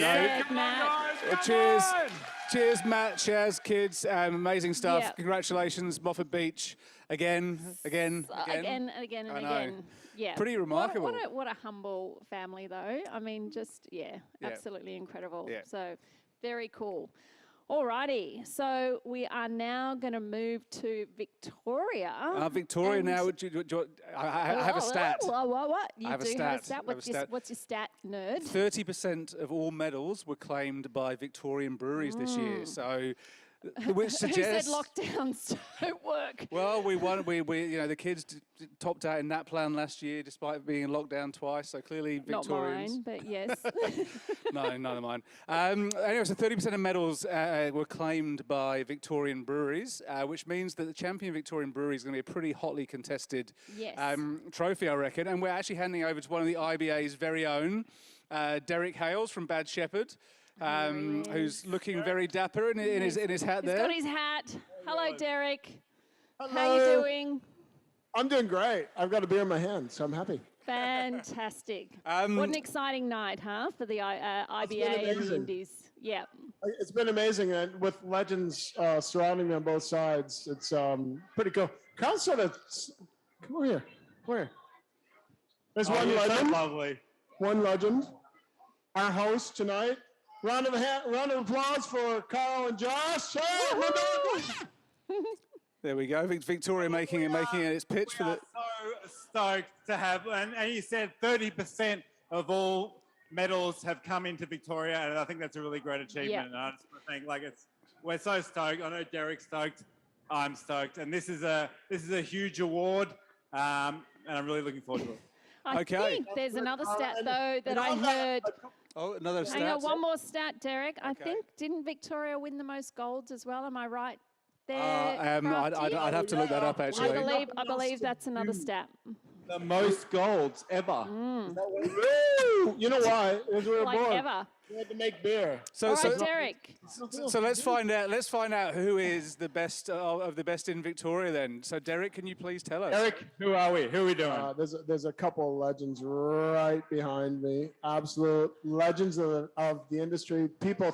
Cheers, Matt, Shaz, kids. Amazing stuff. Yeah. Congratulations, Moffat Beach. Again. Again and again and I know. again. Yeah. Pretty remarkable. What a humble family, though. I mean, just, Yeah. absolutely incredible. Yeah. So, very cool. Alrighty, so we are now going to move to Victoria. Victoria and- now, I have a stat. What? You I have a do stat. have a stat. I have a stat. What's your stat, nerd? 30% of all medals were claimed by Victorian breweries this year. So, which Who said suggests lockdowns don't work? well, we won. We the kids topped out in that plan last year, despite being in lockdown twice. So clearly, Not Victorians. mine, but yes. No, none of mine. Anyway, so 30% of medals were claimed by Victorian breweries, which means that the champion Victorian brewery is going to be a pretty hotly contested Yes. trophy, I reckon. And we're actually handing over to one of the IBA's very own, Derek Hales from Bad Shepherd. Who's looking very dapper in his hat there. He's got his hat. Hello, Derek. Hello. How you doing? I'm doing great. I've got a beer in my hand, so I'm happy. Fantastic. What an exciting night, huh, for the IBA and the Indies. Yeah. It's been amazing, and with legends surrounding me on both sides, it's pretty cool. Carl sort of, come over here. Come here. There's one legend. So lovely. One legend. Our host tonight. Round of applause for Carl and Josh. There we go. Victoria making its pitch for the. So stoked to have, and you said 30% of all medals have come into Victoria, and I think that's a really great achievement. Yeah. And I just want to think, we're so stoked. I know Derek's stoked. I'm stoked, and this is a huge award, and I'm really looking forward to it. I think there's another stat, though, that I heard. Oh, another stat. Hang on, one more stat, Derek. I think, didn't Victoria win the most golds as well? Am I right there? I'd have to look that up, actually. I believe that's another stat. The most golds ever. Woo! You know why? Because we were Like bored. ever. We had to make beer. All right, Derek. So let's find out. Let's find out who is the best of the best in Victoria. Then, so Derek, can you please tell us? Derek, who are we? Who are we doing? There's a couple of legends right behind me. Absolute legends of the industry.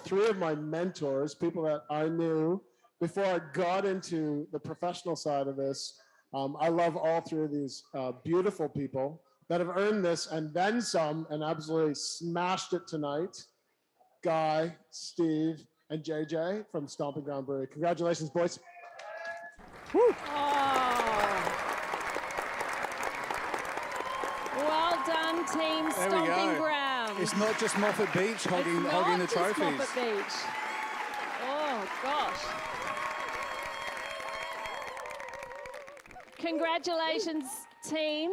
Three of my mentors, people that I knew before I got into the professional side of this. I love all three of these beautiful people that have earned this and then some and absolutely smashed it tonight. Guy, Steve, and JJ from Stomping Ground Brewery. Congratulations, boys. Woo. Well done, team Stomping Ground. It's not just Moffat Beach hogging the trophies. Moffat Beach. Oh, gosh. Congratulations, team.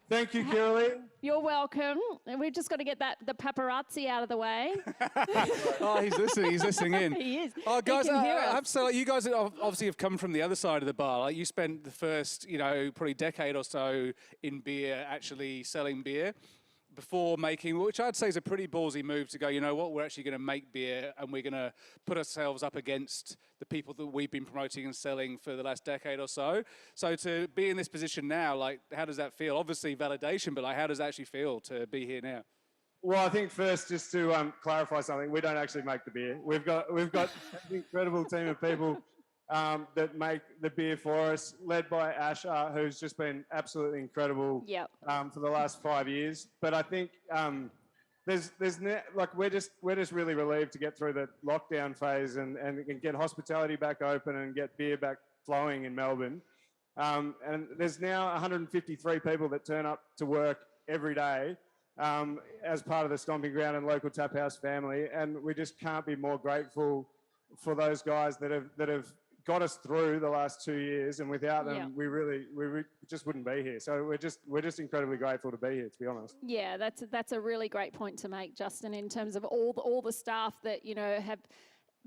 Thank you, Kiralee. You're welcome. And we've just got to get the paparazzi out of the way. Oh, he's listening. He's listening in. He is. Oh, guys, He can hear I us. have to say, you guys obviously have come from the other side of the bar. Like, you spent the first, probably decade or so in beer, actually selling beer, before making, which I'd say is a pretty ballsy move to go, you know what, we're actually going to make beer and we're going to put ourselves up against the people that we've been promoting and selling for the last decade or so. So to be in this position now, how does that feel? Obviously validation, but how does it actually feel to be here now? Well, I think first, just to clarify something, we don't actually make the beer. We've got an incredible team of people that make the beer for us, led by Asha, who's just been absolutely incredible for the last 5 years. But I think we're just really relieved to get through the lockdown phase and get hospitality back open and get beer back flowing in Melbourne. And there's now 153 people that turn up to work every day as part of the Stomping Ground and local tap house family, and we just can't be more grateful for those guys that have got us through the last 2 years, and without them, we just wouldn't be here. So we're just incredibly grateful to be here, to be honest. Yeah, that's a really great point to make, Justin, in terms of all the staff that have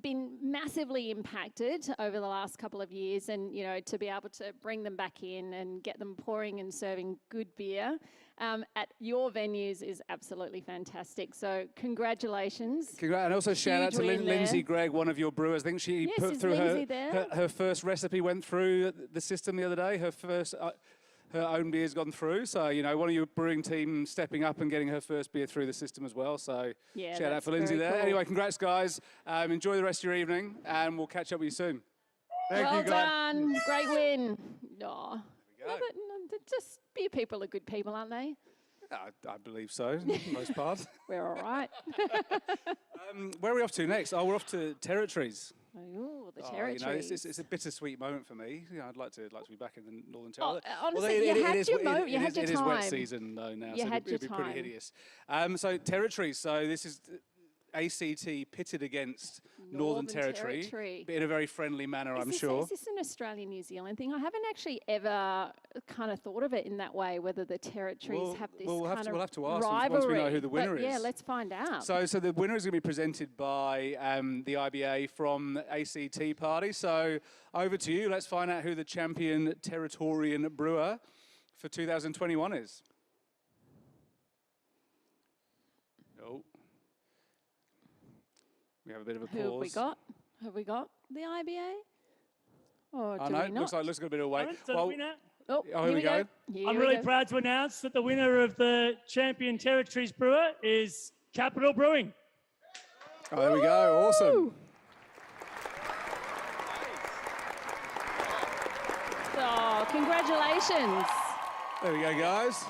been massively impacted over the last couple of years, and to be able to bring them back in and get them pouring and serving good beer at your venues is absolutely fantastic. So congratulations. And also shout out to Lindsay Gregg, one of your brewers. I think she put through her first recipe went through the system the other day. Her first her own beer's gone through. So, one of your brewing team stepping up and getting her first beer through the system as well. So shout out for Lindsay there. Cool. Anyway, congrats, guys. Enjoy the rest of your evening, and we'll catch up with you soon. Thank you, guys. Well done. Great win. Oh, just beer people are good people, aren't they? I believe so, for the most part. We're all right. Where are we off to next? Oh, we're off to territories. Oh, the You territories. know, it's a bittersweet moment for me. You know, I'd like to be back in the Northern Oh, Territory. honestly, you had your moment. You had your It is wet time. season though now, You so had it'd be your pretty time. hideous. So territories. So this is ACT pitted against Northern Territory, but in a very friendly manner, I'm sure. Is this an Australian-New Zealand thing? I haven't actually ever kind of thought of it in that way, whether the territories have this we'll have kind to- of we'll have to ask rivalry. once we know who the winner But yeah, is. let's find out. So the winner is going to be presented by the IBA from ACT Party. So over to you. Let's find out who the champion Territorian brewer for 2021 is. Oh. We have a bit of a pause. Who have we got? Have we got the IBA? Or Oh do no, we not? looks like a bit of weight. So the winner. Oh, here we go. I'm really proud to announce that the winner of the Champion Territories Brewer is Capital Brewing. Oh, there we go. Awesome. Oh, congratulations. There we go, guys.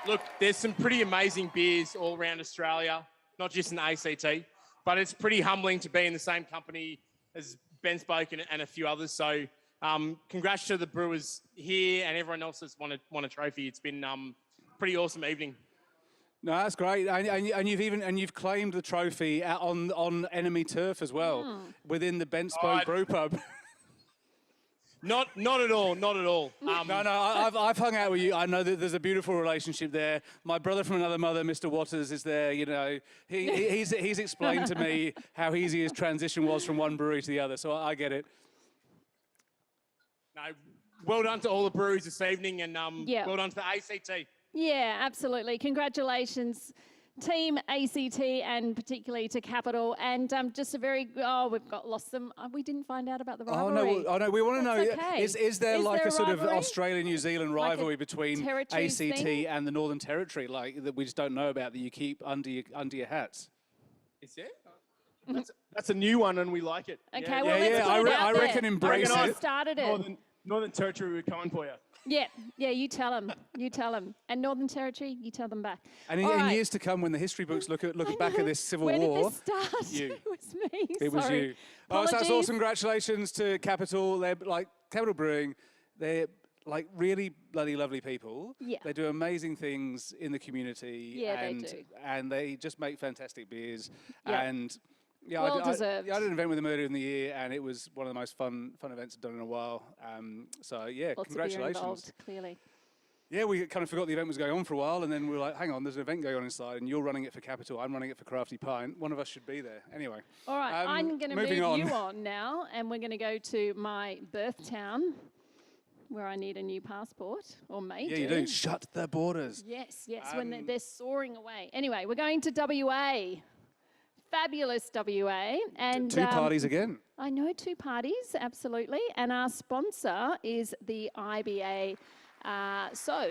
Look, there's some pretty amazing beers all around Australia, not just in the ACT, but it's pretty humbling to be in the same company as Ben Spoke and a few others. So congrats to the brewers here and everyone else that's won a trophy. It's been pretty awesome evening. No, that's great, and you've claimed the trophy on enemy turf as well, within the Ben Spoke Brewpub. Not at all, not at all. No, I've hung out with you. I know that there's a beautiful relationship there. My brother from another mother, Mr. Waters, is there. You know, he's explained to me how easy his transition was from one brewery to the other. So I get it. No, well done to all the breweries this evening, and well done to the ACT. Yeah, absolutely. Congratulations, Team ACT, and particularly to Capital. And just a very, we've lost them. We didn't find out about the rivalry. Oh no, we want to know, okay. is there like there a sort of rivalry? Australia-New Zealand rivalry between territories ACT thing? and the Northern Territory, like that we just don't know about, that you keep under your hats? Is there? That's a new one, and we like it. Okay, well, let's put it out I there. reckon embrace I it. started it. Northern Territory, we're coming for you. Yeah, you tell them. You tell them. And Northern Territory, you tell them back. And in years to come, when the history books look back at this civil Where war, did this start? you. It was me. It was Sorry. you. Oh, so that's Apologies. awesome! Congratulations to Capital. They're like Capital Brewing. They're like really bloody lovely people. Yeah. They do amazing things in the community. Yeah, they and, do. And they just make fantastic beers. Yeah. And yeah, Well I deserved. did an event with them earlier in the year, and it was one of the most fun events I've done in a while. So yeah, Lots of beer congratulations. involved, clearly. Yeah, we kind of forgot the event was going on for a while, and then we were like, hang on, there's an event going on inside, and you're running it for Capital, I'm running it for Crafty Pint. One of us should be there. Anyway. All right, I'm going to move moving on. you on now, and we're going to go to my birth town, where I need a new passport, or may Yeah, you do. Shut the borders. Yes, when they're soaring away. Anyway, we're going to WA. Fabulous WA. And Two parties again. I know, two parties, absolutely. And our sponsor is the IBA. So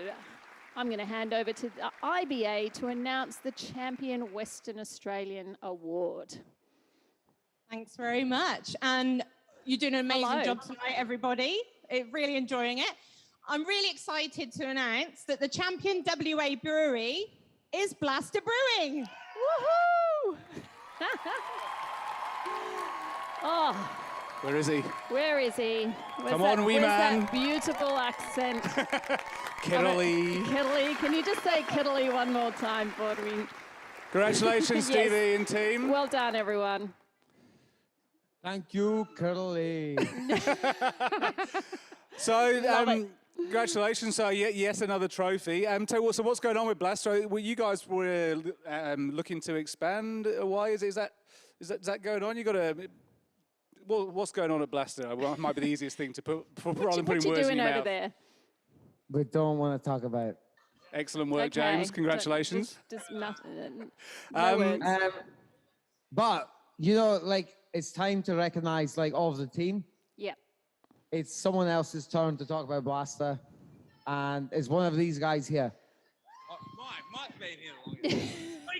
I'm going to hand over to the IBA to announce the Champion Western Australian Award. Thanks very much. And you're doing an amazing Hello. job tonight, everybody. Really enjoying it. I'm really excited to announce that the Champion WA Brewery is Blaster Brewing. Woohoo! Oh, Where is he? where is he? Come on, wee where's man. that beautiful accent? Kiddly. Kiddly. Can you just say Kiddly one more time for me? Congratulations, Yes. Stevie and team. Well done, everyone. Thank you, Curly. So, congratulations. So, yes, another trophy. So what's going on with Blaster? Well, you guys were looking to expand. Why is that going on? You got to. Well, what's going on at Blaster? Well, it might be the easiest thing to put rather than putting words in your mouth. There? We don't want to talk about it. Excellent work, Okay. James. Congratulations. Just nothing. No words. But, you know, like, it's time to recognize, like, all of the team. Yep. It's someone else's turn to talk about Blaster. And it's one of these guys here.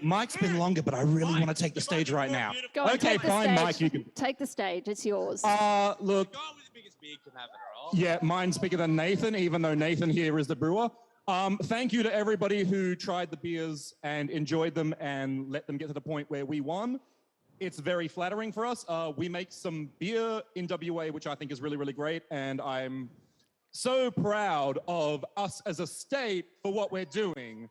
Mike's been longer, but I really want to take the stage right now. Go on, Okay, take the fine, stage. Mike, you can. Take the stage. It's yours. Look. Yeah, mine's bigger than Nathan, even though Nathan here is the brewer. Thank you to everybody who tried the beers and enjoyed them and let them get to the point where we won. It's very flattering for us. We make some beer in WA, which I think is really, really great. And I'm so proud of us as a state for what we're doing.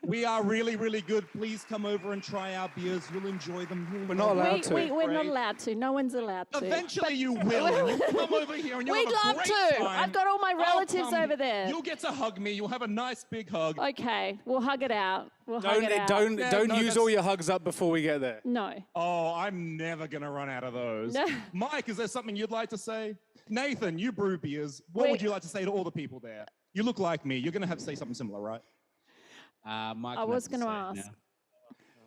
We are really, really good. Please come over and try our beers. You'll enjoy them. We're not allowed to. We're not allowed to. No one's allowed to. Eventually you will. And you'll come over here and you'll We'd have a love great to. time. I've got all my I'll relatives come. over there. You'll get to hug me. You'll have a nice big hug. Okay, we'll hug it out. We'll hug it out. Don't use all your hugs up before we get there. No. Oh, I'm never going to run out of those. No. Mike, is there something you'd like to say? Nathan, you brew beers. What would you like to say to all the people there? You look like me. You're going to have to say something similar, right? I was going to ask.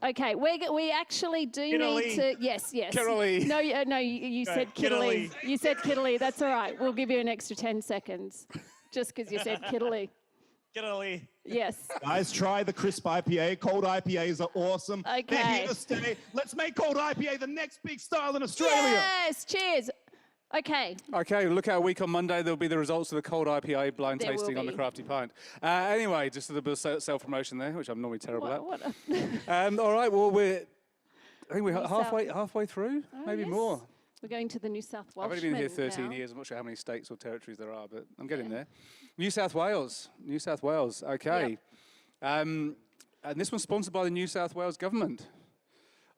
Okay, we actually do need to. Yes. Kidderly. No, you said Kidderly. You said Kidderly. That's all right. We'll give you an extra 10 seconds, just because you said Kidderly. Kidderly. Yes. Guys, try the crisp IPA. Cold IPAs are awesome. Okay. They're here to stay. Let's make cold IPA the next big style in Australia. Yes. Cheers. Okay. Okay, look out a week on Monday. There'll be the results of the cold IPA blind There will tasting on the be. Crafty Pint. Anyway, just a little bit of self-promotion there, which I'm normally terrible at. What All right, well, I think we're New halfway through, maybe yes. more. We're going to the New South Wales. I've only been here 13 years. I'm not sure how many states or territories there are, but I'm getting there. New South Wales. Okay. And this one's sponsored by the New South Wales government.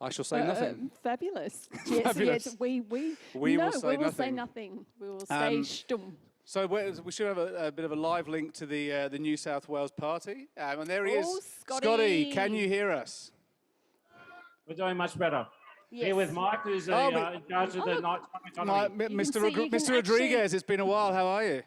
I shall say nothing. Fabulous. Yes, Fabulous. yes. We will say nothing. We will stay stum. So we should have a bit of a live link to the New South Wales party. And there he is. Scotty. Can you hear us? We're doing much better. Yes. Here with Mike, who's in charge of the nighttime economy. Mr. Rodriguez, it's been a while. How are you?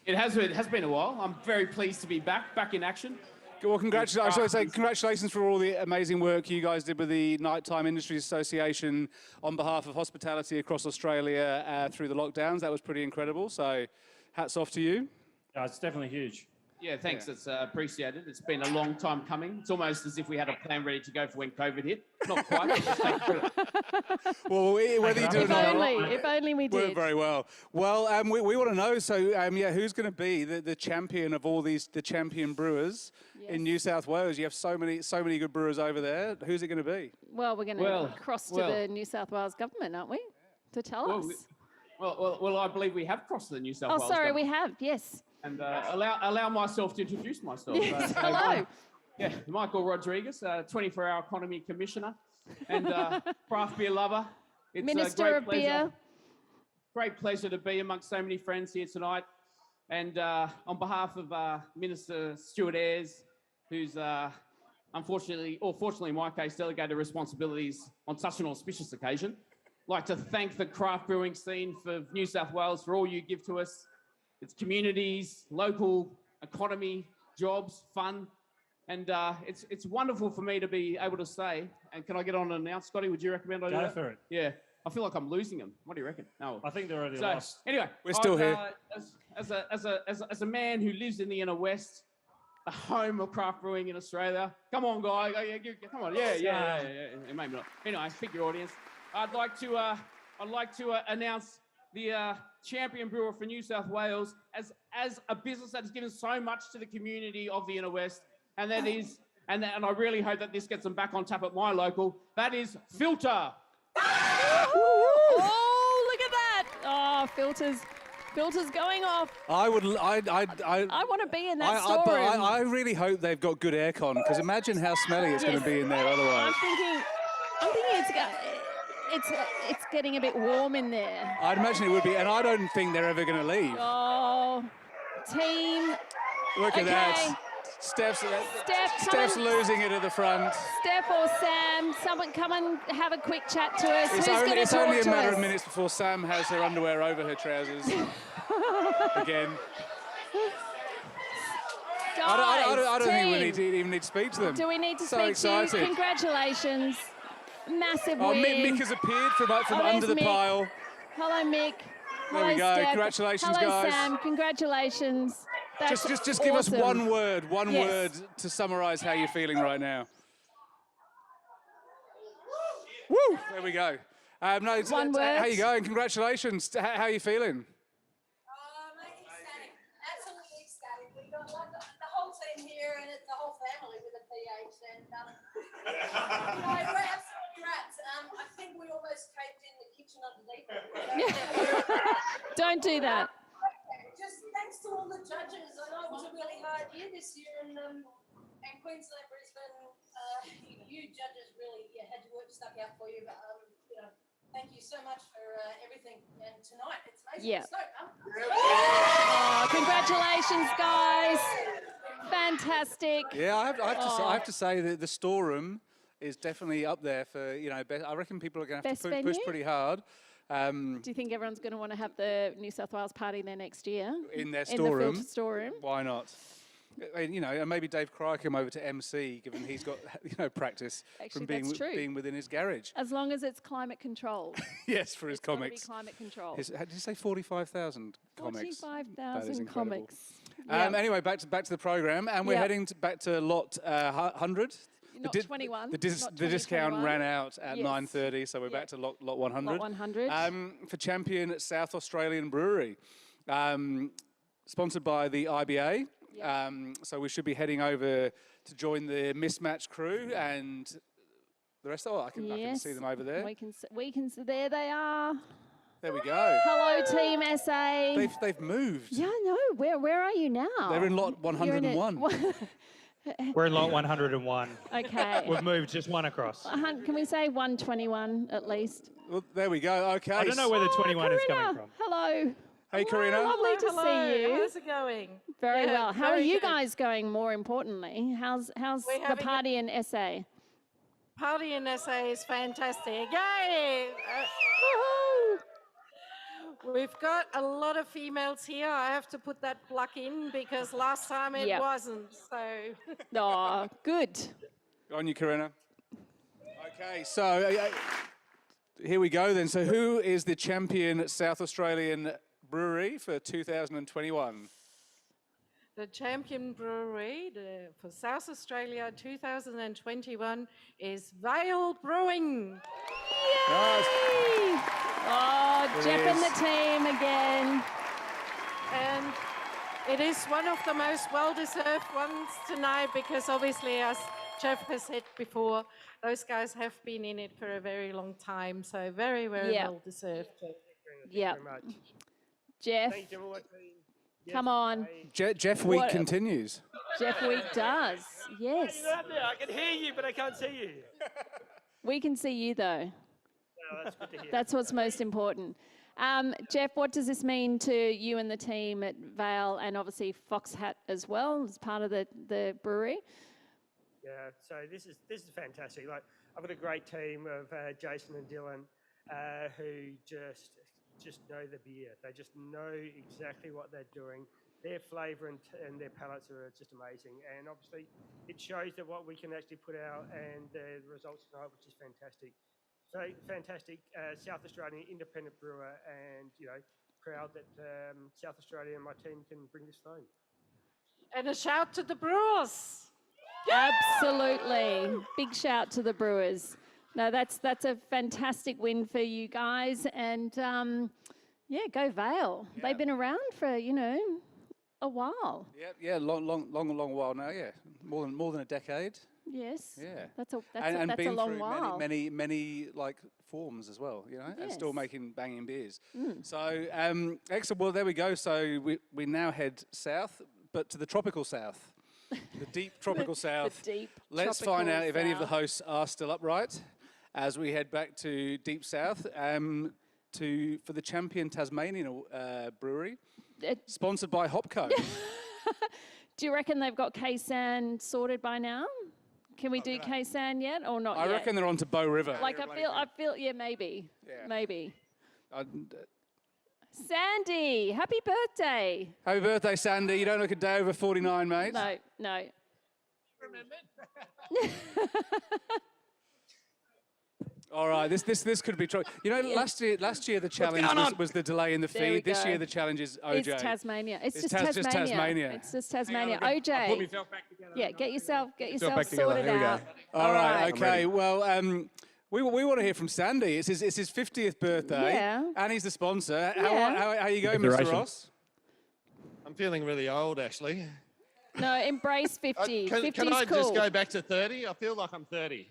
It has been a while. I'm very pleased to be back in action. Well, congratulations for all the amazing work you guys did with the Nighttime Industries Association on behalf of hospitality across Australia through the lockdowns. That was pretty incredible. So hats off to you. Yeah, it's definitely huge. Yeah, thanks. It's appreciated. It's been a long time coming. It's almost as if we had a plan ready to go for when COVID hit. Not quite. But just take credit. Well, whether you do it or not, if only we did. Worked very well. Well, we want to know. So, who's going to be the champion of all the champion brewers in New South Wales? You have so many good brewers over there. Who's it going to be? Well, we're going to cross to the New South Wales government, aren't we? To tell us. Well, I believe we have crossed the New South Wales. Oh, sorry, government. we have. Yes. And allow myself to introduce myself. Hello. Yeah, Michael Rodriguez, 24-hour economy commissioner and craft beer lover. It's Minister of Beer. Great pleasure to be amongst so many friends here tonight. And on behalf of Minister Stuart Ayres, who's unfortunately, or fortunately in my case, delegated responsibilities on such an auspicious occasion, I'd like to thank the craft brewing scene for New South Wales for all you give to us. It's communities, local economy, jobs, fun, and it's wonderful for me to be able to say. And can I get on and announce, Scotty? Would you recommend I do that? Go for it. Yeah, I feel like I'm losing them. What do you reckon? No, I think they're already lost. Anyway, we're still here. As a man who lives in the inner west, the home of craft brewing in Australia. Come on, guy. Come on. Yeah. Maybe not. Anyway, pick your audience. I'd like to announce the champion brewer for New South Wales as a business that has given so much to the community of the inner west, and that is, and I really hope that this gets them back on tap at my local. That is Filter. Oh, look at that! Oh, filters going off. I want to be in that storeroom. But I really hope they've got good aircon, because imagine how smelly it's going to be in there otherwise. I'm thinking it's getting a bit warm in there. I'd imagine it would be, and I don't think they're ever going to leave. Oh, team. Look at that. Steph's losing it at the front. Steph or Sam, someone come and have a quick chat to us. It's only a matter of minutes before Sam has her underwear over her trousers. Again. Guys, I don't think we even need to speak to them. Do we need to so speak excited. to you? Congratulations. Massive win. Mick has appeared from under the Mick. pile. Hello, Mick. There we go. Steph. Congratulations, Hello, guys. Sam. Congratulations. That's just give us awesome. one word to summarise how you're feeling right now. Woo! There we go. One word. How you going? Congratulations. How are you feeling? Ecstatic. Absolutely ecstatic. absolutely rats. I think we almost caved in the kitchen underneath. Don't do that. Just thanks to all the judges. I know it was a really hard year this year, and Queensland, Brisbane, you judges really had your work stuck out for you. But thank you so much for everything. And tonight, it's amazing. Yeah. So, Oh, congratulations, guys. Fantastic. Yeah, I have to say that the storeroom is definitely up there for, I reckon people are going to have to push pretty hard. Do you think everyone's going to want to have the New South Wales party there next year? In their In storeroom. the filter storeroom? Why not? And maybe Dave Cryer come over to MC, given he's got, practice Actually, from that's true. being within his garage. As long as it's climate controlled. Yes, for his It's gotta comics. be climate controlled. Did you say 45,000 comics? 45,000 comics. Anyway, back to the program, and we're heading back to lot 100. Not 21. The not discount 21. ran out at Yes. 9:30, so we're back to lot 100. Lot 100. For champion South Australian Brewery, sponsored by the IBA. So we should be heading over to join the mismatch crew and the rest. I can see them over there. We can see. There they are. There we go. Hello, Team SA. They've moved. Yeah, I know. Where are you now? They're in lot 101. We're in lot 101. Okay. We've moved just one across. Can we say 121 at least? Well, there we go. Okay. I don't know where the 21 is Karina, coming from. Hello. Hey, Karina. Lovely to see you. How's it going? Very Yeah, well. How are very you good. guys going, more importantly? How's We're the having party in SA? Party in SA is fantastic. Yay! We've got a lot of females here. I have to put that pluck in because last time it Yep. wasn't. So. Oh, good. On you, Karina. Okay, so here we go then. So who is the champion South Australian brewery for 2021? The champion brewery for South Australia 2021 is Vale Brewing. Yay! Oh, There Jeff and is. the team again. And it is one of the most well-deserved ones tonight because obviously, as Jeff has said before, those guys have been in it for a very long time. So very, very Yep. well-deserved. Yeah. Jeff, Thank you, everyone. come on. Jeff Week What- continues. Jeff Week does. Yes. You're out there. I can hear you, but I can't see you. We can see you though. Oh, that's good to hear. That's what's most important. Jeff, what does this mean to you and the team at Vale and obviously Fox Hat as well as part of the brewery? Yeah, so this is fantastic. Like, I've got a great team of Jason and Dylan who just know the beer. They just know exactly what they're doing. Their flavour and their palates are just amazing. And obviously, it shows that what we can actually put out and the results tonight, which is fantastic. So fantastic, South Australian independent brewer, and proud that South Australia and my team can bring this home. And a shout to the Brewers. Absolutely. Big shout to the Brewers. No, that's a fantastic win for you guys. And go Vale. Yeah. They've been around for, a while. Yeah, long while now. Yeah, more than a decade. Yes. Yeah. That's a been long through while. many like forms as well, and still Yes. making banging beers. Mm. So excellent. Well, there we go. So we now head south, but to the tropical south, the deep tropical south. The deep Let's tropical find out if any of the south. hosts are still upright as we head back to deep south for the champion Tasmanian brewery, sponsored by Hopco. Do you reckon they've got K-San sorted by now? Can we do K-San yet or not I yet? reckon they're on to Bow River. Like I feel, yeah, maybe. Yeah. Maybe. Sandy, happy birthday. Happy birthday, Sandy. You don't look a day over 49, mate. No. All right, this could be trouble. Last year the challenge was the delay in the There we feed. This go. year the challenge is OJ. It's Tasmania. It's just just Tasmania. It's just Tasmania. OJ. I put myself back together. Yeah, get yourself back together. sorted Here we go. out. All right, I'm okay. ready. Well, we want to hear from Sandy. It's his 50th birthday, Yeah. and he's the sponsor. Yeah. How are you going, Mr. Decoration. Ross? I'm feeling really old, actually. No, embrace 50. Can 50 I is cool. just go back to 30? I feel like I'm 30.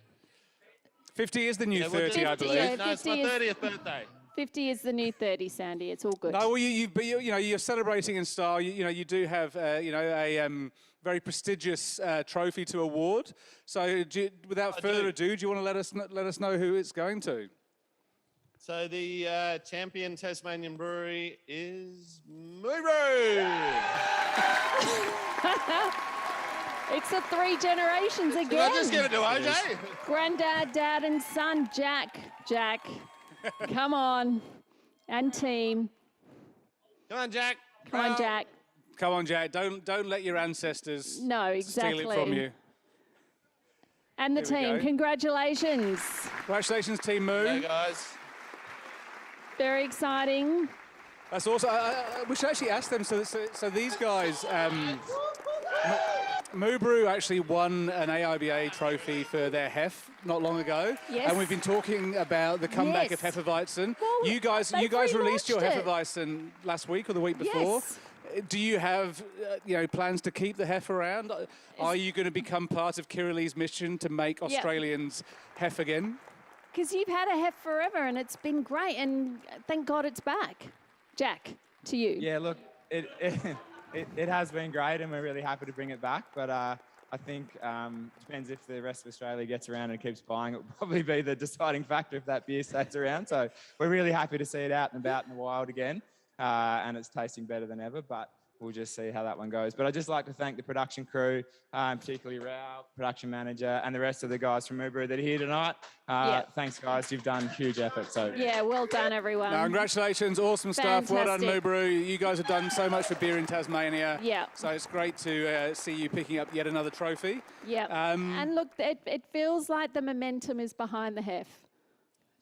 50 is the new Yeah, 30, I believe. yeah, No, it's my 30th birthday. 50 is the new 30, Sandy. It's all good. No, well, you're celebrating in style. You do have, a very prestigious trophy to award. So, without further ado, do you want to let us know who it's going to? So the champion Tasmanian brewery is Brewery. It's the 3 generations again. Did I just give it to OJ? Granddad, dad, and son, Jack. Jack, come on. And team. Come on, Jack. Come on, Jack. Come on, Jack. Don't let your ancestors steal it from you. And the Here we team, go. congratulations. Congratulations, Team Moo. Hey, guys. Very exciting. That's awesome. We should actually ask them. So these guys, Moo Brew actually won an AIBA trophy for their Hef not long ago. Yes. And we've been talking about the comeback of Hefeweizen. Well, you guys released your Hefeweizen last week or the week before. Yes. Do you have plans to keep the Hef around? Are you going to become part of Kirali's mission to make Australians Hef again? Because you've had a Hef forever and it's been great, and thank God it's back. Jack, to you. Yeah, look, it has been great and we're really happy to bring it back, but I think depends if the rest of Australia gets around and keeps buying. It will probably be the deciding factor if that beer stays around. So we're really happy to see it out and about in the wild again, and it's tasting better than ever, but we'll just see how that one goes. But I'd just like to thank the production crew, particularly Rao, production manager, and the rest of the guys from Brewery that are here tonight. Thanks, guys. You've done huge effort. So Yeah, well done, everyone. No, congratulations. Awesome stuff. Well done, Fantastic. Moo Brew. You guys have done so much for beer in Tasmania. Yeah. So it's great to see you picking up yet another trophy. Yeah. And look, it feels like the momentum is behind the Hef.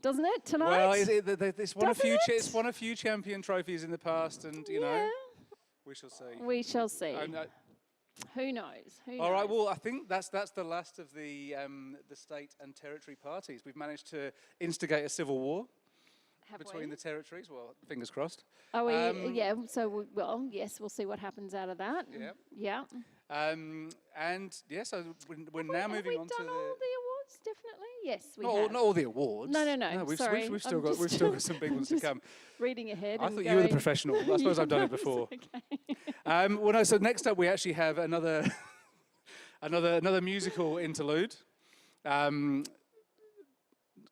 Doesn't it, tonight? Well, it's won a few champion trophies in the past, and, you know, we shall see. We shall see. Who knows? All right, well, I think that's the last of the state and territory parties. We've managed to instigate a civil war between the territories. Well, fingers crossed. Oh, yeah. So, yes, we'll see what happens out of that. Yeah. Yeah. So we're now moving on to all the awards, definitely? Yes, we not have. Not all the awards. No, we've sorry. We've still I'm got some big ones to just come. Reading ahead. I and thought you were the going- professional. I suppose I've done it before. Well, no. So next up, we actually have another musical interlude. Can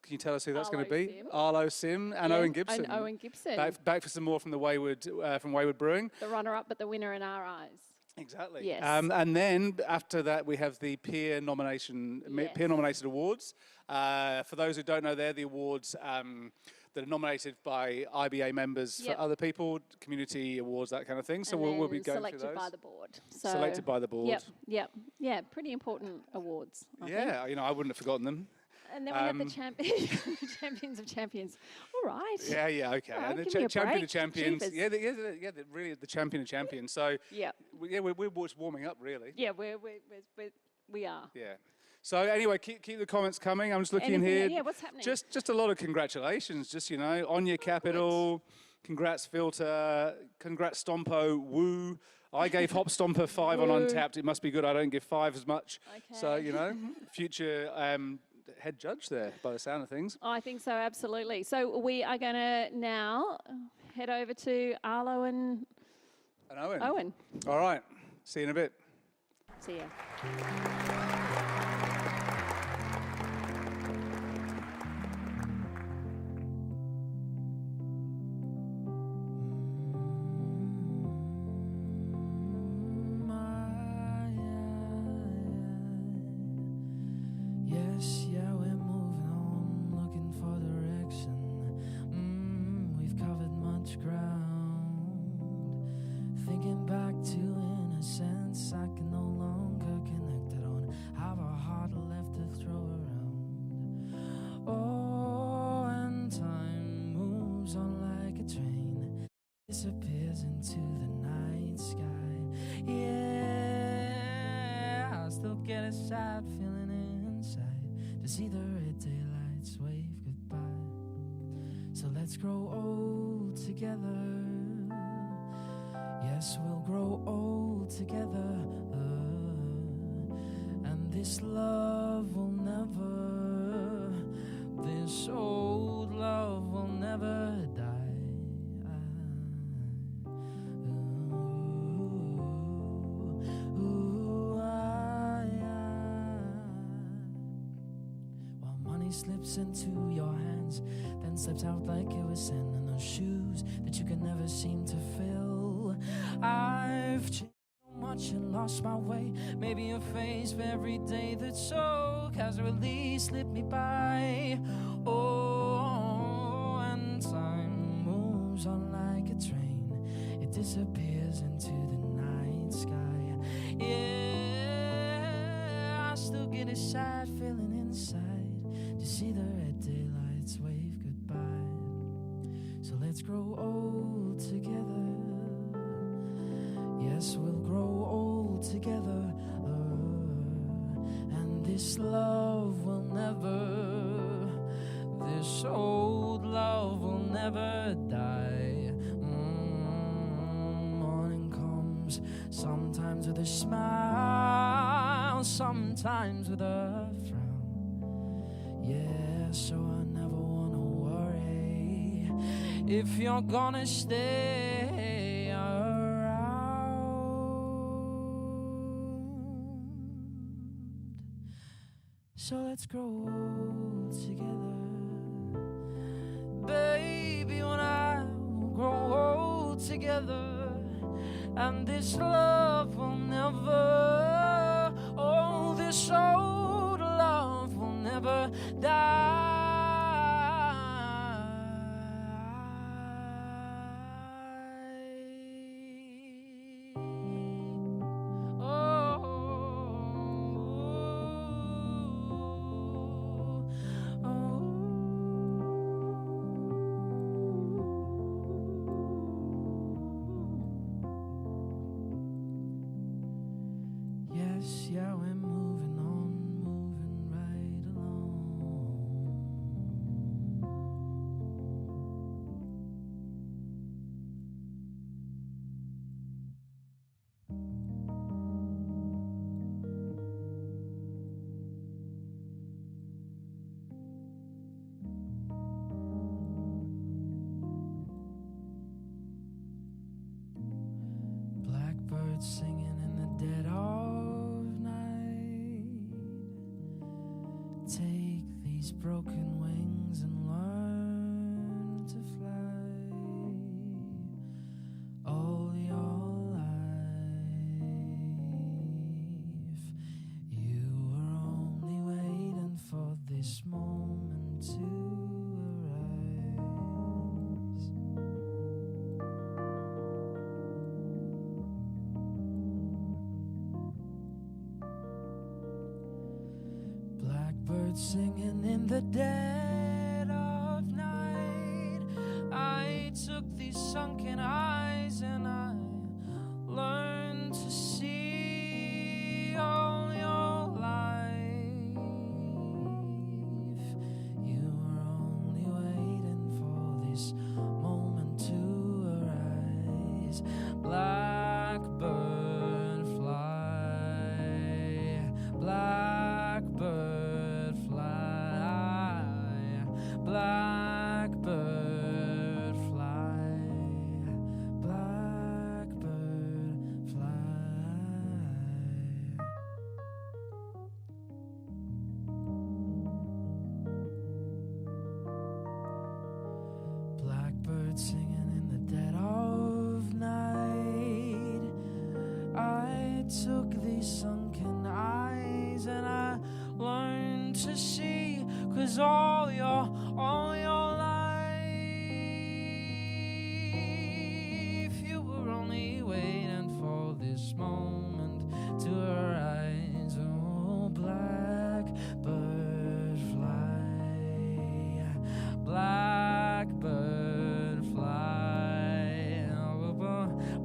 you tell us who that's going to be? Sim. Arlo Sim and Yeah, Owen Gibson. and Owen Gibson. Back for some more from the Wayward Brewing. The runner-up, but the winner in our eyes. Exactly. Yes. And then after that, we have the peer nominated awards. For those who don't know, they're the awards that are nominated by IBA members for other people, community awards, that kind of thing. So And we'll be then going through those. selected by the board. So, Selected by the board. Yep. Yeah, pretty important awards. I think. Yeah, I wouldn't have forgotten them. And then we have the champions of champions. All right. Yeah, okay. All right, And the give me a champion break. of champions. Jeepers. Really the champion of champions. So we're just warming up, really. Yeah, we are. Yeah. So anyway, keep the comments coming. I'm just looking in Anything- here. yeah, what's happening? Just a lot of congratulations. Just on your capital. Congrats, Filter. Congrats, Stompo. Woo. I gave Hop Stomper 5 on Untapped. It must be good. I don't give 5 as much. Okay. So future head judge there, by the sound of things. I think so, absolutely. So we are going to now head over to Arlo and Owen. All right. See you in a bit. See ya. Yes, yeah, we're moving on, looking for direction. We've covered much ground. Thinking back to innocence, I can no longer connect. I don't have a heart left to throw around. Oh, and time moves on like a train, disappears into the night sky. Yeah, I still get a sad feeling inside to see the red daylights wave goodbye. So let's grow old together. Yes, we'll grow old together. And this love will never into your hands, then slipped out like it was sand in those shoes that you could never seem to fill. I've changed so much and lost my way, maybe a face for every day that so casually slipped me by. Oh, and time moves on like a train, it disappears into the night sky. Yeah, I still get a sad feeling inside to see the red daylights wave goodbye. So let's grow old together. Yes, we'll grow old together. And this love will never, this old love will never die. Morning comes, sometimes with a smile, sometimes with a frown. Yeah, so I never wanna worry if you're gonna stay around. So let's grow old together, baby, when I will grow old together, and this love will never, oh, this old love will never die. Yes, yeah, we're moving on, moving right along. Blackbirds singing in the dead of night. Take these broken wings and learn to fly. All your life, you were only waiting for this moment to arise. Blackbirds singing in the dead of night. I took these sunken eyes and I learned to see all your life. You were only waiting for this moment to arise. Blackbird fly, blackbird fly, blackbird fly, blackbird fly. Blackbird singing in the dead of night. I took these sunken eyes and I learned to see, 'cause all your life you were only waiting for this moment to arise. Oh, blackbird fly, blackbird fly, oh,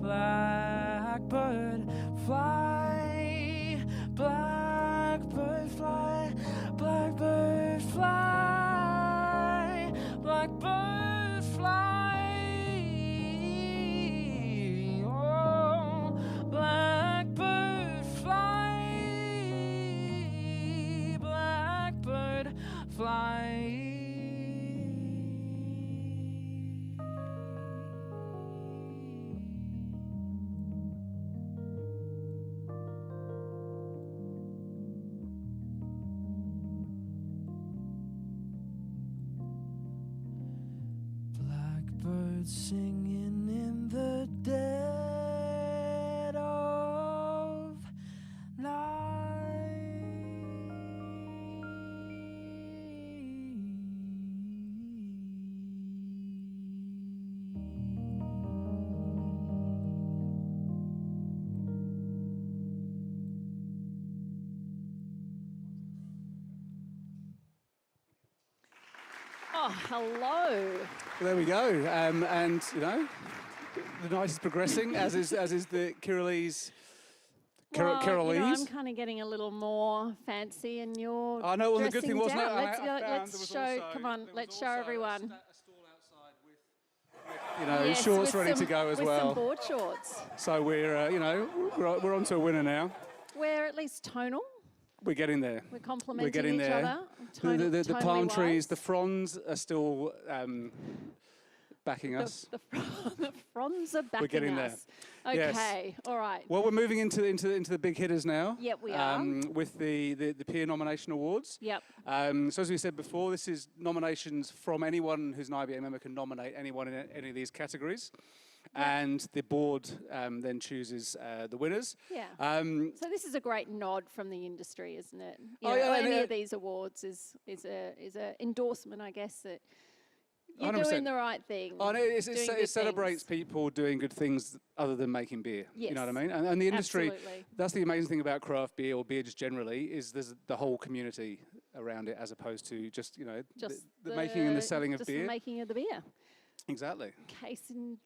blackbird fly, blackbird fly, blackbird fly, blackbird fly, oh, blackbird fly, blackbird fly. hello. There we go. And, you know, the night is progressing, as is the Kirralees. Well, you know, I'm kind of getting a little more fancy, and you're. I know. Well, the good thing was, down. no, Let's show. Come on, let's show everyone. You know, Yes, shorts with ready to some- go as with well. some board shorts. So we're, you know, we're on to a winner now. We're at least tonal. We're getting there. We're complementing We're getting each there. other. The palm tonally trees, wise. the fronds are still backing us. The fronds are backing We're getting there. us. Yes. Okay, all right. Well, we're moving into the big hitters now. Yep, we are. With the peer nomination awards. Yep. So as we said before, this is nominations from anyone who's an IBA member can nominate anyone in any of these categories. And the board then chooses the winners. Yeah. So this is a great nod from the industry, isn't it? You Oh, know, yeah, any yeah. of these awards is a endorsement, I guess, that you're 100%. doing the right thing. Oh, no, doing good it celebrates things. people doing good things other than making beer. You know what I Yes. mean? And the industry, Absolutely. that's the amazing thing about craft beer or beer just generally, is there's the whole community around it as opposed to just, you know, Just the making and the selling of just beer. the making of the beer. Exactly. Case in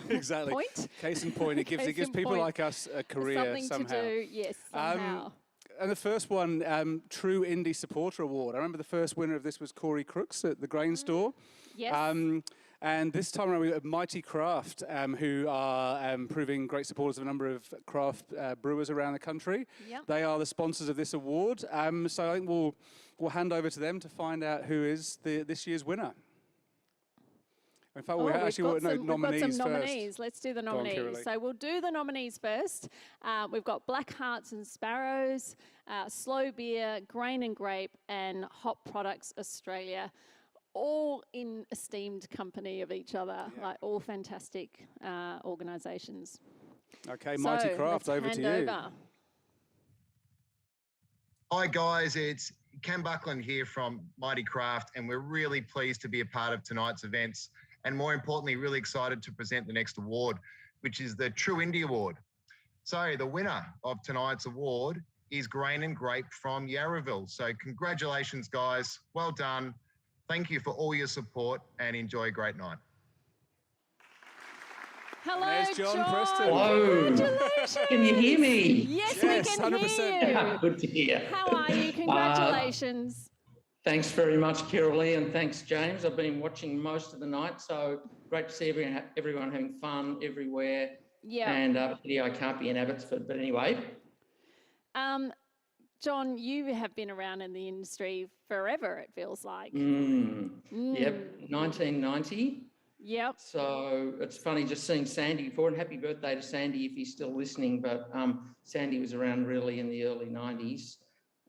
Exactly. point. Case in point, it gives Case in people point. like us a career Something somehow. to do, yes, somehow. And the first one, True Indie Supporter Award. I remember the first winner of this was Corey Crooks at the Grain Store. Yes. And this time around, we have Mighty Craft, who are proving great supporters of a number of craft brewers around the country. Yep. They are the sponsors of this award. So I think we'll hand over to them to find out who is this year's winner. In fact, we actually we've got nominees some first. nominees. Let's do the Go on, nominees. Kirrale. So we'll do the nominees first. We've got Black Hearts and Sparrows, Slow Beer, Grain and Grape, and Hop Products Australia, all in esteemed company of each other, like all fantastic organisations. Okay, Mighty So, Craft, let's over hand to you. over. Hi guys, it's Cam Buckland here from Mighty Craft, and we're really pleased to be a part of tonight's events, and more importantly, really excited to present the next award, which is the True Indie Award. So the winner of tonight's award is Grain and Grape from Yarraville. So congratulations, guys. Well done. Thank you for all your support, and enjoy a great night. Hello, There's John Preston. Hello. Congratulations. Can you hear me? Yes, we can 100%. hear you. Good to hear. How are you? Congratulations. Thanks very much, Kirrale, and thanks, James. I've been watching most of the night, so great to see everyone having fun everywhere. Yeah. And pity I can't be in Abbotsford, but anyway. John, you have been around in the industry forever, it feels like. Yep, 1990. Yep. So it's funny just seeing Sandy before, and happy birthday to Sandy if he's still listening, but Sandy was around really in the early 90s.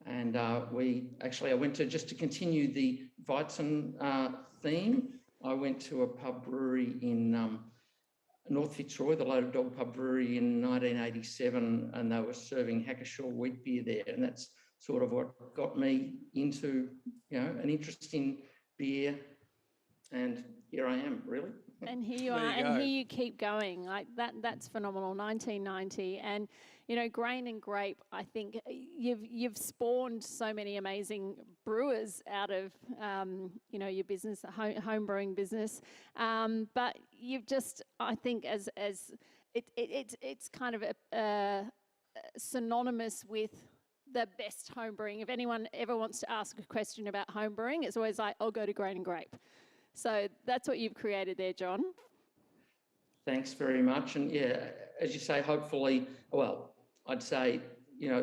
And I went to, just to continue the Weizen theme, I went to a pub brewery in North Fitzroy, the Loaded Dog Pub Brewery in 1987, and they were serving Hackashaw wheat beer there. And that's sort of what got me into, an interest in beer. And here I am, really. And here you are, and here you keep going. Like that's phenomenal. 1990, and Grain and Grape. I think you've spawned so many amazing brewers out of your business, home brewing business. But you've just, I think, as it's kind of synonymous with the best home brewing. If anyone ever wants to ask a question about home brewing, it's always like, I'll go to Grain and Grape. So that's what you've created there, John. Thanks very much. And yeah, as you say, hopefully, well, I'd say,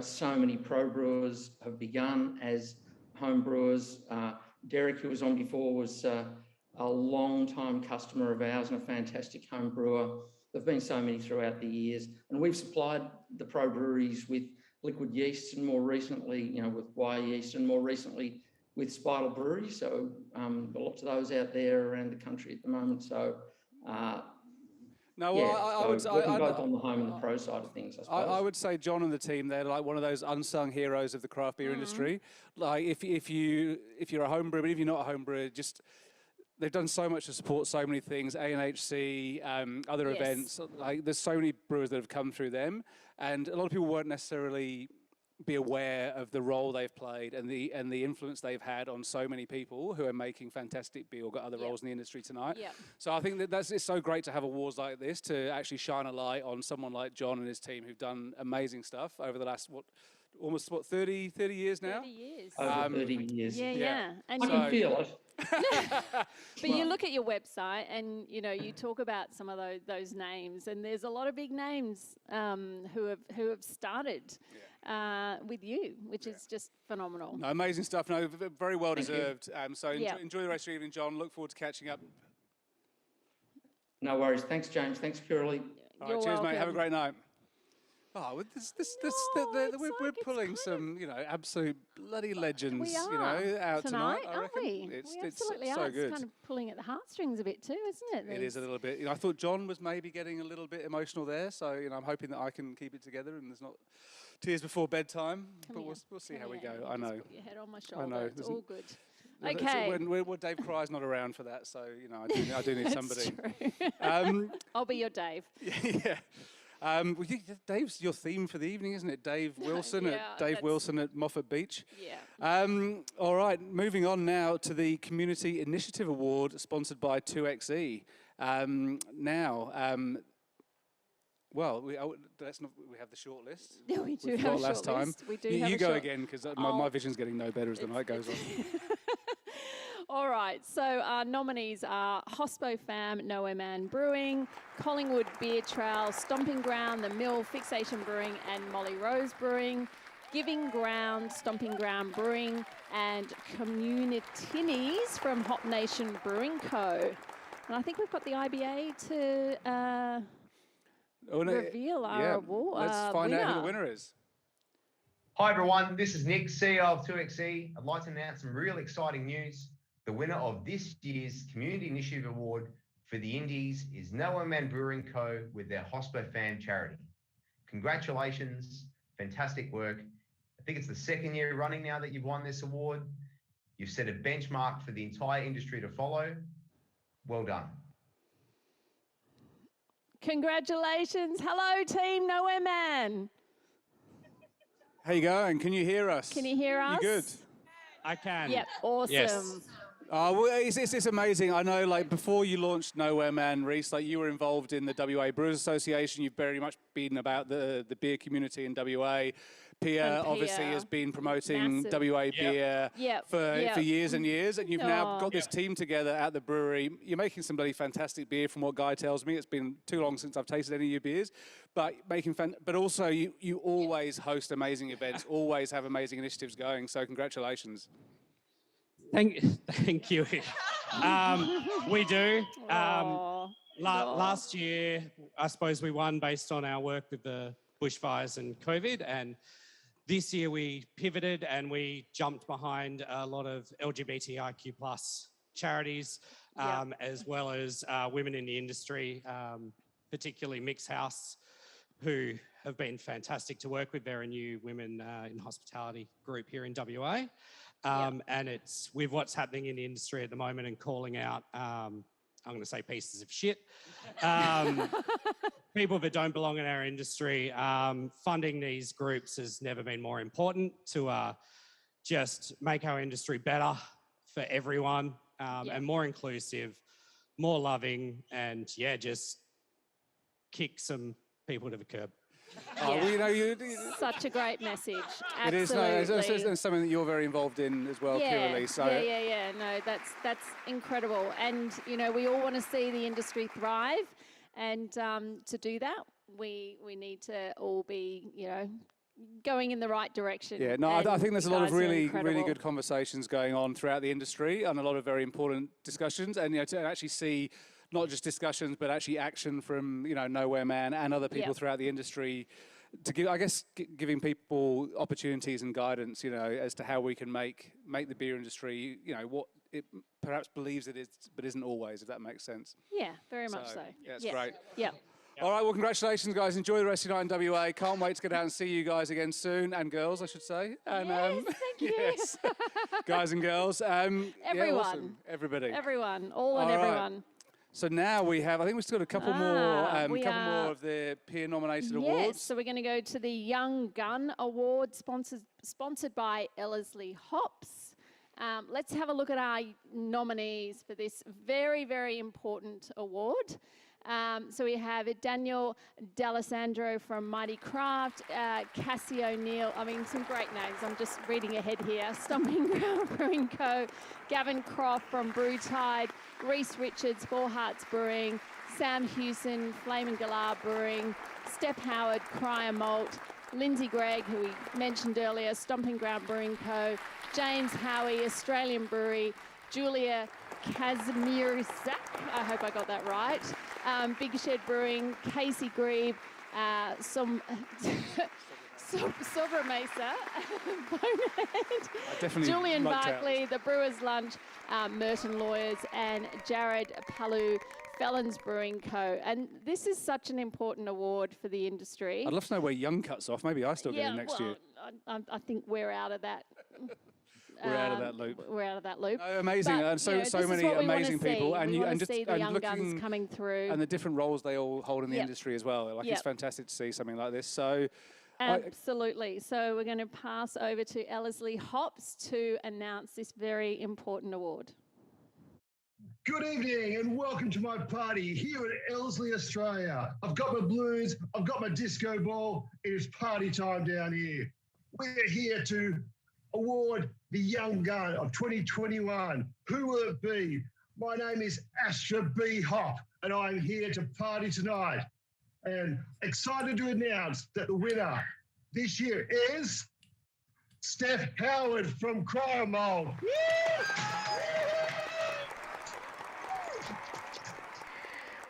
so many pro brewers have begun as home brewers. Derek, who was on before, was a long-time customer of ours and a fantastic home brewer. There've been so many throughout the years. And we've supplied the pro breweries with liquid yeast, and more recently, with wire yeast, and more recently with Spital Brewery. So lots of those out there around the country at the moment. So No, well, I would say both on the home and the pro side of things, I suppose. I would say John and the team, they're like one of those unsung heroes of the craft beer industry. Like if you're a home brewer, but if you're not a home brewer, just they've done so much to support so many things, ANHC, other events. Like there's so many brewers that have come through them, and a lot of people weren't necessarily be aware of the role they've played and the influence they've had on so many people who are making fantastic beer or got other roles in the industry tonight. Yep. So I think it's so great to have awards like this to actually shine a light on someone like John and his team who've done amazing stuff over the last, almost 30 years now? 30 years. Over 30 years. Yeah. And I can feel it. But you look at your website and, you talk about some of those names, and there's a lot of big names who have started with you, which is just phenomenal. No, amazing stuff. No, very well Thank you. deserved. So enjoy the rest of your evening, John. Look forward to catching up. No worries. Thanks, James. Thanks, Curly. All right, cheers, mate. Have a great night. Oh, with we're pulling some, absolute bloody legends, We are out tonight. I aren't reckon. we? It's Absolutely so are. good. It's kind of pulling at the heartstrings a bit too, isn't it? It is a little bit. I thought John was maybe getting a little bit emotional there, so I'm hoping that I can keep it together and there's not tears before bedtime. But we'll see how we go. I know. Just put your head on my shoulder. I know. It's all good. It's- Okay. When Dave Cry's not around for that, so I do need That's somebody. true. I'll be your Dave. Yeah. Dave's your theme for the evening, isn't it? Dave Wilson Yeah, Dave Wilson at Moffat Beach. Yeah. All right, moving on now to the Community Initiative Award sponsored by 2XE. Well, we have the short list. Yeah, we do We've have got a last short time. list. We do you have a go short- again because my vision's getting no better as the night goes on. All right, so our nominees are Hospo Fam, Nowhere Man Brewing, Collingwood Beer Trail, Stomping Ground, The Mill, Fixation Brewing, and Molly Rose Brewing, Giving Ground, Stomping Ground Brewing, and Communitinis from Hop Nation Brewing Co. And I think we've got the IBA to reveal our award. Let's find out who the winner is. Hi everyone, this is Nick, CEO of 2XE. I'd like to announce some real exciting news. The winner of this year's Community Initiative Award for the Indies is Nowhere Man Brewing Co. with their Hospo Fan charity. Congratulations, fantastic work. I think it's the second year running now that you've won this award. You've set a benchmark for the entire industry to follow. Well done. Congratulations. Hello, team Nowhere Man. How you going? Can you hear us? Can you hear us? You good? I can. Yep, awesome. Yes. Well, it's amazing. I know, before you launched Nowhere Man, Reese, you were involved in the WA Brewers Association. You've very much been about the beer community in WA. Pia obviously has been promoting Massive. WA beer for years and years, and you've now got this team together at the brewery. You're making some bloody fantastic beer, from what Guy tells me. It's been too long since I've tasted any of your beers, but but also you always host amazing events, always have amazing initiatives going. So congratulations. Thank you. We do. Last year, I suppose we won based on our work with the bushfires and COVID, and this year we pivoted and we jumped behind a lot of LGBTIQ+ charities, as well as women in the industry, particularly Mix House, who have been fantastic to work with. They're a new women in hospitality group here in WA. And it's with what's happening in the industry at the moment and calling out, I'm going to say pieces of shit, people that don't belong in our industry. Funding these groups has never been more important to just make our industry better for everyone and more inclusive, more loving, and just kick some people to the curb. Such a great message. It is. Absolutely. It's something that you're very involved in as well, Kiralee. So Yeah. No, that's incredible. And we all want to see the industry thrive, and to do that, we need to all be going in the right direction. Yeah, no, I think there's a lot of really incredible. good conversations going on throughout the industry and a lot of very important discussions. And to actually see not just discussions, but actually action from Nowhere Man and other people throughout the industry, to give, giving people opportunities and guidance, as to how we can make the beer industry, what it perhaps believes it is, but isn't always. If that makes sense. Yeah, very much so. Yeah, it's great. Yeah. All right, well, congratulations, guys. Enjoy the rest of your night in WA. Can't wait to get out and see you guys again soon, and girls, I should say. And, thank you. Yes, guys and girls. Everyone. Yeah, awesome. Everybody. Everyone. All and right. everyone. So now we have, I think we've still got a couple more of the peer-nominated awards. Yes, so we're going to go to the Young Gun Award, sponsored by Ellerslie Hops. Let's have a look at our nominees for this very, very important award. So we have Daniel D'Alessandro from Mighty Craft, Cassie O'Neill, I mean, some great names. I'm just reading ahead here. Stomping Ground Brewing Co., Gavin Croft from Brewtide, Reese Richards, Four Hearts Brewing, Sam Hewson, Flame and Galah Brewing, Steph Howard, Cryer Malt, Lindsay Gregg, who we mentioned earlier, Stomping Ground Brewing Co., James Howie, Australian Brewery, Julia Kazmierzak, I hope I got that right, Big Shed Brewing, Casey Grieve, Sobra Mesa, Julian Barkley, The Brewers Lunch, Merton Lawyers, and Jared Palu, Felons Brewing Co. And this is such an important award for the industry. I'd love to know where Young cuts off. Maybe I still get it next year. I think we're out of that. We're out of that loop. We're out of that loop. No, amazing. But, so you know, so this is many what we wanna amazing see. people, and we you want and to just see the and young looking guns coming through, and the different roles they all hold in the Yep. industry as well. Like Yep. it's fantastic to see something like this. So. Absolutely. So we're going to pass over to Ellerslie Hops to announce this very important award. Good evening and welcome to my party here at Ellerslie, Australia. I've got my blues, I've got my disco ball. It is party time down here. We're here to award the Young Gun of 2021. Who will it be? My name is Astra B. Hop and I'm here to party tonight. And excited to announce that the winner this year is Steph Howard from Cryer Mold.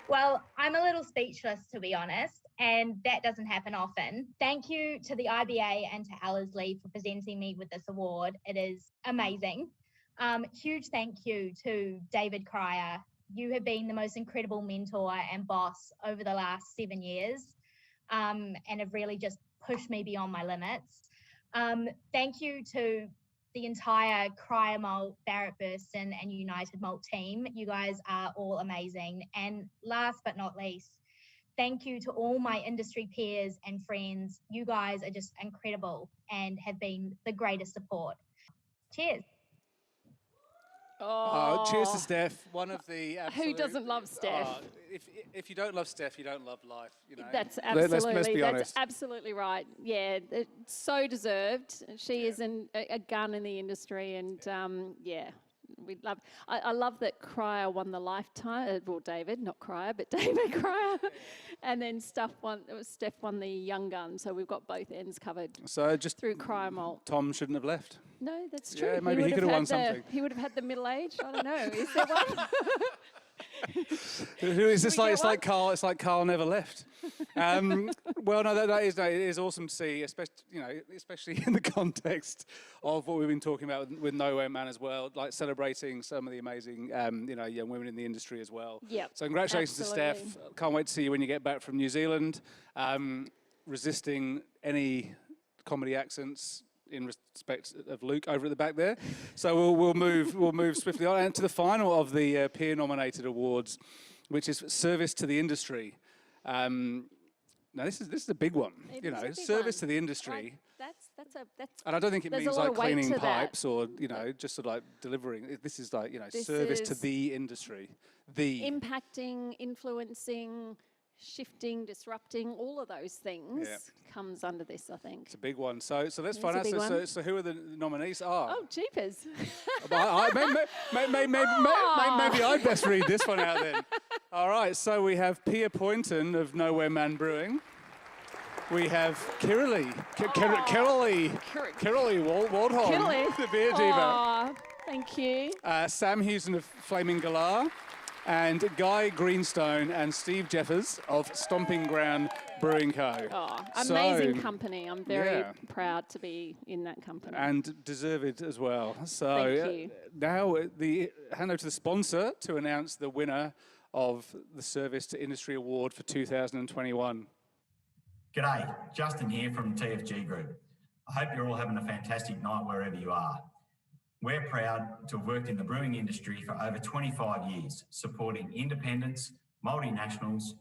Well, I'm a little speechless, to be honest, and that doesn't happen often. Thank you to the IBA and to Ellerslie for presenting me with this award. It is amazing. Huge thank you to David Cryer. You have been the most incredible mentor and boss over the last 7 years, and have really just pushed me beyond my limits. Thank you to the entire Cryer Malt, Barrett Burston and United Malt team. You guys are all amazing. And last but not least, thank you to all my industry peers and friends. You guys are just incredible and have been the greatest support. Cheers. Oh, cheers to Steph. One of the absolute, Who doesn't love Steph? If you don't love Steph, you don't love life. You know. That's absolutely. Let's be that's honest. absolutely right. Yeah, it's so deserved. She is a gun in the industry, and yeah, we love. I love that Cryer won the lifetime. Well, David, not Cryer, but David Cryer, and then Steph won the Young Gun. So we've got both ends covered. So just through Cryer Malt. Tom shouldn't have left. No, that's true. Yeah, maybe he could have won something. He would have had the middle age. I don't know. Is there one? It's just like Carl. It's like Carl never left. Well, no, it is awesome to see, especially in the context of what we've been talking about with Nowhere Man as well, like celebrating some of the amazing, young women in the industry as well. Yep, so congratulations to Steph. Can't wait to see you when you get back from New Zealand. Resisting any comedy accents in respect of Luke over at the back there. So we'll move swiftly on and to the final of the peer-nominated awards, which is service to the industry. Now this is a big one. Service to the industry. That's and I don't think it means like cleaning pipes or just sort of like delivering. This is like service to the industry. The impacting, influencing, shifting, disrupting, all of those things comes under this, I think. It's a big one. So let's find out. So who are the nominees? Oh, jeepers. Maybe I'd best read this one out then. All right, so we have Pia Poynton of Nowhere Man Brewing. We have Kiralee Waldholm, the beer diva. Thank you. Sam Hewson of Flaming Galah. And Guy Greenstone and Steve Jeffers of Stomping Ground Brewing Co. Oh, amazing company. I'm very proud to be in that company. And deserved as well. So thank you. Now the hand over to the sponsor to announce the winner of the Service to Industry Award for 2021. G'day, Justin here from TFG Group. I hope you're all having a fantastic night wherever you are. We're proud to have worked in the brewing industry for over 25 years, supporting independents, multinationals,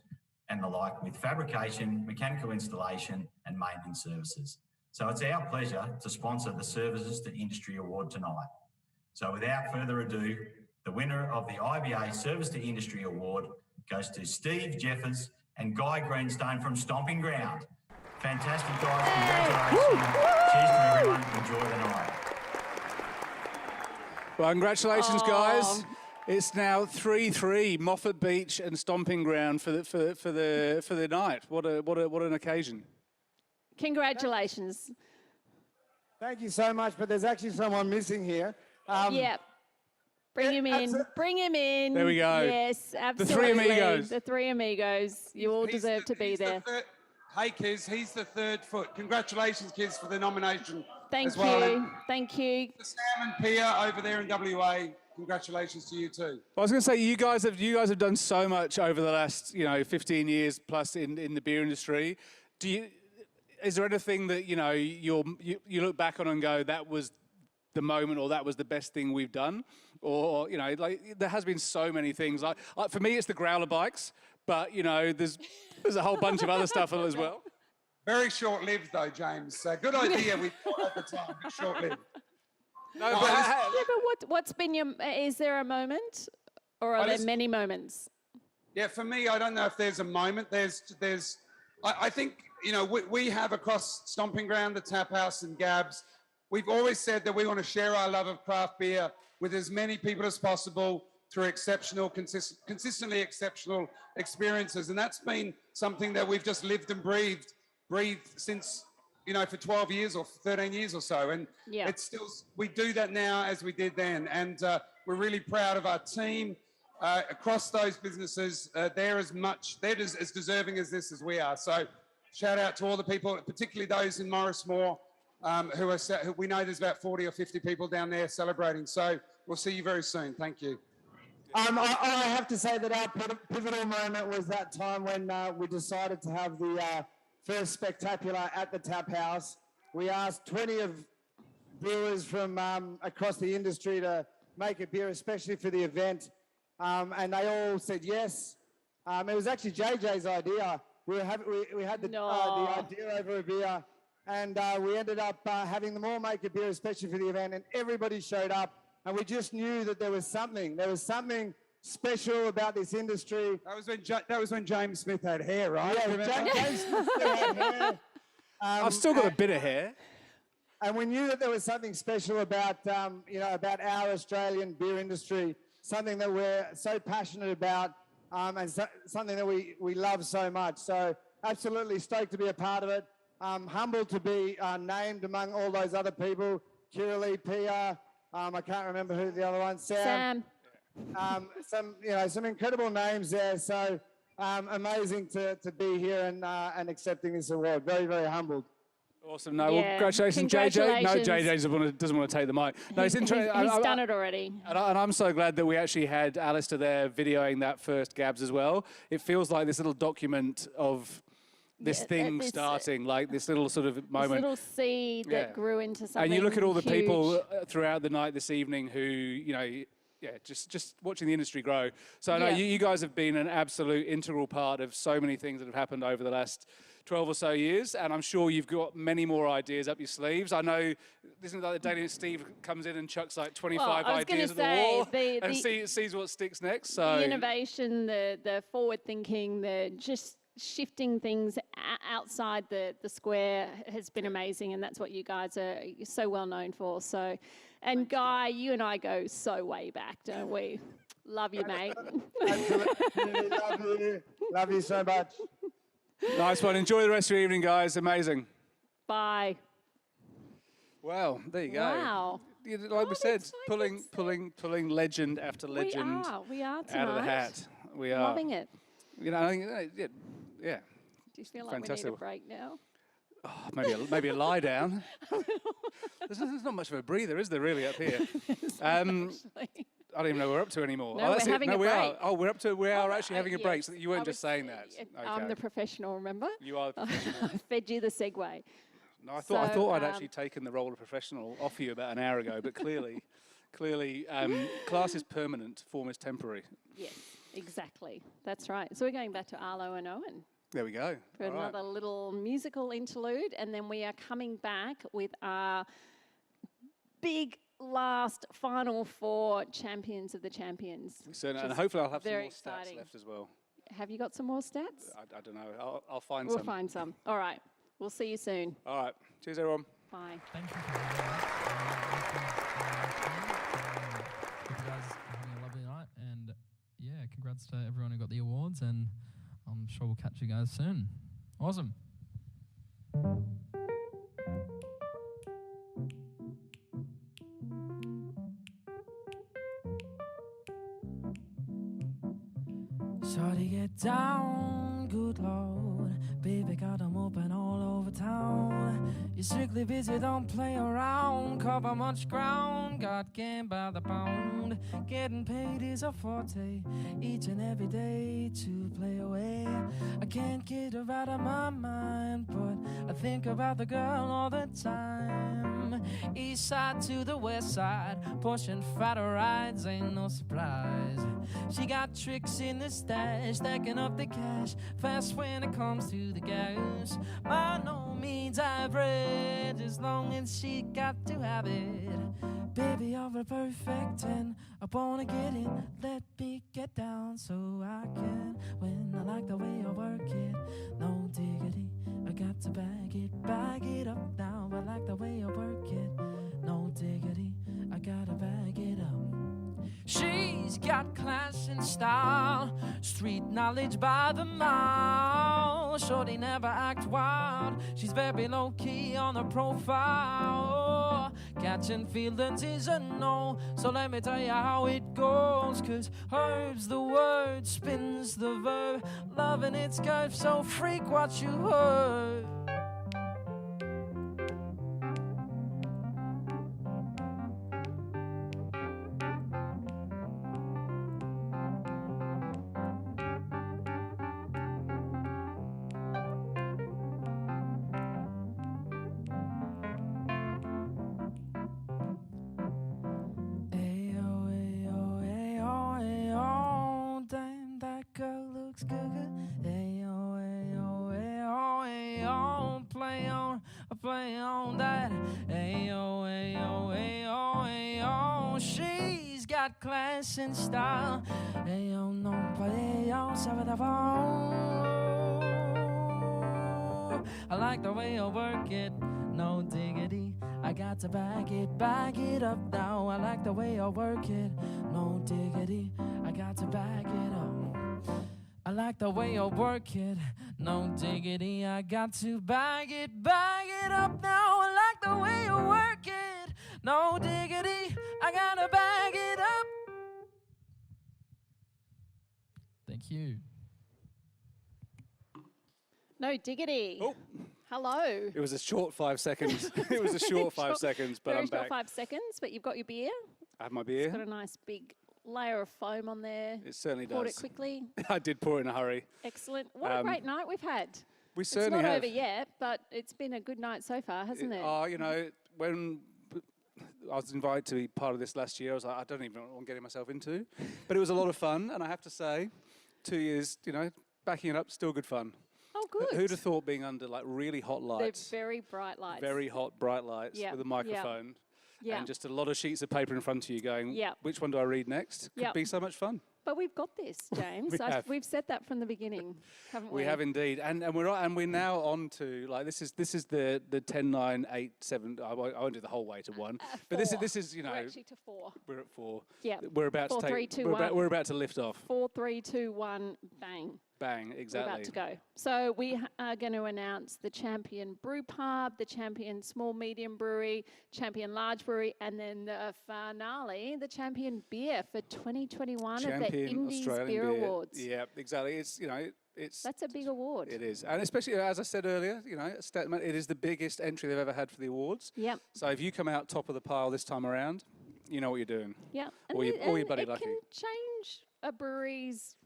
and the like with fabrication, mechanical installation, and maintenance services. So it's our pleasure to sponsor the Services to Industry Award tonight. So without further ado, the winner of the IBA Service to Industry Award goes to Steve Jeffers and Guy Greenstone from Stomping Ground. Fantastic, guys. Congratulations. Cheers to everyone. Enjoy the night. Well, congratulations, guys. It's now 3-3, Moffat Beach and Stomping Ground for the night. What an occasion. Congratulations. Thank you so much, but there's actually someone missing here. Yep. Bring him in. Bring him in. There we go. Yes, absolutely. The three amigos. The three amigos. You all deserve to be there. Hey, Kiz, he's the third foot. Congratulations, Kiz, for the nomination. Thank as well. you. Thank you. Sam and Pia over there in WA, congratulations to you too. I was going to say, you guys have done so much over the last 15 years plus in the beer industry. Is there anything that you look back on and go, that was the moment, or that was the best thing we've done, or there has been so many things. Like for me, it's the growler bikes, but there's a whole bunch of other stuff as well. Very short-lived though, James. Good idea we thought at the time, but short-lived. But what's been is there a moment, or are there many moments? Yeah, for me, I don't know if there's a moment. I think, we have across Stomping Ground, the Tap House and Gabs, we've always said that we want to share our love of craft beer with as many people as possible through exceptional, consistently exceptional experiences. And that's been something that we've just lived and breathed since, for 12 years or 13 years or so. And it's still, we do that now as we did then. And we're really proud of our team across those businesses. They're as deserving as this as we are. So shout out to all the people, particularly those in Morrismore, who we know there's about 40 or 50 people down there celebrating. So we'll see you very soon. Thank you. I have to say that our pivotal moment was that time when we decided to have the first spectacular at the Tap House. We asked 20 of brewers from across the industry to make a beer, especially for the event, and they all said yes. It was actually JJ's idea. We had the idea over a beer, and we ended up having them all make a beer, especially for the event, and everybody showed up. And we just knew that there was something special about this industry. That was when James Smith had hair, right? Yeah, James Smith still had hair. I've still got a bit of hair. And we knew that there was something special about, about our Australian beer industry, something that we're so passionate about, and something that we love so much. So absolutely stoked to be a part of it. Humbled to be named among all those other people, Kiralee, Pia, I can't remember who the other one, Sam. Some incredible names there. So amazing to be here and accepting this award. Very, very humbled. Awesome. No, well, congratulations, JJ. No, JJ doesn't want to take the mic. No, it's interesting. He's done it already. And I'm so glad that we actually had Alistair there videoing that first Gabs as well. It feels like this little document of this thing starting, like this little sort of moment. This little seed that grew into something. And you look at all the huge. people throughout the night this evening who, just watching the industry grow. So I know you guys have been an absolute integral part of so many things that have happened over the last 12 or so years, and I'm sure you've got many more ideas up your sleeves. I know, isn't it like the day that Steve comes in and chucks like 25 ideas at the wall and sees what sticks next? So the innovation, the forward thinking, the just shifting things outside the square has been amazing, and that's what you guys are so well known for. So, and Guy, you and I go so way back, don't we? Love you, mate. Absolutely. Love you so much. Nice one. Enjoy the rest of your evening, guys. Amazing. Bye. Well, there you go. Wow. Like we said, pulling legend after legend we are tonight. out of the hat. We are loving it. I think, yeah. Do you feel like Fantastic. we need a break now? Oh, maybe a lie down. There's not much of a breather, is there, really, up here? I don't even know what we're up to anymore. No, we're having a break. We are actually having a break. So you weren't just saying that. Okay. I'm the professional, remember? You are the professional. I fed you the segue. No, I thought I'd actually taken the role of professional off you about an hour ago, but clearly Clearly, class is permanent, form is temporary. Yes, exactly. That's right. So we're going back to Arlo and Owen There we go. for All right. another little musical interlude, and then we are coming back with our big last final four champions of the champions. Certainly, which and is hopefully I'll have some very more stats exciting. left as well. Have you got some more stats? I don't know. I'll find We'll some. find some. All right. We'll see you soon. All right. Cheers, everyone. Bye. Thank you for having us. Hope you guys are having a lovely night, and yeah, congrats to everyone who got the awards, and I'm sure we'll catch you guys soon. Awesome. Shawty, get down, good lord. Baby got 'em open all over town. You're strictly busy, don't play around. Cover much ground, got game by the pound. Getting paid is a forte, each and every day to play away. I can't get her out of my mind, but I think about the girl all the time. East side to the west side, pushing fatter rides, ain't no surprise. She got tricks in the stash, stacking up the cash, fast when it comes to the gas. By no means average, as long as she got to have it. Baby, you're a perfect 10. I wanna get in, let me get down so I can win. I like the way you work it, no diggity. I got to bag it up now. I like the way you work it, no diggity. I gotta bag it up. She's got class and style, street knowledge by the mile. Shorty never act wild, she's very low-key on her profile. Catching feelings is a no, so let me tell you how it goes. Cause herb's the word, spins the verb, loving its curve, so freak what you heard. Damn, that girl looks good. Ayo, ayo, ayo, ayo, play on that. Ayo, ayo, ayo, ayo, she's got class and style. Ayo, no, ayo, I like the way you work it, no diggity. I got to bag it up now. I like the way you work it, no diggity. I got to bag it up. I like the way you work it, no diggity. I got to bag it up now. I like the way you work it, no diggity. I gotta bag it up. Thank you. No diggity. Oh. Hello. It was a short 5 seconds. It was a short 5 seconds, but Very I'm short back. 5 seconds, but you've got your beer. I have my beer. It's got a nice big layer of foam on there. It certainly Poured does. it quickly. I did pour it in a hurry. Excellent. What a great night we've had. We certainly It's not have. over yet, but it's been a good night so far, hasn't it? You know, when I was invited to be part of this last year, I was like, I don't even know what I'm getting myself into. But it was a lot of fun, and I have to say, 2 years, you know, backing it up, still good fun. Oh, good. Who'd have thought being under like really hot lights? They're very bright lights. Very hot, bright lights Yep, with a yep, microphone. yep. And just a lot of sheets of paper in front of you going, Yep. which one do I read next? Could Yep. be so much fun. But we've got this, James. We have. We've said that from the beginning, haven't we? We have indeed, and we're now on to like this is the 10, 9, 8, 7. I won't do the whole way to 1, but this is you know We're actually to 4. we're at 4. Yeah. We're about 4, to 3, take. 2, we're, 1. we're about to lift off. 4, 3, 2, 1, bang. Bang! Exactly. We're about to go. So we are going to announce the champion Brewpub, the champion small medium brewery, champion large brewery, and then the finale, the champion beer for 2021 of the Champion Indies Australian Beer Awards. Yeah, exactly. It's it's That's a big award. It is, and especially as I said earlier, you know, it is the biggest entry they've ever had for the awards. Yep. So if you come out top of the pile this time around, you know what you're doing. Yeah. Or you're bloody it lucky. can change a brewery's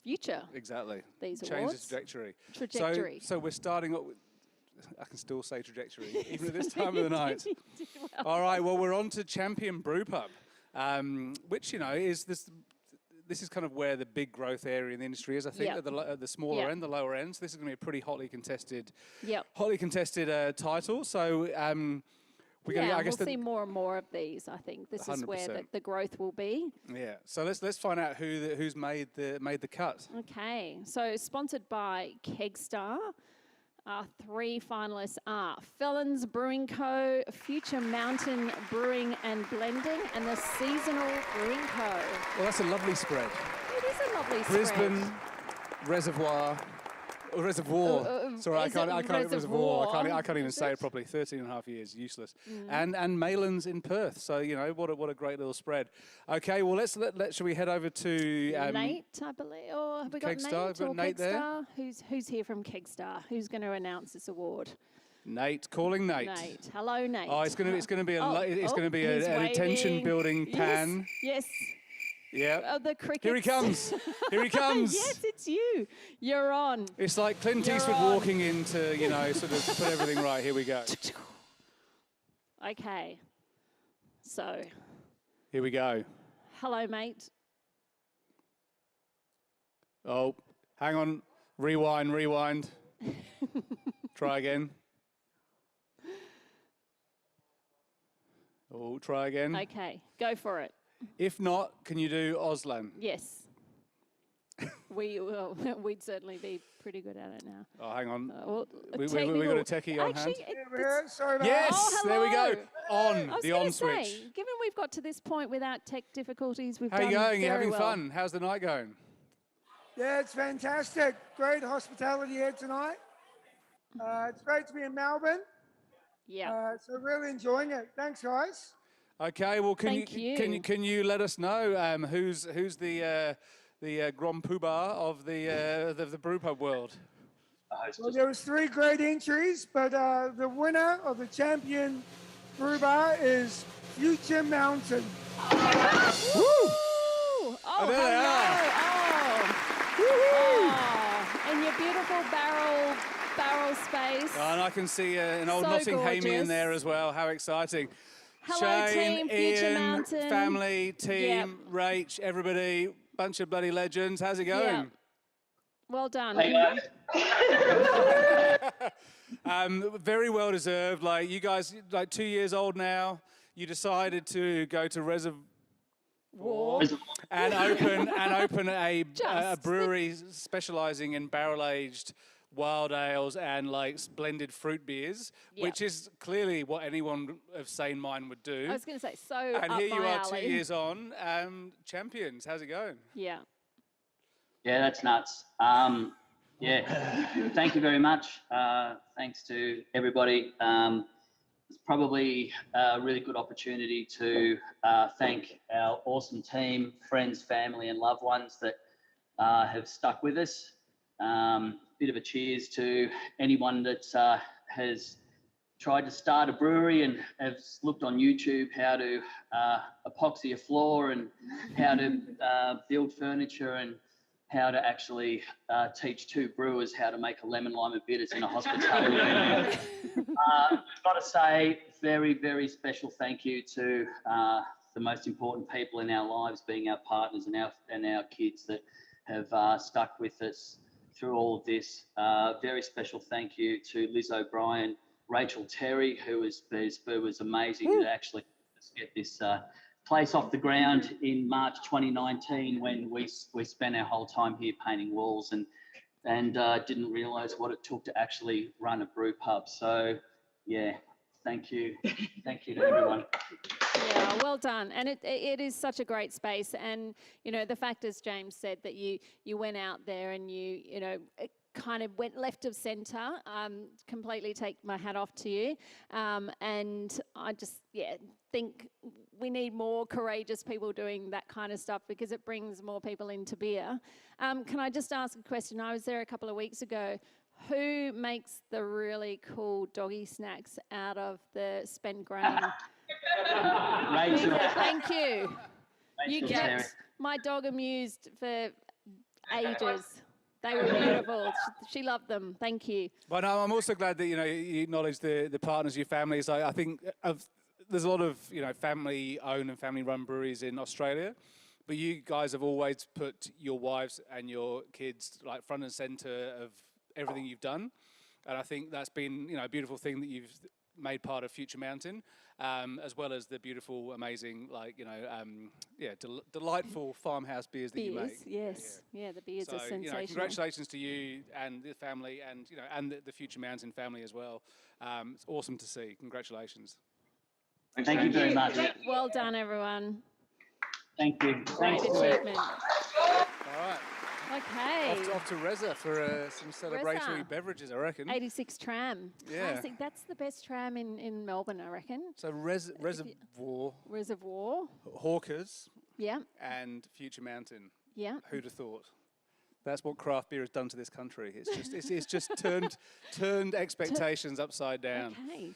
future. Exactly. These Change awards. the trajectory. Trajectory. So we're starting up with, I can still say trajectory, even at this time of the night. You did well. All right, well, we're on to Champion Brewpub, which, is this. This is kind of where the big growth area in the industry is, I think, at the smaller end, the lower end. So this is going to be a pretty hotly contested title. So we're going to, I guess, we'll see more and more of these. I think this 100%. Is where the growth will be. Yeah. So let's find out who's made the cut. Okay. So sponsored by Kegstar. Our 3 finalists are Felons Brewing Co., Future Mountain Brewing and Blending, and the Seasonal Brewing Co. Well, that's a lovely spread. It is a lovely Brisbane, spread. Reservoir. Sorry, I can't even say it properly. 13 and a half years, useless. And Maylands in Perth. So what a great little spread. Okay, well shall we head over to Nate, I believe, or have we got Kegstar? Nate? We've got Nate there. Who's here from Kegstar? Who's going to announce this award? Nate, calling Nate. Nate, hello, Nate. Oh, it's going to be an attention building pan. Yes. Yeah. The crickets. Here he comes. Here he comes. Yes, it's you. You're on. It's like Clint Eastwood walking into, sort of put everything right. Here we go. Okay. So. Here we go. Hello, mate. Oh, hang on. Rewind. Try again. Oh, try again. Okay, go for it. If not, can you do Auslan? Yes. We'd certainly be pretty good at it now. Oh, hang on. We got a techie on hand. Yes, there we go. On I was the gonna on switch. say, given we've got to this point without tech difficulties, we've How done you going? You very having well. fun? How's the night going? Yeah, it's fantastic. Great hospitality here tonight. It's great to be in Melbourne. Yeah. So really enjoying it. Thanks, guys. Okay, well, can Thank you let us know who's the Grand Poobah of the Brewpub world? Well, there was 3 great entries, but the winner of the champion brew bar is Future Mountain. Woo! Oh, hello. In your beautiful barrel space. Oh, and I can see an old So Nottinghamian gorgeous. there as well. How exciting. Hello, Shane, team, Future Ian, Mountain. family, team, Rach, everybody, bunch of bloody legends. How's it going? Yeah. Well done. Very well deserved. Like you guys, 2 years old now. You decided to go to Reservoir and open a brewery specialising in barrel aged wild ales and blended fruit beers, which is clearly what anyone of sane mind would do. I was going to say, so and up here you my are, alley. 2 years on, champions. How's it going? Yeah. Yeah, that's nuts. Thank you very much. Thanks to everybody. It's probably a really good opportunity to thank our awesome team, friends, family, and loved ones that have stuck with us. Bit of a cheers to anyone that has tried to start a brewery and has looked on YouTube how to epoxy a floor and how to build furniture and how to actually teach 2 brewers how to make a lemon lime and bitters in a hospitality venue. I've got to say, very, very special thank you to the most important people in our lives, being our partners and our kids that have stuck with us through all of this. Very special thank you to Liz O'Brien, Rachel Terry, who was amazing to actually get this place off the ground in March 2019 when we spent our whole time here painting walls and didn't realise what it took to actually run a brew pub. So, yeah, thank you. Thank you to everyone. Yeah, well done. And it is such a great space. And, the fact, as James said, that you went out there and you kind of went left of centre, completely take my hat off to you. And I just, think we need more courageous people doing that kind of stuff because it brings more people into beer. Can I just ask a question? I was there a couple of weeks ago. Who makes the really cool doggy snacks out of the spent grain? Rachel. Thank you. You Rachel kept Terry. my dog amused for ages. They were beautiful. She loved them. Thank you. But no, I'm also glad that you acknowledge the partners, your families. I think there's a lot of family-owned and family-run breweries in Australia, but you guys have always put your wives and your kids like front and centre of everything you've done, and I think that's been a beautiful thing that you've made part of Future Mountain, as well as the beautiful, amazing, delightful farmhouse beers that you make. Yes, yeah, the beers are sensational. Congratulations to you and the family, and and the Future Mountain family as well. It's awesome to see. Congratulations. Thank you very much. Well done, everyone. Thank you. Great achievement. All right. Okay. Off to Reza for some celebratory Reza. beverages, I reckon. 86 tram. Yeah. Classic. That's the best tram in Melbourne, I reckon. So Reservoir. Hawkers. Yeah. And Future Mountain. Yeah. Who'd have thought? That's what craft beer has done to this country. It's just turned expectations upside down. Okay.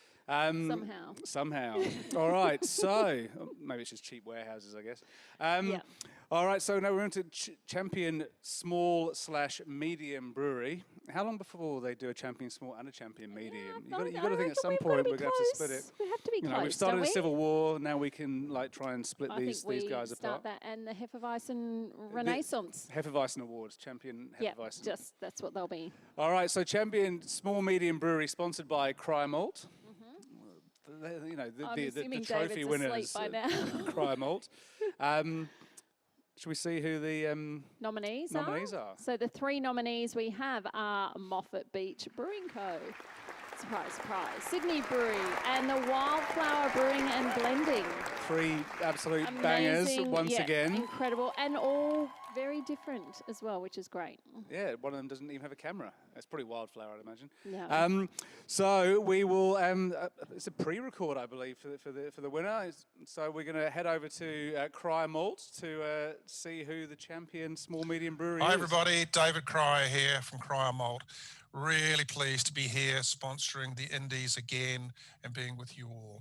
Somehow. All right. So maybe it's just cheap warehouses, I guess. Yeah. All right. So now we're into Champion Small/Medium Brewery. How long before they do a Champion Small and a Champion Medium? You've got to think at some point we're going to have to split it. We have to be close. We've started a civil war. Now we can try and split these guys apart. Start that and the Hefeweizen Renaissance. Hefeweizen Awards, Champion Hefeweizen. Yeah, that's what they'll be. All right. So Champion Small Medium Brewery, sponsored by Cryer Malt. The trophy winners, Cryer Malt. Should we see who the nominees are? So the 3 nominees we have are Moffat Beach Brewing Co. Surprise, surprise. Sydney Brewery and the Wildflower Brewing and Blending. 3 absolute bangers once again. Incredible, and all very different as well, which is great. Yeah, one of them doesn't even have a camera. That's probably Wildflower, I'd imagine. Yeah. So we will. It's a pre-record, I believe, for the winner. So we're going to head over to Cryer Malt to see who the Champion Small Medium Brewery is. Hi everybody, David Cryer here from Cryer Malt. Really pleased to be here sponsoring the Indies again and being with you all.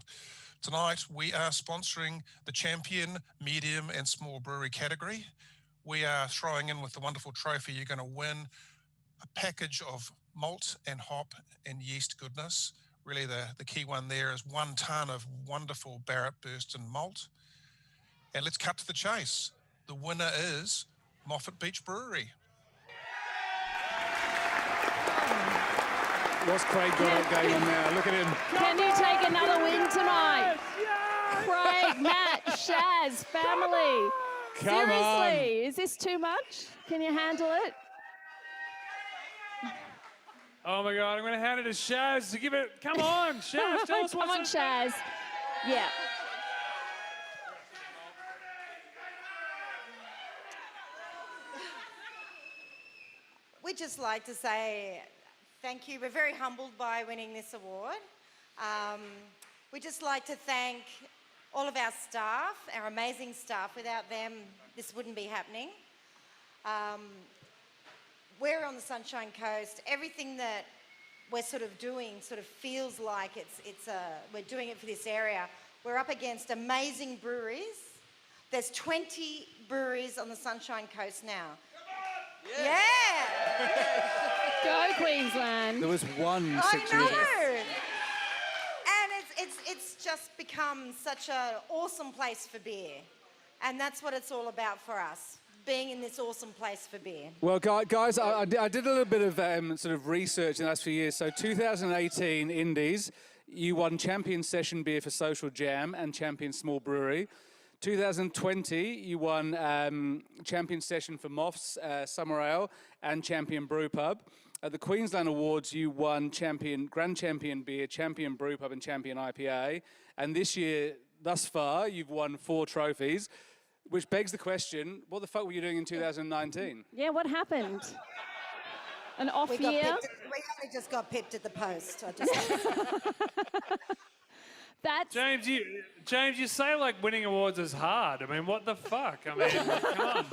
Tonight we are sponsoring the Champion Medium and Small Brewery category. We are throwing in with the wonderful trophy. You're going to win a package of malt and hop and yeast goodness. Really the key one there is 1 tonne of wonderful Barrett Burston malt. And let's cut to the chase. The winner is Moffat Beach Brewery. What's Craig got game on now? Look at him. Can you take another win tonight? Craig, Matt, Shaz, family. Come Seriously, on. Is this too much? Can you handle it? Oh my God, I'm going to hand it to Shaz to give it. Come on, Shaz, tell us Come on, what's Shaz. Yeah. We'd just like to say thank you. We're very humbled by winning this award. We'd just like to thank all of our staff, our amazing staff. Without them, this wouldn't be happening. We're on the Sunshine Coast. Everything that we're sort of doing sort of feels like we're doing it for this area. We're up against amazing breweries. There's 20 breweries on the Sunshine Coast now. Yeah! Go Queensland. There was one 6 I years know! ago. And it's just become such an awesome place for beer. And that's what it's all about for us, being in this awesome place for beer. Well, guys, I did a little bit of sort of research in the last few years. So 2018 Indies, you won Champion Session Beer for Social Jam and Champion Small Brewery. 2020, you won Champion Session for Moff's Summer Ale and Champion Brewpub. At the Queensland Awards, you won Grand Champion Beer, Champion Brewpub and Champion IPA. And this year, thus far, you've won 4 trophies, which begs the question, what the fuck were you doing in 2019? Yeah, what happened? An off We year? only just got pipped at the post. I just That's James, you say like winning awards is hard. I mean, what the fuck? I mean, come on.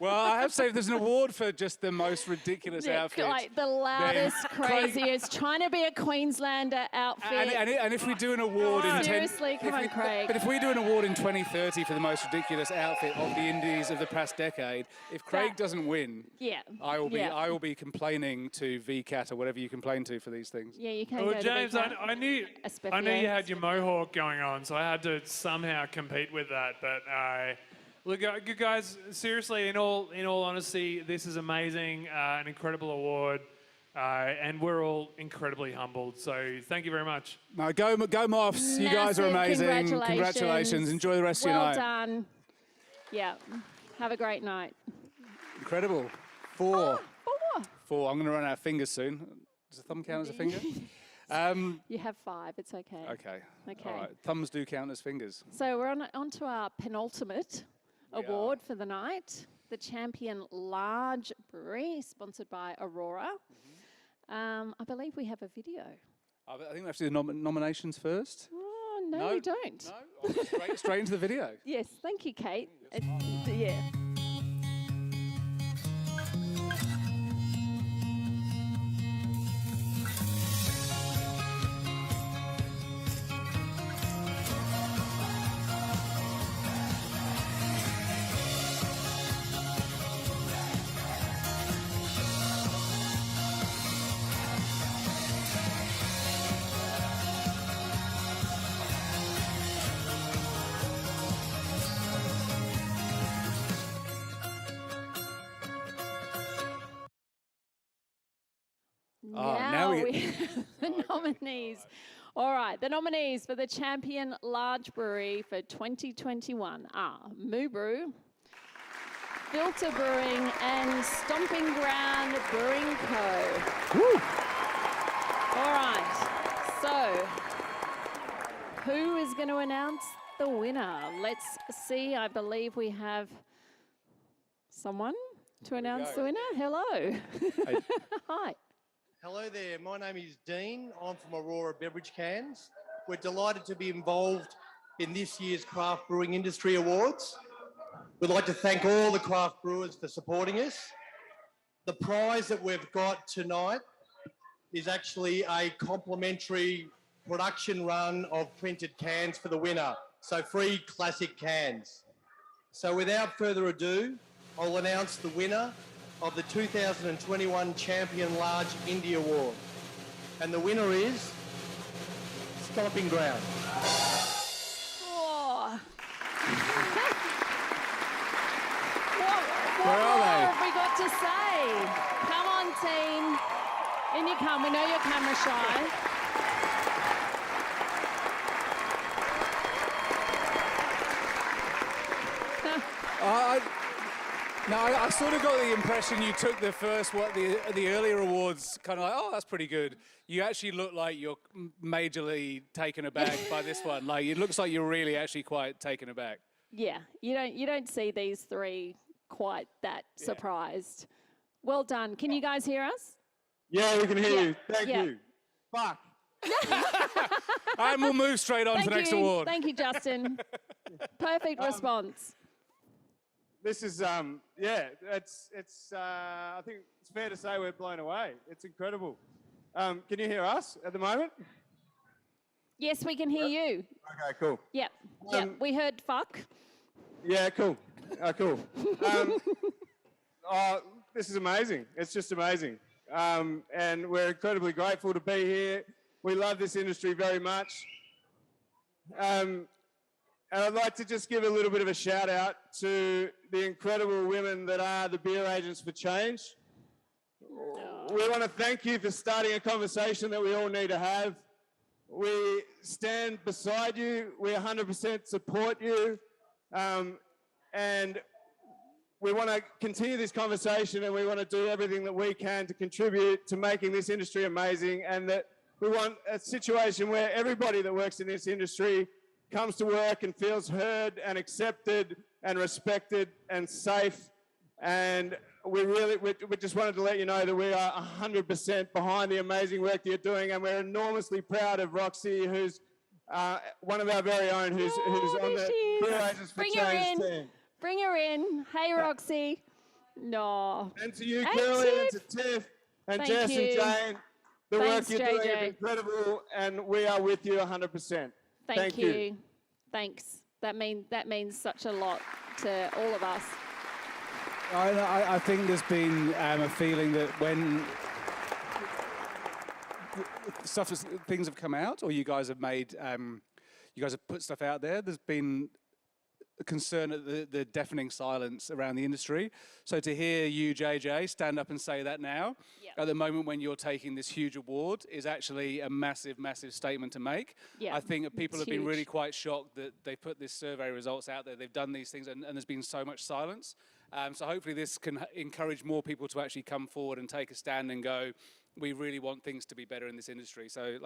Well, I have to say, if there's an award for just the most ridiculous outfit. like the loudest, craziest, trying to be a Queenslander outfit. And if we do an award in Seriously, come on, Craig. But if we do an award in 2030 for the most ridiculous outfit of the Indies of the past decade, if Craig doesn't win, I will be complaining to VCAT or whatever you complain to for these things. Yeah, you can. Well, go James, to I knew you had your mohawk going on, so I had to somehow compete with that. But look, you guys, seriously, in all honesty, this is amazing, an incredible award, and we're all incredibly humbled. So thank you very much. No, go Moffs! You guys are amazing. Congratulations! Enjoy the rest of your night. Well done. Yeah. Have a great night. Incredible. 4. 4. I'm going to run out of fingers soon. Does a thumb count as a finger? You have 5. It's okay. Okay. Okay. All right. Thumbs do count as fingers. So we're on to our penultimate award for the night, the Champion Large Brewery, sponsored by Aurora. I believe we have a video. I think we have to do nominations first. Oh, no, we don't. No, straight into the video. Yes, thank you, Kate. Yeah. Now we have the nominees. All right, the nominees for the Champion Large Brewery for 2021 are Moo Brew, Filter Brewing, and Stomping Ground Brewing Co. Woo! All right, so who is going to announce the winner? Let's see. I believe we have someone to announce the winner. Hello. Hi. Hello there, my name is Dean. I'm from Aurora Beverage Cans. We're delighted to be involved in this year's Craft Brewing Industry Awards. We'd like to thank all the craft brewers for supporting us. The prize that we've got tonight is actually a complimentary production run of printed cans for the winner. So free classic cans. So without further ado, I'll announce the winner of the 2021 Champion Large Indie Award. And the winner is Stomping Ground. Oh. Where are they? What have we got to say? Come on, team. In you come. We know you're camera shy. I sort of got the impression you took the first, the earlier awards, kind of like, oh, that's pretty good. You actually look like you're majorly taken aback by this one. Like, it looks like you're really actually quite taken aback. Yeah, you don't see these three quite that surprised. Well done. Can you guys hear us? Yeah, we can hear you. Thank you. Fuck. And we'll move straight on to the next award. Thank you, Justin. Perfect response. This is, I think it's fair to say we're blown away. It's incredible. Can you hear us at the moment? Yes, we can hear you. Okay, cool. Yep. We heard fuck. Yeah, cool. Cool. This is amazing. It's just amazing. And we're incredibly grateful to be here. We love this industry very much. And I'd like to just give a little bit of a shout out to the incredible women that are the beer agents for change. We want to thank you for starting a conversation that we all need to have. We stand beside you. We 100% support you. And we want to continue this conversation, and we want to do everything that we can to contribute to making this industry amazing, and that we want a situation where everybody that works in this industry comes to work and feels heard and accepted and respected and safe. And we just wanted to let you know that we are 100% behind the amazing work that you're doing, and we're enormously proud of Roxy, who's one of our very own who's on the Beer Rangers for Bring her Change in. team. Bring her in. Hey, Roxy. No. And to you, Hey, Caroline, and to Tiff. Tiff, and Thank Jess you. and Jane. The Thanks, work you're doing JJ. is incredible, and we are with you 100%. Thank you. Thanks. That means such a lot to all of us. I think there's been a feeling that when things have come out, or you guys have put stuff out there, there's been a concern at the deafening silence around the industry. So to hear you, JJ, stand up and say that now, at the moment when you're taking this huge award, is actually a massive, massive statement to make. Yeah, I think that people have been huge. really quite shocked that they put this survey results out there, they've done these things, and there's been so much silence. So hopefully this can encourage more people to actually come forward and take a stand and go, we really want things to be better in this industry. So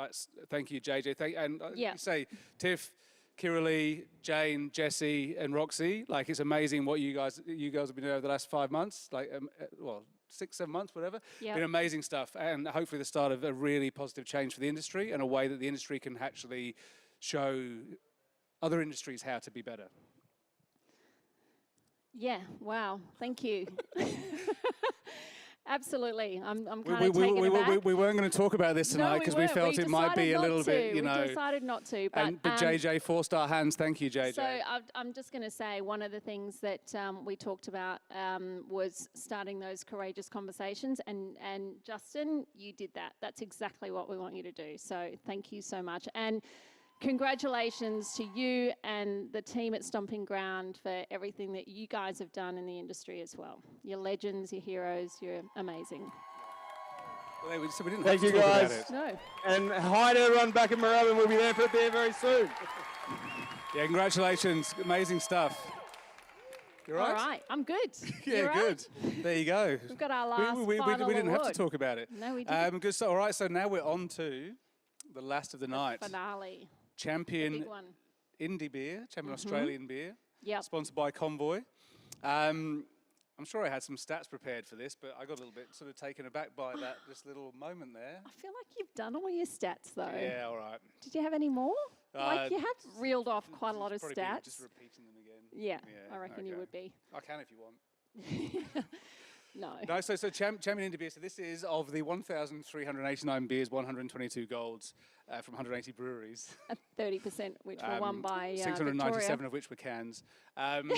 thank you, JJ. You say, Tiff, Kiralee, Jane, Jessie, and Roxy. Like, it's amazing what you guys have been doing over the last 5 months. Like, 6, 7 months, whatever. Yep. Been amazing stuff, and hopefully the start of a really positive change for the industry and a way that the industry can actually show other industries how to be better. Yeah. Wow. Thank you. Absolutely. I'm kind of taken aback. We weren't going to talk about this tonight because we felt it might be a little bit, We decided not to. But JJ, 4-star hands. Thank you, JJ. So I'm just going to say one of the things that we talked about was starting those courageous conversations. And Justin, you did that. That's exactly what we want you to do. So thank you so much. And congratulations to you and the team at Stomping Ground for everything that you guys have done in the industry as well. You're legends, you're heroes, you're amazing. Well, we didn't Thank have to you, talk guys. about it. No. And hi to everyone back in Melbourne. We'll be there for a beer very soon. Yeah, congratulations. Amazing stuff. You all right? All right, I'm good. Yeah, You all good. right? There you go. We've got our last we final didn't have to award. talk about it. No, we didn't. Good. So, all right, so now we're on to the last of the night. Finale. Champion The big one. Indie Beer, Champion Australian Beer. Yep. Sponsored by Convoy. I'm sure I had some stats prepared for this, but I got a little bit sort of taken aback by this little moment there. I feel like you've done all your stats though. Yeah, all right. Did you have any more? Like you have reeled off quite a lot of Probably been stats. just repeating them again. Yeah, I reckon you would be. I can if you want. No. No, so Champion Indie Beer, so this is of the 1,389 beers, 122 golds from 180 breweries. 30%, which were won by 697 Victoria. of which were cans.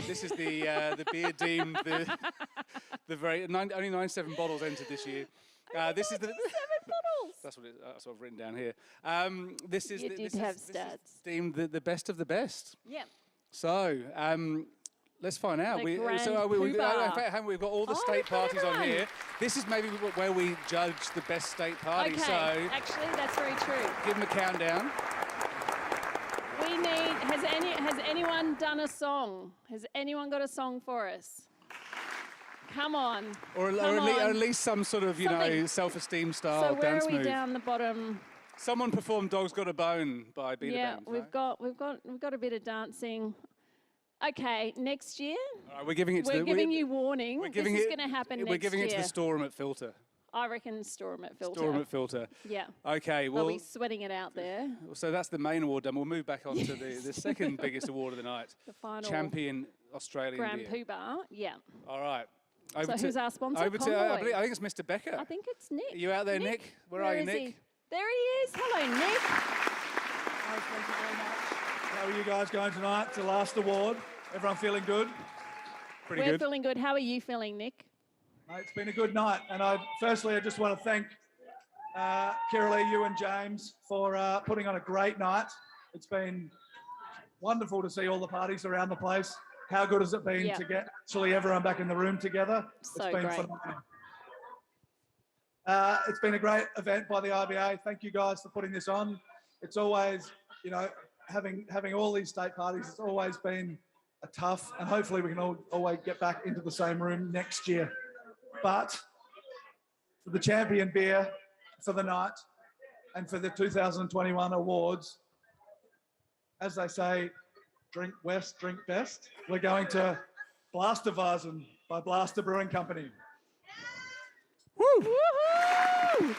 This is the beer deemed only 97 bottles entered this year. This is the 97 bottles. That's what I've written down here. This is You did have stats. deemed the best of the best. Yeah. So, let's find out. The We've Grand got all the state we've got parties on everyone. here. This is maybe where we judge the best state party. Okay, So, actually, that's very true. give them a countdown. We need. Has anyone done a song? Has anyone got a song for us? Come on. Or Come at on. least some sort of, Something. self-esteem style So where dance are we move. down the bottom? Someone performed "Dog's Got a Bone" by Beat Yeah, Band. we've got a bit of dancing. Okay, next year. All right, we're giving it to We're giving you warning. We're giving this is it- going to happen We're next giving year. it to the Storeroom at Filter. I reckon Storeroom at Filter. Storeroom at Filter. Yeah. Okay, They'll well, be sweating it out there. so that's the main award done. We'll move back on to the second biggest award of the night. The final Champion Australian Grand Beer. Poobah. Yeah. All right. So who's our sponsor? Over to, Convoy. I think it's Mr. Becker. I think it's Nick. Are you out there, Nick? Where are you, is Nick? he? There he is. Hello, Nick. Thank you very much. How are you guys going tonight? It's the last award. Everyone feeling good? We're feeling good. How are you feeling, Nick? Mate, it's been a good night. And I just want to thank Kiralee, you and James for putting on a great night. It's been wonderful to see all the parties around the place. How good has it been to get actually everyone back in the room together? So it's been great. phenomenal. It's been a great event by the IBA. Thank you guys for putting this on. It's always, having all these state parties, it's always been a tough, and hopefully we can always get back into the same room next year. But for the champion beer for the night and for the 2021 awards, as they say, drink West, drink best. We're going to Blastervasen by Blaster Brewing Company. Woo! Woohoo!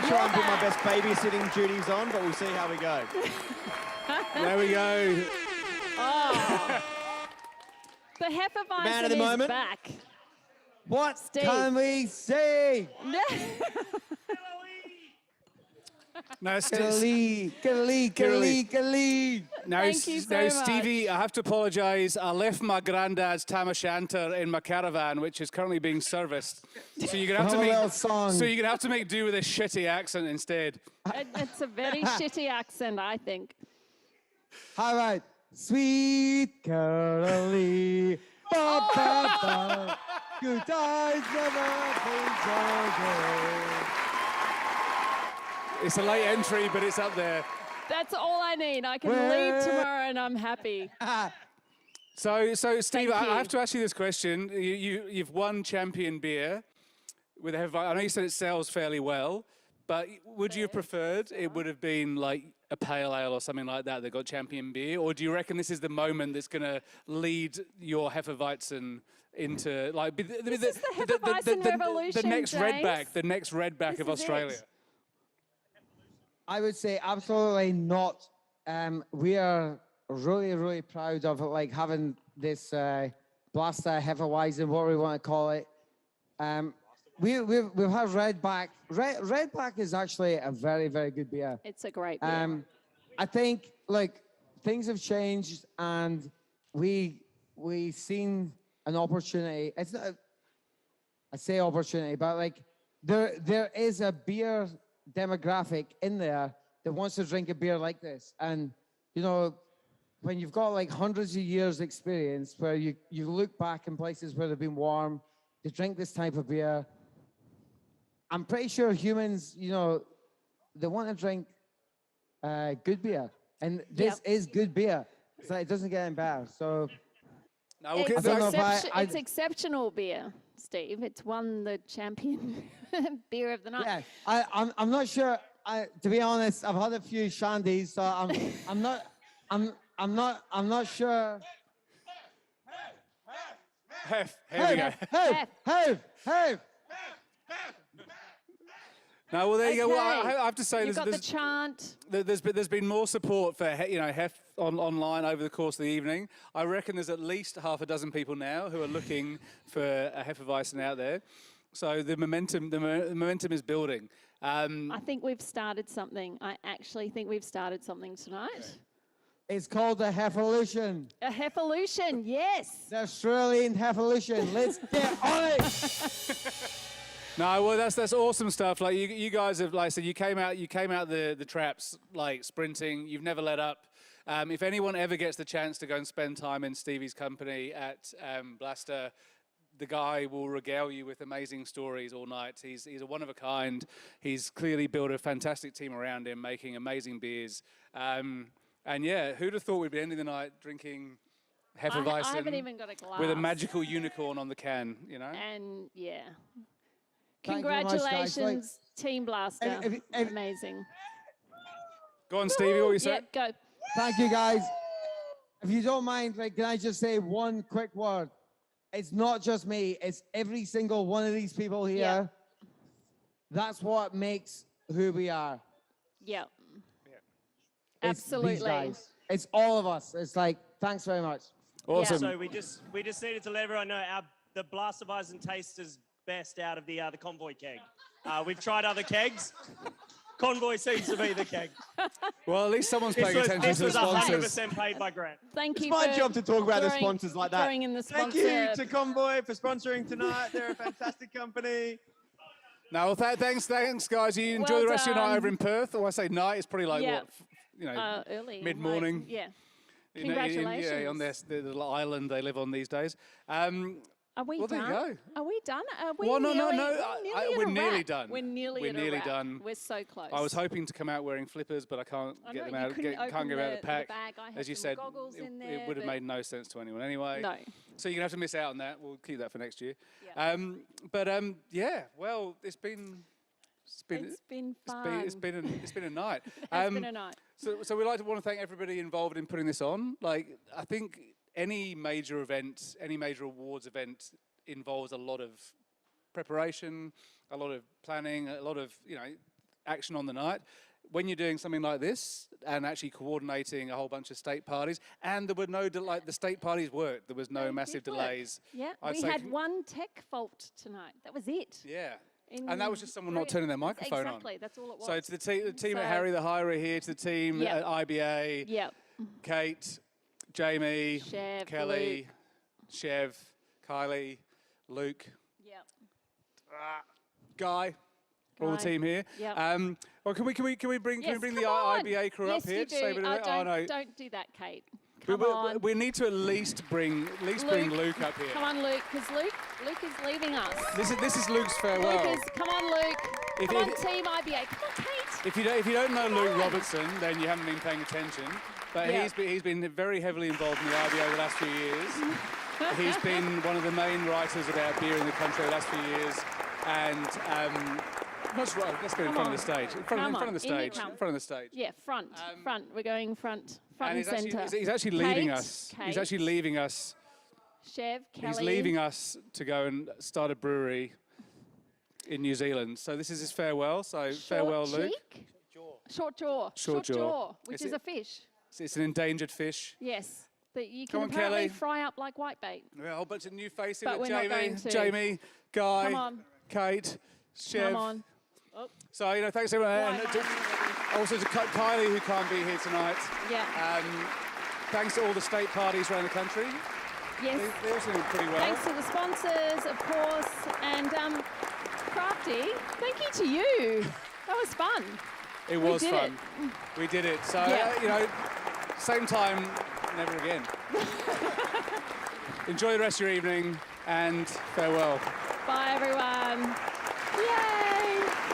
try and put my best babysitting duties on, but we'll see how we go. There we go. Oh. The Hefeweizen Man of the is moment. back. What Steve. can we see? No, Gilly. Now, Thank you so now, Stevie, much. I have to apologise. I left my granddad's tam o'shanter in my caravan, which is currently being serviced. So you're gonna have to Have a make. little song. So you're gonna have to make do with a shitty accent instead. It's a very shitty accent, I think. All right. Sweet Carolee. Ba, ba, ba. Good times never been so good. It's a late entry, but it's up there. That's all I need. I can leave tomorrow and I'm happy. So Steve, Thank you. I have to ask you this question. You've won champion beer with a Hefeweizen. I know you said it sells fairly well, but would you have preferred it would have been like a pale ale or something like that got champion beer, or do you reckon this is the moment that's going to lead your Hefeweizen into like This is the Hefeweizen revolution, the next James. redback of This is Australia? it. I would say absolutely not. We are really, really proud of like having this Blaster Hefeweizen, what we want to call it. We've had Redback. Redback is actually a very, very good beer. It's a great beer. I think like things have changed, and we seen an opportunity. It's not. I say opportunity, but like there is a beer demographic in there that wants to drink a beer like this, and you know, when you've got like hundreds of years experience, where you look back in places where they've been warm, to drink this type of beer. I'm pretty sure humans, you know, they want to drink good beer, and this is good beer, so it doesn't get embarrassed. So It's exceptional beer, Steve. It's won the champion beer of the night. Yeah, I'm not sure. To be honest, I've had a few shandies, so I'm not sure. Here we go. No, well there you go. Well, I have to say, You've got the chant. There's been more support for Hef online over the course of the evening. I reckon there's at least half a dozen people now who are looking for a Hefeweizen out there. So the momentum is building. I think we've started something. I actually think we've started something tonight. It's called the Hefolution. A Hefolution, yes. The Australian Hefolution. Let's get on it. No, well that's awesome stuff. Like you guys have, like I said, you came out the traps like sprinting. You've never let up. If anyone ever gets the chance to go and spend time in Stevie's company at Blaster, the guy will regale you with amazing stories all night. He's a one of a kind. He's clearly built a fantastic team around him, making amazing beers. And yeah, who'd have thought we'd be ending the night drinking Hefeweizen I haven't even got a glass. with a magical unicorn on the can, you know? And yeah. Thank you very much, guys. Congratulations, Team Blaster. Amazing. Go on, Stevie, what you say? Yeah, go. Thank you, guys. If you don't mind, like, can I just say one quick word? It's not just me. It's every single one of these people here. Yeah. That's what makes who we are. Yeah. It's Absolutely. these guys. It's all of us. It's like, thanks very much. Awesome. So we just needed to let everyone know the Blasterweizen tastes is best out of the convoy keg. We've tried other kegs. Convoy seems to be the keg. Well, at least someone's paying attention to the This sponsors. was 100% paid by Grant. Thank you. It's my for job to talk about the throwing- sponsors like that. throwing in the Thank sponsor. you to Convoy for sponsoring tonight. They're a fantastic company. No, well, thanks, guys. You enjoy Well the rest of your night done. over in Perth. Or I say night, it's probably like Yeah. what, early. mid-morning. Like, yeah. You know, Congratulations. on the little island they live on these days. Are we well, done? there you go. Are we done? Are we Well, no. We're We're nearly done. We're nearly We're at a nearly wrap. done. We're so close. I was hoping to come out wearing flippers, but I can't I get know, them you out. couldn't Can't open get them out of the pack. bag. I had As you some said, goggles in there, it would have but- made no sense to anyone anyway. No. So you're gonna have to miss out on that. We'll keep that for next year. Yeah. Yeah. Well, it's been fun. It's been a night. It's been a night. So we want to thank everybody involved in putting this on. Like, I think any major event, any major awards event involves a lot of preparation, a lot of planning, a lot of, action on the night. When you're doing something like this and actually coordinating a whole bunch of state parties, and there were no, the state parties worked, there was no massive delays. Yeah, I'd we say had one tech fault tonight. That was it. Yeah. And that was just someone not turning their microphone on. Exactly, that's all it was. So to the team at Harry the Hirer here, to the team at IBA, Kate, Jamie, Chev, Kelly, Luke. Chev, Kylie, Luke, Guy, all the Guy. team here. Yep. Well, can we bring Yes, the come on. IBA crew Yes, up here? you to say a bit do. of it? Oh, no. Don't do that, Kate. We, Come on. we need to at least bring Luke up here. Come on, Luke, because Luke is leaving us. This is Luke's farewell. Come on, Luke. Come on, Team IBA. Come on, Kate. If you don't know Luke Robertson, then you haven't been paying attention. But he's been very heavily involved in the IBA the last few years. He's been one of the main writers about beer in the country the last few years. And let's go in front of the stage. In front of the stage. In front of the stage. Yeah, front. We're going front and centre. He's actually leaving us. Kate, He's actually leaving us. Chev, Kelly. He's leaving us to go and start a brewery in New Zealand. So this is his farewell. So farewell, Luke. Short jaw. Short jaw. Which is a fish. It's an endangered fish. Yes. That you Come can on, apparently Kelly. fry up like whitebait. We got a whole bunch of new faces But with we're not Jamie, going to. Jamie, Guy, Come on. Kate, Chev. Come on. Oh. So, thanks everyone. And also to Kylie, who can't be here tonight. Yeah. Thanks to all the state parties around the country. Yes. They also did pretty well. Thanks to the sponsors, of course. And Crafty, thank you to you. That was fun. It was we did fun. It. We did it. So, same time, never again. Enjoy the rest of your evening and farewell. Bye, everyone. Yay!